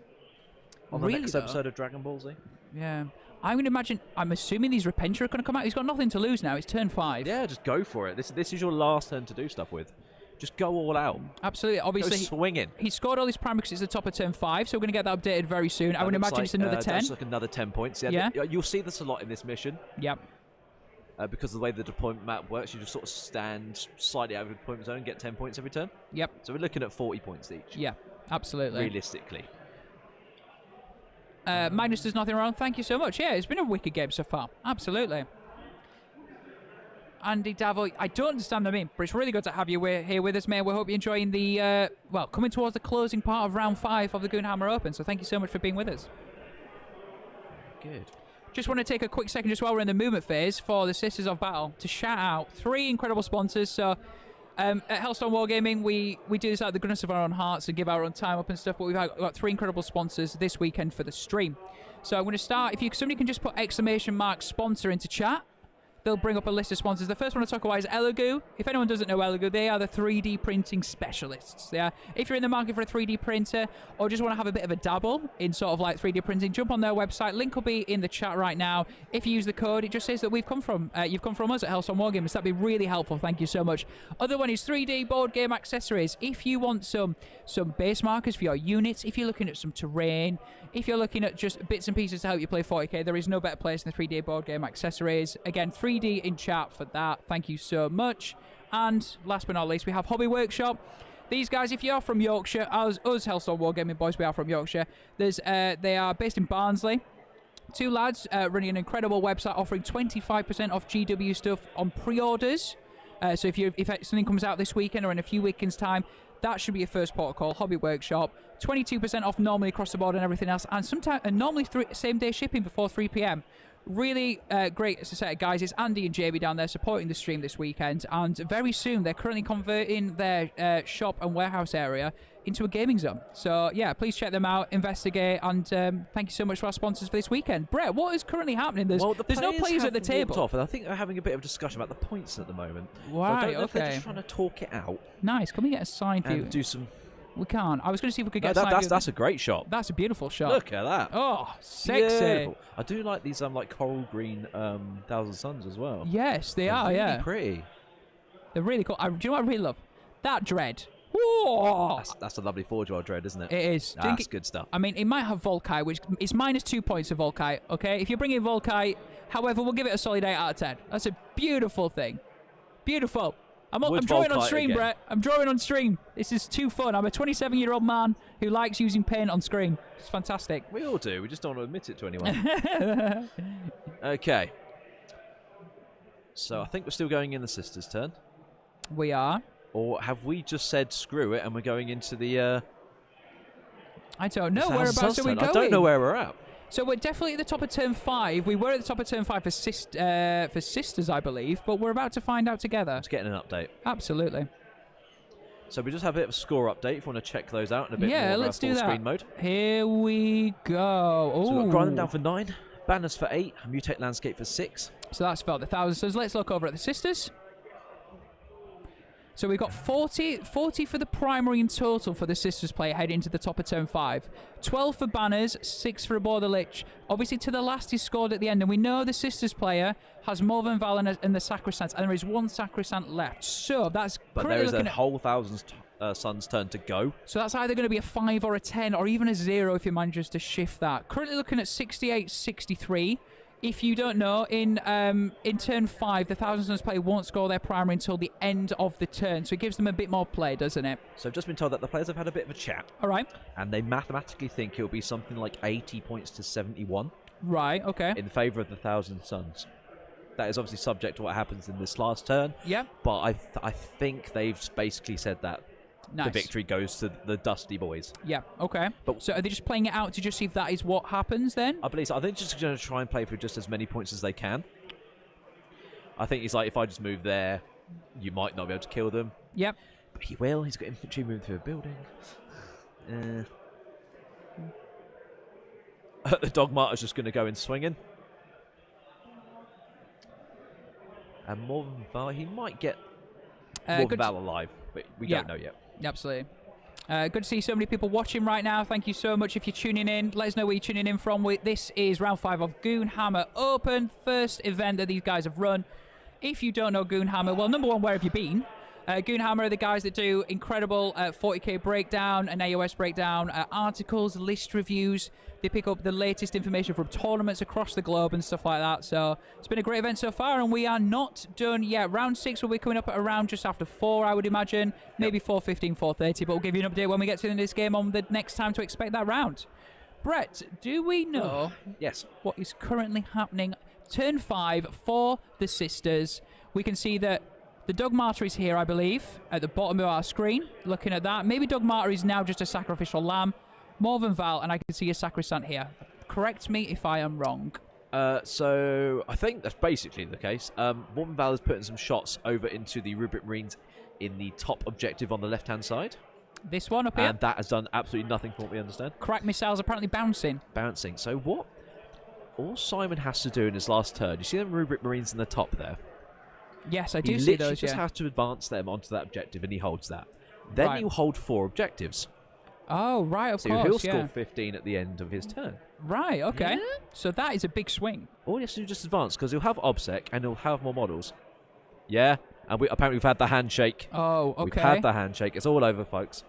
on the Really, next though? episode of Dragon Ball Z. Yeah. I'm assuming these Repentia are going to come out. He's got nothing to lose now. It's turn 5. Yeah, just go for it. This is your last turn to do stuff with. Just go all out. Absolutely. Obviously, Go swinging. he scored all his primary because it's the top of turn 5, so we're going to get that updated very soon. I would imagine it's another 10. That's like another 10 points. Yeah. You'll see this a lot in this mission. Yep. Because of the way the deployment map works, you just sort of stand slightly out of the deployment zone and get 10 points every turn. Yep. So we're looking at 40 points each. Yeah, absolutely. Realistically. Magnus does nothing wrong. Thank you so much. Yeah, it's been a wicked game so far. Absolutely. Andy Davo, I don't understand what I mean, but it's really good to have you here with us, mate. We hope you're enjoying the, coming towards the closing part of round 5 of the Goonhammer Open, so thank you so much for being with us. Good. Just want to take a quick second, just while we're in the movement phase, for the Sisters of Battle, to shout out 3 incredible sponsors. So, at Hellstormwargaming, we do this out of the goodness of our own hearts and give our own time up and stuff, but we've got 3 incredible sponsors this weekend for the stream. So I'm going to start, somebody can just put ! sponsor into chat, they'll bring up a list of sponsors. The first one to talk about is Elegoo. If anyone doesn't know Elegoo, they are the 3D printing specialists. Yeah. If you're in the market for a 3D printer or just want to have a bit of a dabble in sort of like 3D printing, jump on their website. Link will be in the chat right now. If you use the code, it just says that you've come from us at Hellstorm Wargaming. So that'd be really helpful. Thank you so much. Other one is 3D board game accessories. If you want some base markers for your units, if you're looking at some terrain, if you're looking at just bits and pieces to help you play 40k, there is no better place than the 3D board game accessories. Again, 3D in chat for that. Thank you so much. And last but not least, we have Hobby Workshop. These guys, if you're from Yorkshire, us Hellstorm Wargaming boys, we are from Yorkshire. They are based in Barnsley. 2 lads running an incredible website offering 25% off GW stuff on pre-orders. So if something comes out this weekend or in a few weekends' time, that should be your first port of call. Hobby Workshop, 22% off normally across the board and everything else, and normally same day shipping before 3 p.m. Really great set of guys. It's Andy and Jamie down there supporting the stream this weekend, and very soon they're currently converting their shop and warehouse area into a gaming zone. So yeah, please check them out, investigate, and thank you so much for our sponsors for this weekend. Brett, what is currently happening? There's no players at the table. Off, and I think they're having a bit of discussion about the points at the moment. Right, so okay. They're just trying to talk it out. Nice. Can we get a sign for you? Do some... We can't. I was going to see if we could get a sign for you. That's a great shot. That's a beautiful shot. Look at that. Oh, sexy. Beautiful. I do like these like coral green Thousand Suns as well. Yes, they're really yeah. Pretty. They're really cool. Do you know what I really love? That dread. Whoa! That's a lovely Forge-World dread, isn't it? It is. That's good stuff. I mean, it might have Volkite, which is -2 points of Volkite, okay? If you bring in Volkite, however, we'll give it a solid 8 out of 10. That's a beautiful thing. Beautiful. I'm drawing on stream, again. Brett. I'm drawing on stream. This is too fun. I'm a 27-year-old man who likes using paint on screen. It's fantastic. We all do. We just don't want to admit it to anyone. Okay. So I think we're still going in the Sisters' turn. We are. Or have we just said screw it and we're going into the... I don't know. Whereabouts are we going? I don't know where we're at. So we're definitely at the top of turn 5. We were at the top of turn 5 for Sisters, I believe, but we're about to find out together. Just getting an update. Absolutely. So we just have a bit of a score update if you want to check those out in a bit more let's do full that. screen mode. Here we go. So we've got Grind Them Down for 9, Banners for 8, Mutate Landscape for 6. So that's about the 1,000. So let's look over at the Sisters. So we've got 40 for the primary in total for the Sisters player heading into the top of turn 5. 12 for Banners, 6 for a Border Lich. Obviously to the last is scored at the end, and we know the Sisters player has more than Valen and the Sacrosanct, and there is 1 Sacrosanct left. So that's but there is a whole Thousand Suns turn to go. So that's either going to be a 5 or a 10 or even a 0 if you manages to shift that. Currently looking at 68-63. If you don't know, in turn 5, the Thousand Suns player won't score their primary until the end of the turn, so it gives them a bit more play, doesn't it? So I've just been told that the players have had a bit of a chat. All right. And they mathematically think it'll be something like 80 points to 71. Right, okay. In favour of the Thousand Suns. That is obviously subject to what happens in this last turn. Yeah. But I think they've basically said that the victory goes to the Dusty Boys. Yeah, okay. But so are they just playing it out to just see if that is what happens then? I believe so. I think they're just going to try and play for just as many points as they can. I think it's like, if I just move there, you might not be able to kill them. Yep. But he will. He's got infantry moving through a building. The Dog Martyr's just going to go in swinging. And Morven Val, he might get Morven Val alive, but we don't know yet. Absolutely. Good to see so many people watching right now. Thank you so much if you're tuning in. Let us know where you're tuning in from. This is round 5 of Goonhammer Open, first event that these guys have run. If you don't know Goonhammer, well, number one, where have you been? Goonhammer are the guys that do incredible 40k breakdown and AOS breakdown, articles, list reviews. They pick up the latest information from tournaments across the globe and stuff like that. So it's been a great event so far, and we are not done yet. Round 6 will be coming up at around just after 4, I would imagine. Maybe 4:15, 4:30, but we'll give you an update when we get to the end of this game on the next time to expect that round. Brett, do we know Yes. what is currently happening? Turn 5 for the sisters. We can see that the Dogmata is here, I believe, at the bottom of our screen. Looking at that. Maybe Dogmata is now just a sacrificial lamb. Morven Val, and I can see a sacrosanct here. Correct me if I am wrong. So I think that's basically the case. Morven Val is putting some shots over into the Rubric Marines in the top objective on the left-hand side. This one up here. And that has done absolutely nothing from what we understand. Crack missiles apparently bouncing. Bouncing. So what all Simon has to do in his last turn, you see them Rubric Marines in the top there? Yes, I do He see literally those, just yeah. has to advance them onto that objective, and he holds that. Then Right. you hold 4 objectives. Oh, right, of So course, he'll yeah. score 15 at the end of his turn. Right, okay. So that is a big swing. All he has to do is just advance, because he'll have OBSEC, and he'll have more models. Yeah, and apparently we've had the handshake. Oh, okay. We've had the handshake. It's all over, folks.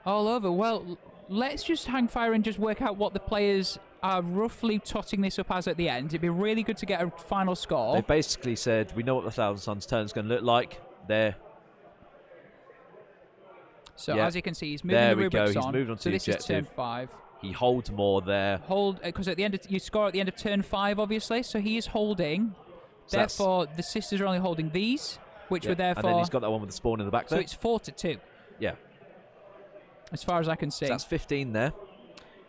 All over. Well, let's just hang fire and just work out what the players are roughly totting this up as at the end. It'd be really good to get a final score. They've basically said, we know what the Thousand Suns turn is going to look like. There. So Yeah. as you can see, he's moving There the we go. rubrics He's on. moved on to so the this is turn objective. 5. He holds more there. Hold, because at the end of, you score at the end of turn 5, obviously. So he is holding. So that's- Therefore, the sisters are only holding these, which were And therefore. then he's got that one with the spawn in the back So there. it's 4-2, Yeah. as far as I can see. So that's 15 there.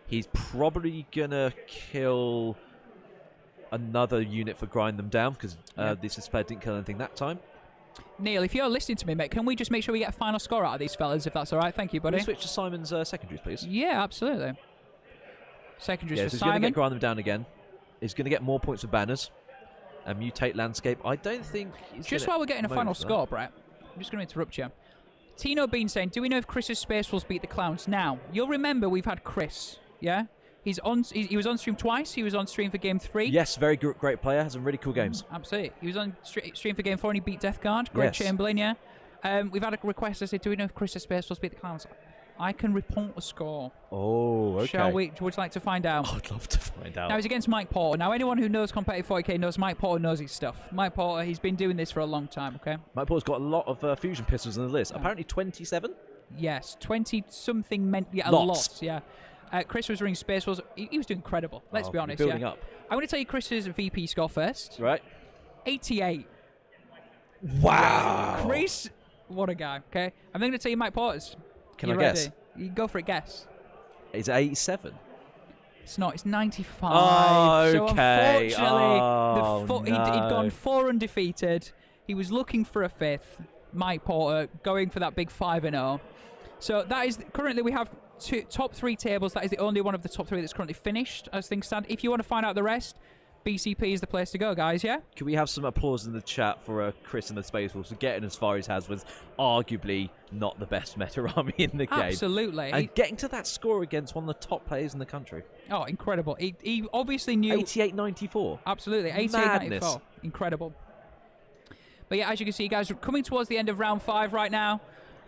He's probably going to kill another unit for grind them down, because this display didn't kill anything that time. Neil, if you're listening to me, mate, can we just make sure we get a final score out of these fellas, if that's all right? Thank you, Can buddy. we switch to Simon's secondaries, please? Yeah, absolutely. Secondaries Yeah, for so he's going to Simon. get grind them down again. He's going to get more points for banners. And mutate landscape. I don't think he's Just gonna while we're getting a move final that. score, Brett, I'm just going to interrupt you. Tino Bean saying, do we know if Chris's Space Wolves beat the Clowns? Now, you'll remember we've had Chris, yeah? He was on stream twice. He was on stream for Game 3. Yes, very great player. Has some really cool games. Absolutely. He was on stream for Game 4 and he beat Death Guard. Greg Yes. Chamberlain, yeah. We've had a request that said, do we know if Chris's Space Wolves beat the Clowns? I can report the score. Oh, okay. Shall we? Would you like to find out? I'd love to find out. Now, he's against Mike Porter. Now, anyone who knows Competitive 40k knows Mike Porter knows his stuff. Mike Porter, he's been doing this for a long time, okay? Mike Paul's got a lot of fusion pistols on the list. Apparently 27. Yes, 20-something meant a Lots. lot, yeah. Chris was running Space Wars. He was doing incredible, let's be honest. Building yeah. up. I'm going to tell you Chris's VP score first. Right. 88. Wow. Chris, what a guy, okay? I'm then going to tell you Mike Porter's. Can You I ready? guess? You go for it, guess. Is it 87? It's not, it's 95. Oh, So okay. unfortunately, Oh, he'd no. gone 4 undefeated. He was looking for a 5th. Mike Porter going for that big 5-0. So that is, currently we have top 3 tables. That is the only one of the top 3 that's currently finished as things stand. If you want to find out the rest, BCP is the place to go, guys, yeah? Can we have some applause in the chat for Chris and the Space Wolves for getting as far as he has with arguably not the best meta army in the game? Absolutely. And getting to that score against one of the top players in the country. Oh, incredible. He obviously knew... 88-94. Absolutely. 88-94. Madness. Incredible. But yeah, as you can see, guys, we're coming towards the end of round 5 right now.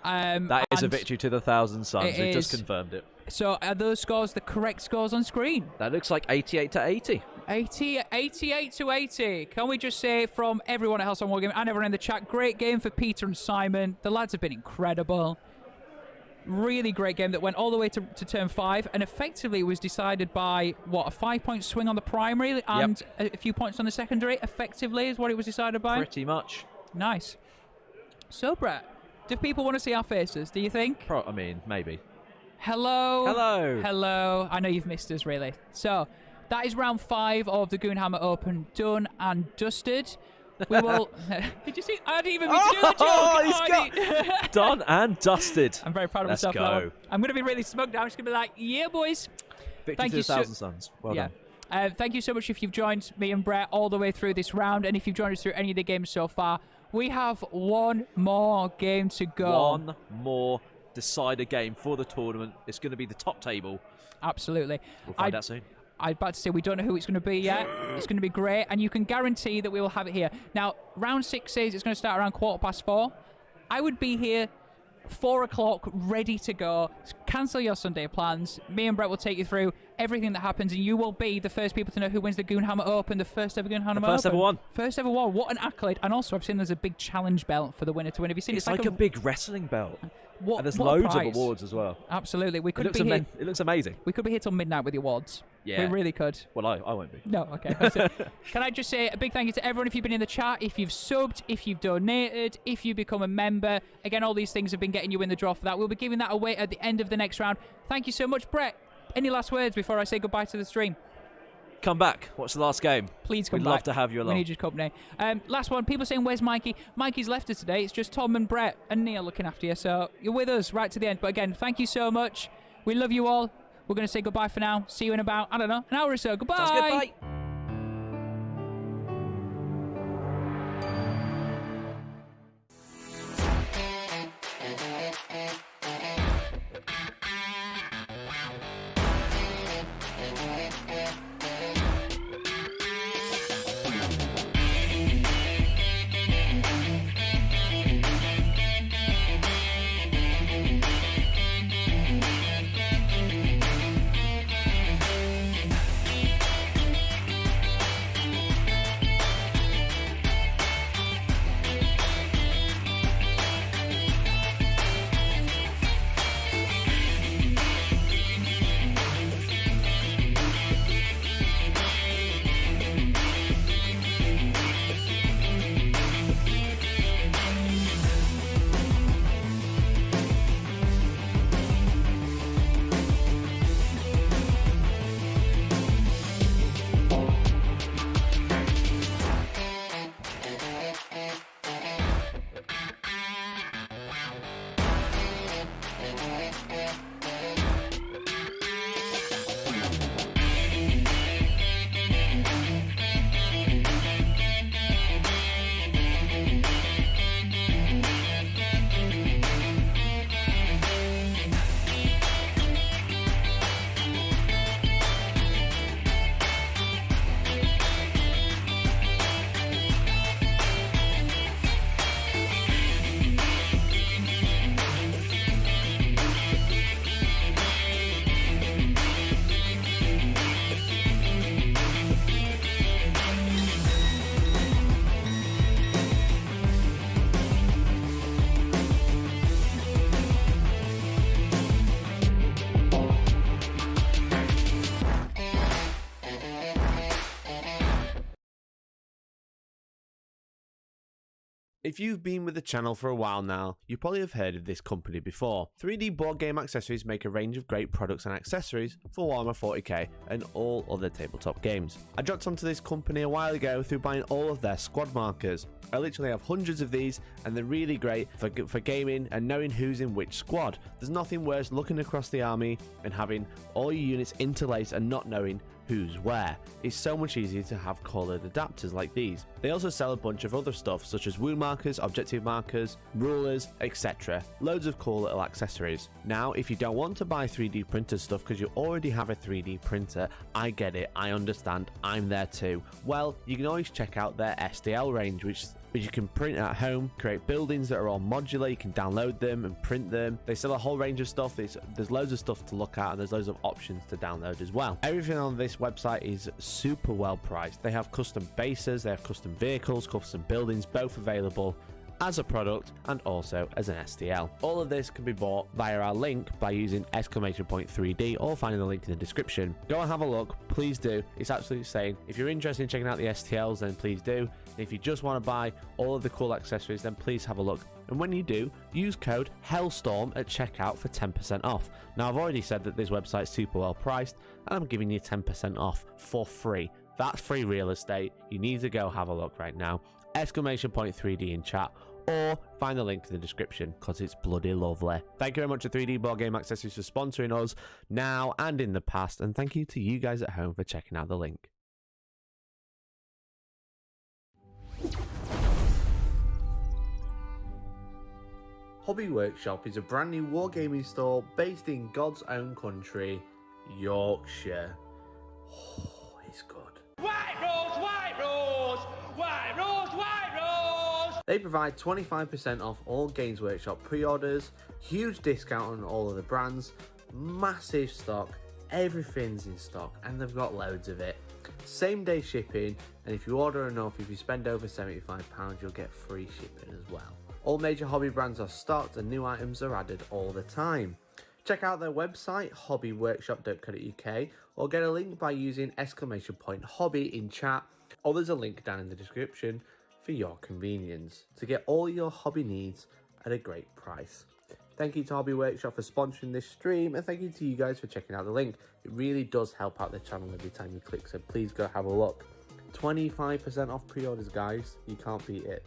That is a and victory to the Thousand Suns. it We've just is. confirmed it. So are those scores the correct scores on screen? That looks like 88-80. 88-80. Can we just say from everyone at Hellstormwargaming and everyone in the chat, great game for Peter and Simon. The lads have been incredible. Really great game that went all the way to turn 5 and effectively was decided by, what, a 5-point swing on the primary and a few points on the secondary, effectively is what it was decided by? Pretty much. Nice. So, Brett, do people want to see our faces, do you think? I mean, maybe. Hello. Hello. Hello. I know you've missed us, really. So, that is round 5 of the Goonhammer Open done and dusted. We will... Did you see? I didn't even mean to do the joke. He's done and dusted. I'm very proud of Let's myself. for that go. one. I'm going to be really smug now. I'm just going to be like, yeah, boys. Victory Thank to you the so- Thousand Suns. Well yeah. done. Thank you so much if you've joined me and Brett all the way through this round. And if you've joined us through any of the games so far, we have one more game to go. One more decider game for the tournament. It's going to be the top table. Absolutely. We'll find out soon. I'm about to say we don't know who it's going to be yet. It's going to be great, and you can guarantee that we will have it here. Now, round 6 says it's going to start around 4:15. I would be here 4 o'clock, ready to go. Cancel your Sunday plans. Me and Brett will take you through everything that happens, and you will be the first people to know who wins the Goonhammer Open, the first ever Goonhammer Open. First ever one. First ever one. What an accolade. And also, I've seen there's a big challenge belt for the winner to win. Have you seen it? It's like a big wrestling belt. What, and there's what a loads of prize. awards as well. Absolutely. We could It be here. looks amazing. We could be here till midnight with the awards. Yeah. We really could. Well, I won't be. No, okay. That's it. Can I just say a big thank you to everyone if you've been in the chat, if you've subbed, if you've donated, if you become a member. Again, all these things have been getting you in the draw for that. We'll be giving that away at the end of the next round. Thank you so much, Brett. Any last words before I say goodbye to the stream? Come back. Watch the last game. Please come We'd back. love to have you along. We need your company. Last one. People saying, where's Mikey? Mikey's left us today. It's just Tom and Brett and Neil looking after you. So you're with us right to the end. But again, thank you so much. We love you all. We're going to say goodbye for now. See you in about, I don't know, an hour or so. Goodbye. Sounds good. Bye. If you've been with the channel for a while now, you probably have heard of this company before. 3D board game accessories make a range of great products and accessories for Warhammer 40k and all other tabletop games. I dropped onto this company a while ago through buying all of their squad markers. I literally have hundreds of these and they're really great for gaming and knowing who's in which squad. There's nothing worse looking across the army and having all your units interlaced and not knowing who's where. It's so much easier to have colored adapters like these. They also sell a bunch of other stuff such as wound markers, objective markers, rulers, etc. Loads of cool little accessories. Now, if you don't want to buy 3D printed stuff because you already have a 3D printer, I get it, I understand, I'm there too. Well, you can always check out their STL range, which you can print at home, create buildings that are all modular, you can download them and print them. They sell a whole range of stuff. There's loads of stuff to look at and there's loads of options to download as well. Everything on this website is super well priced. They have custom bases, they have custom vehicles, custom buildings, both available as a product and also as an STL. All of this can be bought via our link by using !3D or finding the link in the description. Go and have a look, please do. It's absolutely insane. If you're interested in checking out the STLs, then please do. And if you just want to buy all of the cool accessories, then please have a look. And when you do, use code Hellstorm at checkout for 10% off. Now, I've already said that this website's super well priced, and I'm giving you 10% off for free. That's free real estate. You need to go have a look right now. !3D in chat, or find the link in the description because it's bloody lovely. Thank you very much to 3D Board Game Accessories for sponsoring us now and in the past, and thank you to you guys at home for checking out the link. Hobby Workshop is a brand new wargaming store based in God's own country, Yorkshire. Oh, it's good. White rose, white rose, white rose, white rose. They provide 25% off all Games Workshop pre-orders, huge discount on all of the brands, massive stock, everything's in stock, and they've got loads of it. Same day shipping, and if you order enough, if you spend over £75, you'll get free shipping as well. All major hobby brands are stocked and new items are added all the time. Check out their website, hobbyworkshop.co.uk, or get a link by using !hobby in chat, or there's a link down in the description for your convenience to get all your hobby needs at a great price. Thank you to Hobby Workshop for sponsoring this stream, and thank you to you guys for checking out the link. It really does help out the channel every time you click, so please go have a look. 25% off pre-orders, guys. You can't beat it.